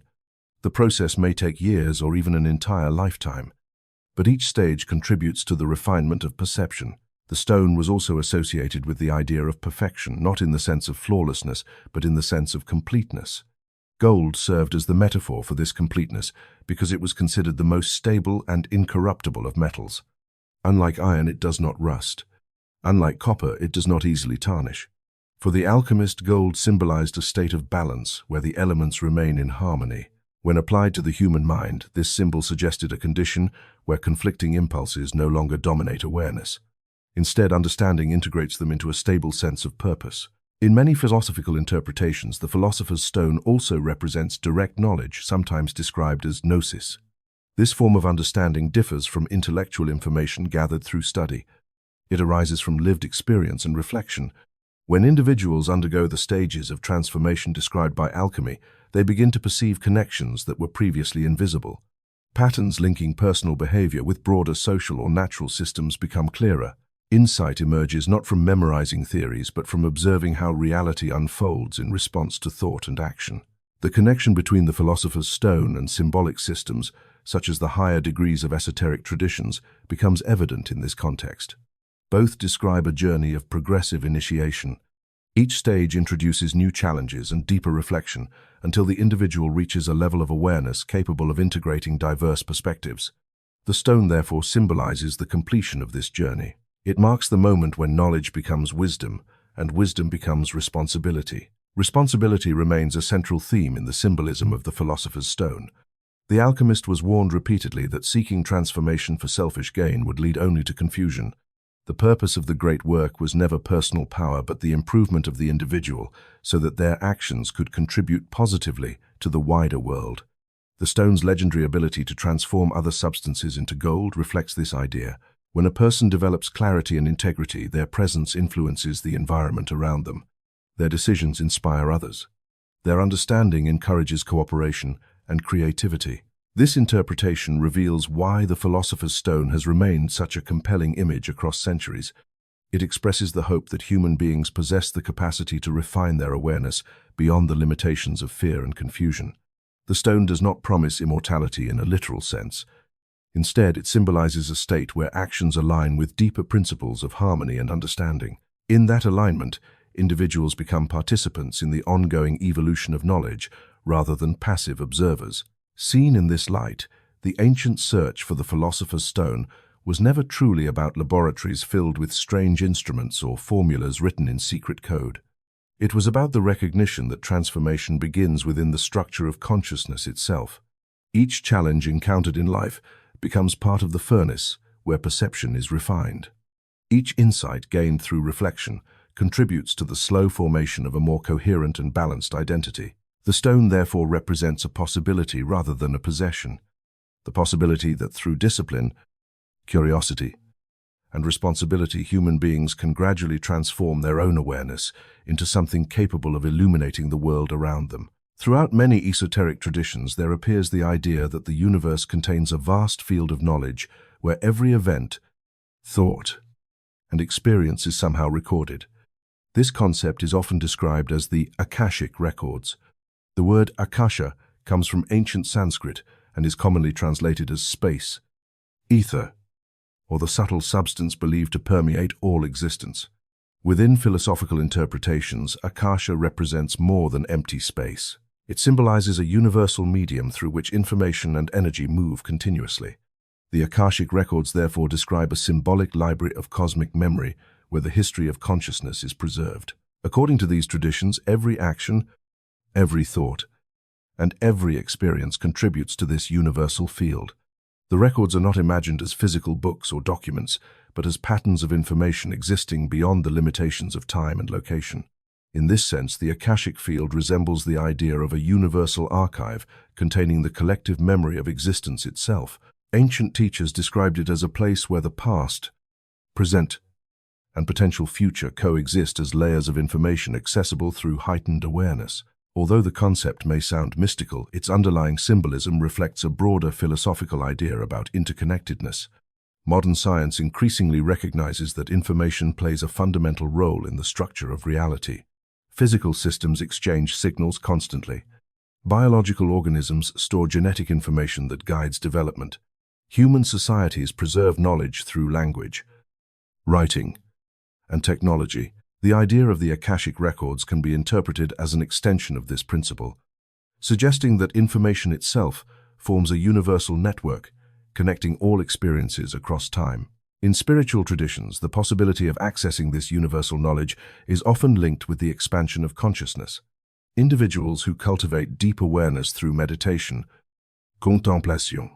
The process may take years or even an entire lifetime, but each stage contributes to the refinement of perception. The stone was also associated with the idea of perfection, not in the sense of flawlessness, but in the sense of completeness. Gold served as the metaphor for this completeness because it was considered the most stable and incorruptible of metals. Unlike iron, it does not rust. Unlike copper, it does not easily tarnish. For the alchemist, gold symbolized a state of balance where the elements remain in harmony. When applied to the human mind, this symbol suggested a condition where conflicting impulses no longer dominate awareness. Instead, understanding integrates them into a stable sense of purpose. In many philosophical interpretations, the philosopher's stone also represents direct knowledge, sometimes described as gnosis. This form of understanding differs from intellectual information gathered through study. It arises from lived experience and reflection. When individuals undergo the stages of transformation described by alchemy, they begin to perceive connections that were previously invisible. Patterns linking personal behavior with broader social or natural systems become clearer. Insight emerges not from memorizing theories, but from observing how reality unfolds in response to thought and action. The connection between the philosopher's stone and symbolic systems, such as the higher degrees of esoteric traditions, becomes evident in this context. Both describe a journey of progressive initiation. Each stage introduces new challenges and deeper reflection until the individual reaches a level of awareness capable of integrating diverse perspectives. The stone therefore symbolizes the completion of this journey. It marks the moment when knowledge becomes wisdom, and wisdom becomes responsibility. Responsibility remains a central theme in the symbolism of the philosopher's stone. The alchemist was warned repeatedly that seeking transformation for selfish gain would lead only to confusion. The purpose of the great work was never personal power, but the improvement of the individual, so that their actions could contribute positively to the wider world. The stone's legendary ability to transform other substances into gold reflects this idea. When a person develops clarity and integrity, their presence influences the environment around them. Their decisions inspire others. Their understanding encourages cooperation and creativity. This interpretation reveals why the philosopher's stone has remained such a compelling image across centuries. It expresses the hope that human beings possess the capacity to refine their awareness beyond the limitations of fear and confusion. The stone does not promise immortality in a literal sense. Instead, it symbolizes a state where actions align with deeper principles of harmony and understanding. In that alignment, individuals become participants in the ongoing evolution of knowledge rather than passive observers. Seen in this light, the ancient search for the philosopher's stone was never truly about laboratories filled with strange instruments or formulas written in secret code. It was about the recognition that transformation begins within the structure of consciousness itself. Each challenge encountered in life becomes part of the furnace where perception is refined. Each insight gained through reflection contributes to the slow formation of a more coherent and balanced identity. The stone therefore represents a possibility rather than a possession. The possibility that through discipline, curiosity, and responsibility, human beings can gradually transform their own awareness into something capable of illuminating the world around them. Throughout many esoteric traditions, there appears the idea that the universe contains a vast field of knowledge where every event, thought, and experience is somehow recorded. This concept is often described as the Akashic records. The word Akasha comes from ancient Sanskrit and is commonly translated as space, ether, or the subtle substance believed to permeate all existence. Within philosophical interpretations, Akasha represents more than empty space. It symbolizes a universal medium through which information and energy move continuously. The Akashic records therefore describe a symbolic library of cosmic memory where the history of consciousness is preserved. According to these traditions, every action, every thought, and every experience contributes to this universal field. The records are not imagined as physical books or documents, but as patterns of information existing beyond the limitations of time and location. In this sense, the Akashic field resembles the idea of a universal archive containing the collective memory of existence itself. Ancient teachers described it as a place where the past, present, and potential future coexist as layers of information accessible through heightened awareness. Although the concept may sound mystical, its underlying symbolism reflects a broader philosophical idea about interconnectedness. Modern science increasingly recognizes that information plays a fundamental role in the structure of reality. Physical systems exchange signals constantly. Biological organisms store genetic information that guides development. Human societies preserve knowledge through language, writing, and technology. The idea of the Akashic records can be interpreted as an extension of this principle, suggesting that information itself forms a universal network connecting all experiences across time. In spiritual traditions, the possibility of accessing this universal knowledge is often linked with the expansion of consciousness. Individuals who cultivate deep awareness through meditation, contemplation,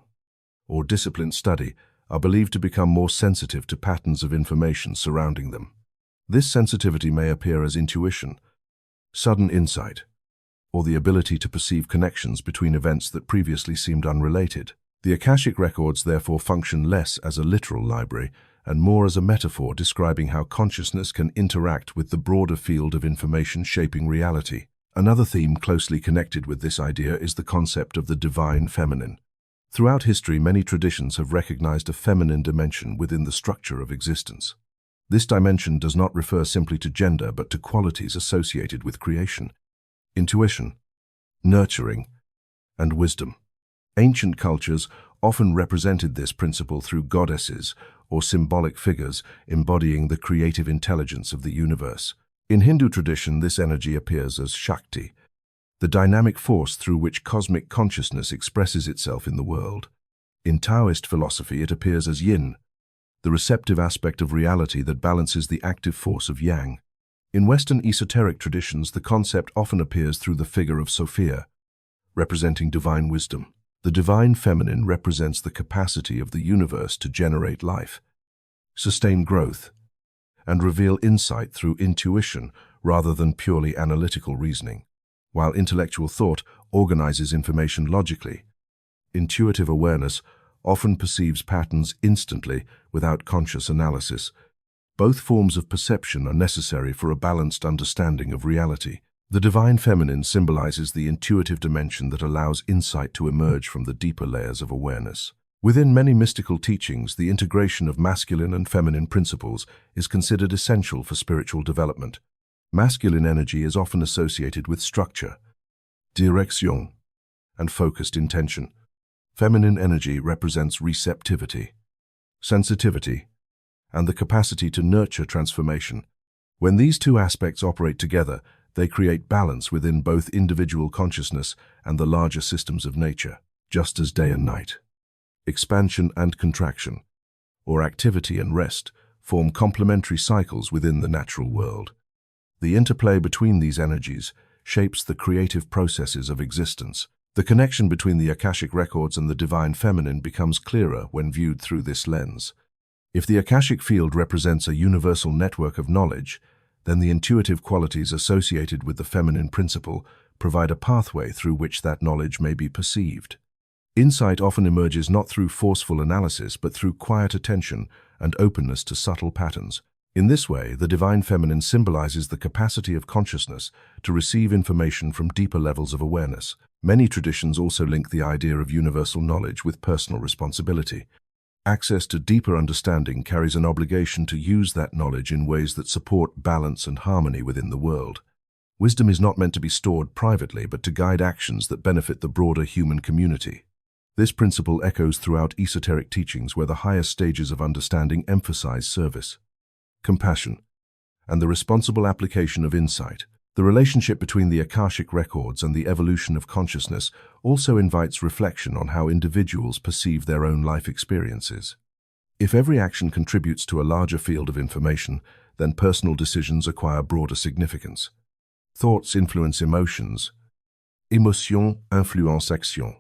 or disciplined study are believed to become more sensitive to patterns of information surrounding them. This sensitivity may appear as intuition, sudden insight, or the ability to perceive connections between events that previously seemed unrelated. The Akashic records therefore function less as a literal library and more as a metaphor describing how consciousness can interact with the broader field of information shaping reality. Another theme closely connected with this idea is the concept of the divine feminine. Throughout history, many traditions have recognized a feminine dimension within the structure of existence. This dimension does not refer simply to gender, but to qualities associated with creation, intuition, nurturing, and wisdom. Ancient cultures often represented this principle through goddesses or symbolic figures embodying the creative intelligence of the universe. In Hindu tradition, this energy appears as Shakti, the dynamic force through which cosmic consciousness expresses itself in the world. In Taoist philosophy, it appears as Yin, the receptive aspect of reality that balances the active force of Yang. In Western esoteric traditions, the concept often appears through the figure of Sophia, representing divine wisdom. The divine feminine represents the capacity of the universe to generate life, sustain growth, and reveal insight through intuition rather than purely analytical reasoning. While intellectual thought organizes information logically, intuitive awareness often perceives patterns instantly without conscious analysis. Both forms of perception are necessary for a balanced understanding of reality. The divine feminine symbolizes the intuitive dimension that allows insight to emerge from the deeper layers of awareness. Within many mystical teachings, the integration of masculine and feminine principles is considered essential for spiritual development. Masculine energy is often associated with structure, direction, and focused intention. Feminine energy represents receptivity, sensitivity, and the capacity to nurture transformation. When these two aspects operate together, they create balance within both individual consciousness and the larger systems of nature, just as day and night. Expansion and contraction, or activity and rest, form complementary cycles within the natural world. The interplay between these energies shapes the creative processes of existence. The connection between the Akashic records and the divine feminine becomes clearer when viewed through this lens. If the Akashic field represents a universal network of knowledge, then the intuitive qualities associated with the feminine principle provide a pathway through which that knowledge may be perceived. Insight often emerges not through forceful analysis, but through quiet attention and openness to subtle patterns. In this way, the divine feminine symbolizes the capacity of consciousness to receive information from deeper levels of awareness. Many traditions also link the idea of universal knowledge with personal responsibility. Access to deeper understanding carries an obligation to use that knowledge in ways that support balance and harmony within the world. Wisdom is not meant to be stored privately, but to guide actions that benefit the broader human community. This principle echoes throughout esoteric teachings where the highest stages of understanding emphasize service, compassion, and the responsible application of insight. The relationship between the Akashic records and the evolution of consciousness also invites reflection on how individuals perceive their own life experiences. If every action contributes to a larger field of information, then personal decisions acquire broader significance. Thoughts influence emotions, émotions influencent actions,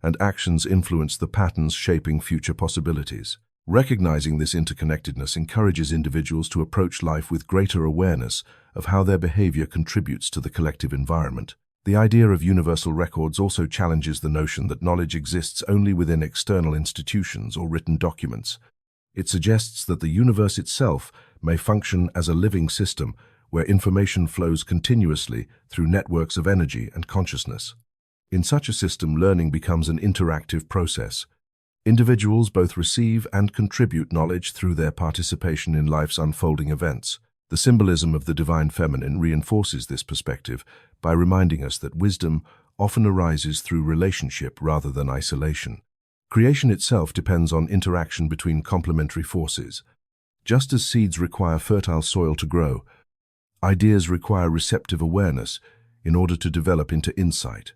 and actions influence the patterns shaping future possibilities. Recognizing this interconnectedness encourages individuals to approach life with greater awareness of how their behavior contributes to the collective environment. The idea of universal records also challenges the notion that knowledge exists only within external institutions or written documents. It suggests that the universe itself may function as a living system where information flows continuously through networks of energy and consciousness. In such a system, learning becomes an interactive process. Individuals both receive and contribute knowledge through their participation in life's unfolding events. The symbolism of the divine feminine reinforces this perspective by reminding us that wisdom often arises through relationship rather than isolation. Creation itself depends on interaction between complementary forces. Just as seeds require fertile soil to grow, ideas require receptive awareness in order to develop into insight.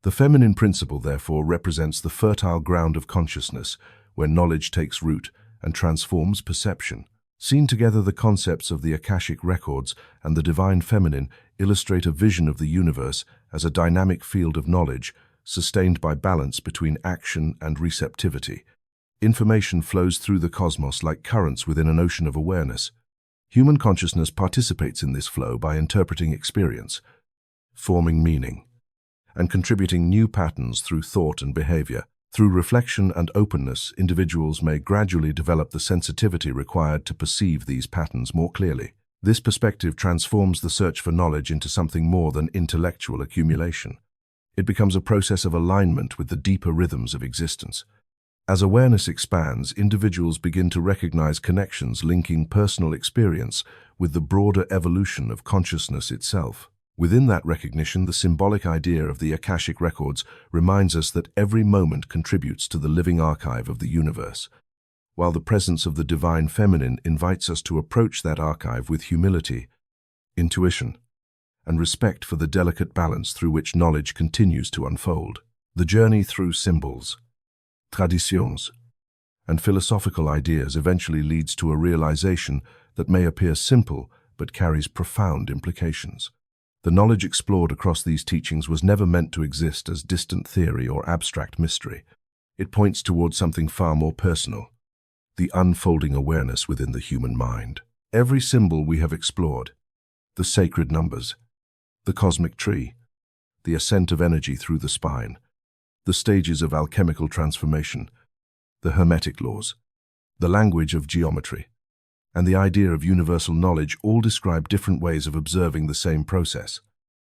The feminine principle, therefore, represents the fertile ground of consciousness, where knowledge takes root and transforms perception. Seen together, the concepts of the Akashic records and the divine feminine illustrate a vision of the universe as a dynamic field of knowledge, sustained by balance between action and receptivity. Information flows through the cosmos like currents within an ocean of awareness. Human consciousness participates in this flow by interpreting experience, forming meaning, and contributing new patterns through thought and behavior. Through reflection and openness, individuals may gradually develop the sensitivity required to perceive these patterns more clearly. This perspective transforms the search for knowledge into something more than intellectual accumulation. It becomes a process of alignment with the deeper rhythms of existence. As awareness expands, individuals begin to recognize connections linking personal experience with the broader evolution of consciousness itself. Within that recognition, the symbolic idea of the Akashic records reminds us that every moment contributes to the living archive of the universe, while the presence of the divine feminine invites us to approach that archive with humility, intuition, and respect for the delicate balance through which knowledge continues to unfold. The journey through symbols, traditions, and philosophical ideas eventually leads to a realization that may appear simple but carries profound implications. The knowledge explored across these teachings was never meant to exist as distant theory or abstract mystery. It points towards something far more personal, the unfolding awareness within the human mind. Every symbol we have explored, the sacred numbers, the cosmic tree, the ascent of energy through the spine, the stages of alchemical transformation, the Hermetic laws, the language of geometry, and the idea of universal knowledge all describe different ways of observing the same process.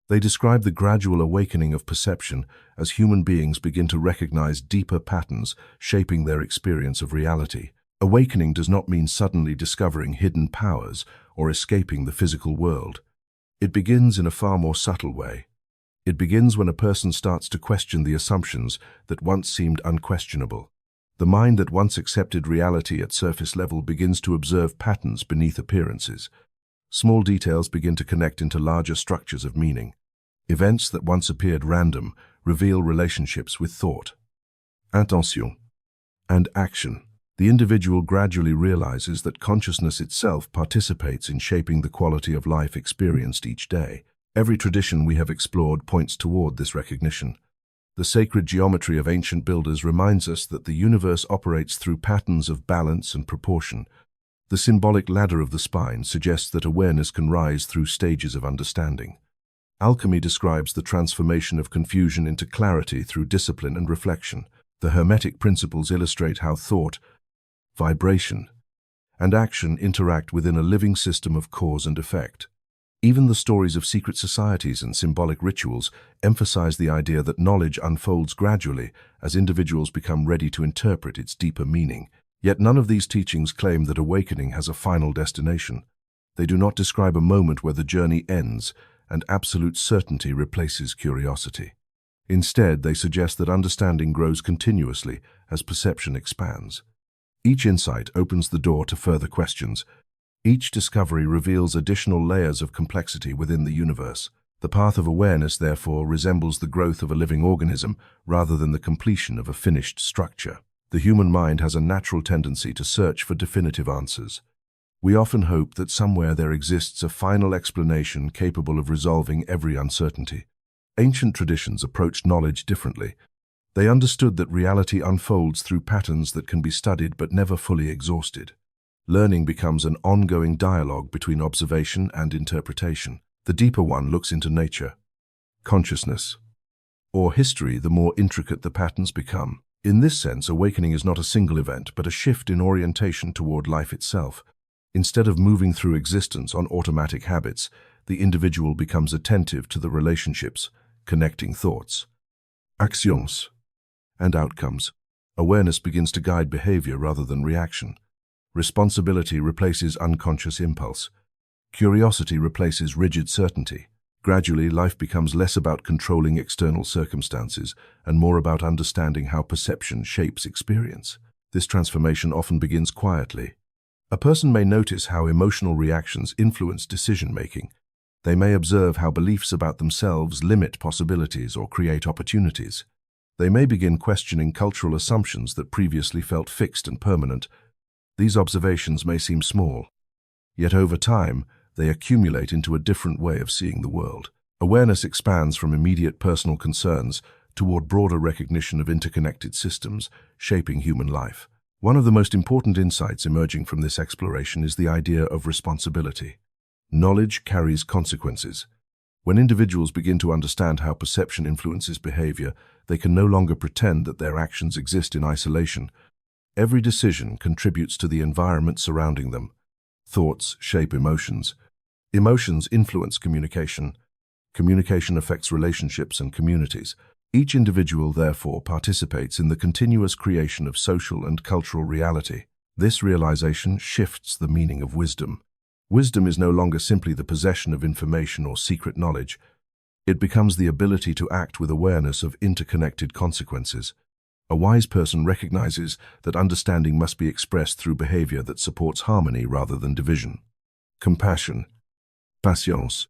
They describe the gradual awakening of perception as human beings begin to recognize deeper patterns shaping their experience of reality. Awakening does not mean suddenly discovering hidden powers or escaping the physical world. It begins in a far more subtle way. It begins when a person starts to question the assumptions that once seemed unquestionable. The mind that once accepted reality at surface level begins to observe patterns beneath appearances. Small details begin to connect into larger structures of meaning. Events that once appeared random reveal relationships with thought, intention, and action. The individual gradually realizes that consciousness itself participates in shaping the quality of life experienced each day. Every tradition we have explored points toward this recognition. The sacred geometry of ancient builders reminds us that the universe operates through patterns of balance and proportion. The symbolic ladder of the spine suggests that awareness can rise through stages of understanding. Alchemy describes the transformation of confusion into clarity through discipline and reflection. The Hermetic principles illustrate how thought, vibration, and action interact within a living system of cause and effect. Even the stories of secret societies and symbolic rituals emphasize the idea that knowledge unfolds gradually as individuals become ready to interpret its deeper meaning. Yet none of these teachings claim that awakening has a final destination. They do not describe a moment where the journey ends and absolute certainty replaces curiosity. Instead, they suggest that understanding grows continuously as perception expands. Each insight opens the door to further questions. Each discovery reveals additional layers of complexity within the universe. The path of awareness, therefore, resembles the growth of a living organism rather than the completion of a finished structure. The human mind has a natural tendency to search for definitive answers. We often hope that somewhere there exists a final explanation capable of resolving every uncertainty. Ancient traditions approached knowledge differently. They understood that reality unfolds through patterns that can be studied but never fully exhausted. Learning becomes an ongoing dialogue between observation and interpretation. The deeper one looks into nature, consciousness, or history, the more intricate the patterns become. In this sense, awakening is not a single event, but a shift in orientation toward life itself. Instead of moving through existence on automatic habits, the individual becomes attentive to the relationships, connecting thoughts, actions, and outcomes. Awareness begins to guide behavior rather than reaction. Responsibility replaces unconscious impulse. Curiosity replaces rigid certainty. Gradually, life becomes less about controlling external circumstances and more about understanding how perception shapes experience. This transformation often begins quietly. A person may notice how emotional reactions influence decision-making. They may observe how beliefs about themselves limit possibilities or create opportunities. They may begin questioning cultural assumptions that previously felt fixed and permanent. These observations may seem small, yet over time, they accumulate into a different way of seeing the world. Awareness expands from immediate personal concerns toward broader recognition of interconnected systems shaping human life. One of the most important insights emerging from this exploration is the idea of responsibility. Knowledge carries consequences. When individuals begin to understand how perception influences behavior, they can no longer pretend that their actions exist in isolation. Every decision contributes to the environment surrounding them. Thoughts shape emotions. Emotions influence communication. Communication affects relationships and communities. Each individual, therefore, participates in the continuous creation of social and cultural reality. This realization shifts the meaning of wisdom. Wisdom is no longer simply the possession of information or secret knowledge. It becomes the ability to act with awareness of interconnected consequences. A wise person recognizes that understanding must be expressed through behavior that supports harmony rather than division. Compassion, patience,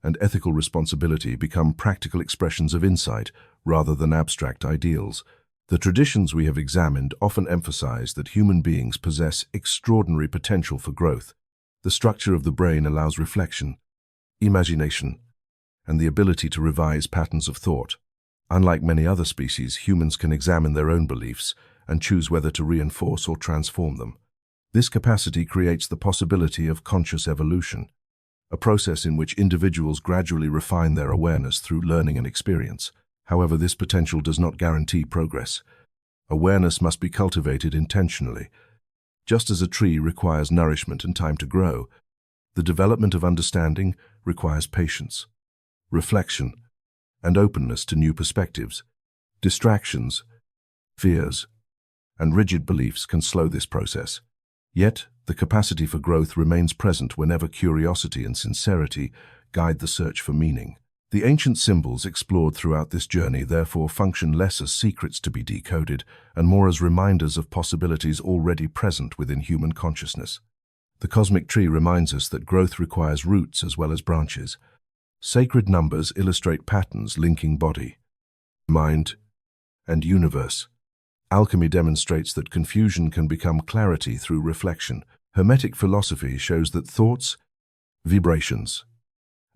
and ethical responsibility become practical expressions of insight rather than abstract ideals. The traditions we have examined often emphasize that human beings possess extraordinary potential for growth. The structure of the brain allows reflection, imagination, and the ability to revise patterns of thought. Unlike many other species, humans can examine their own beliefs and choose whether to reinforce or transform them. This capacity creates the possibility of conscious evolution, a process in which individuals gradually refine their awareness through learning and experience. However, this potential does not guarantee progress. Awareness must be cultivated intentionally. Just as a tree requires nourishment and time to grow, the development of understanding requires patience, reflection, and openness to new perspectives. Distractions, fears, and rigid beliefs can slow this process. Yet, the capacity for growth remains present whenever curiosity and sincerity guide the search for meaning. The ancient symbols explored throughout this journey therefore function less as secrets to be decoded and more as reminders of possibilities already present within human consciousness. The cosmic tree reminds us that growth requires roots as well as branches. Sacred numbers illustrate patterns linking body, mind, and universe. Alchemy demonstrates that confusion can become clarity through reflection. Hermetic philosophy shows that thoughts, vibrations,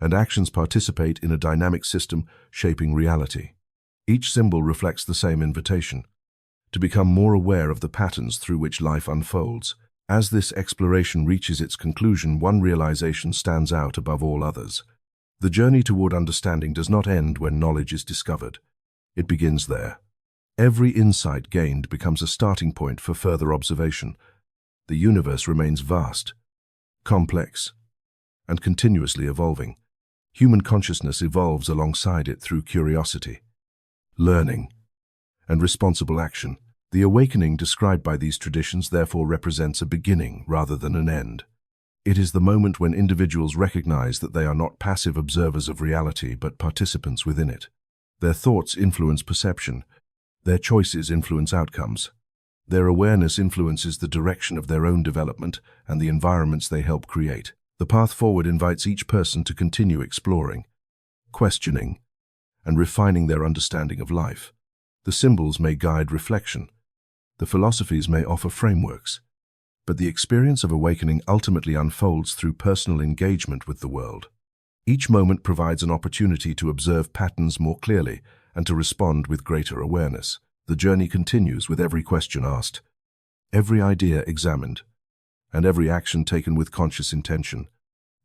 and actions participate in a dynamic system shaping reality. Each symbol reflects the same invitation, to become more aware of the patterns through which life unfolds. As this exploration reaches its conclusion, one realization stands out above all others. The journey toward understanding does not end when knowledge is discovered. It begins there. Every insight gained becomes a starting point for further observation. The universe remains vast, complex, and continuously evolving. Human consciousness evolves alongside it through curiosity, learning, and responsible action. The awakening described by these traditions therefore represents a beginning rather than an end. It is the moment when individuals recognize that they are not passive observers of reality, but participants within it. Their thoughts influence perception. Their choices influence outcomes. Their awareness influences the direction of their own development and the environments they help create. The path forward invites each person to continue exploring, questioning, and refining their understanding of life. The symbols may guide reflection. The philosophies may offer frameworks. But the experience of awakening ultimately unfolds through personal engagement with the world. Each moment provides an opportunity to observe patterns more clearly and to respond with greater awareness. The journey continues with every question asked, every idea examined, and every action taken with conscious intention.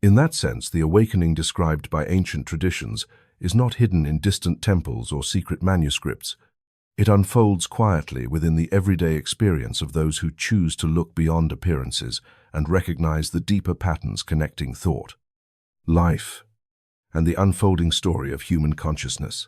In that sense, the awakening described by ancient traditions is not hidden in distant temples or secret manuscripts. It unfolds quietly within the everyday experience of those who choose to look beyond appearances and recognize the deeper patterns connecting thought, life, and the unfolding story of human consciousness.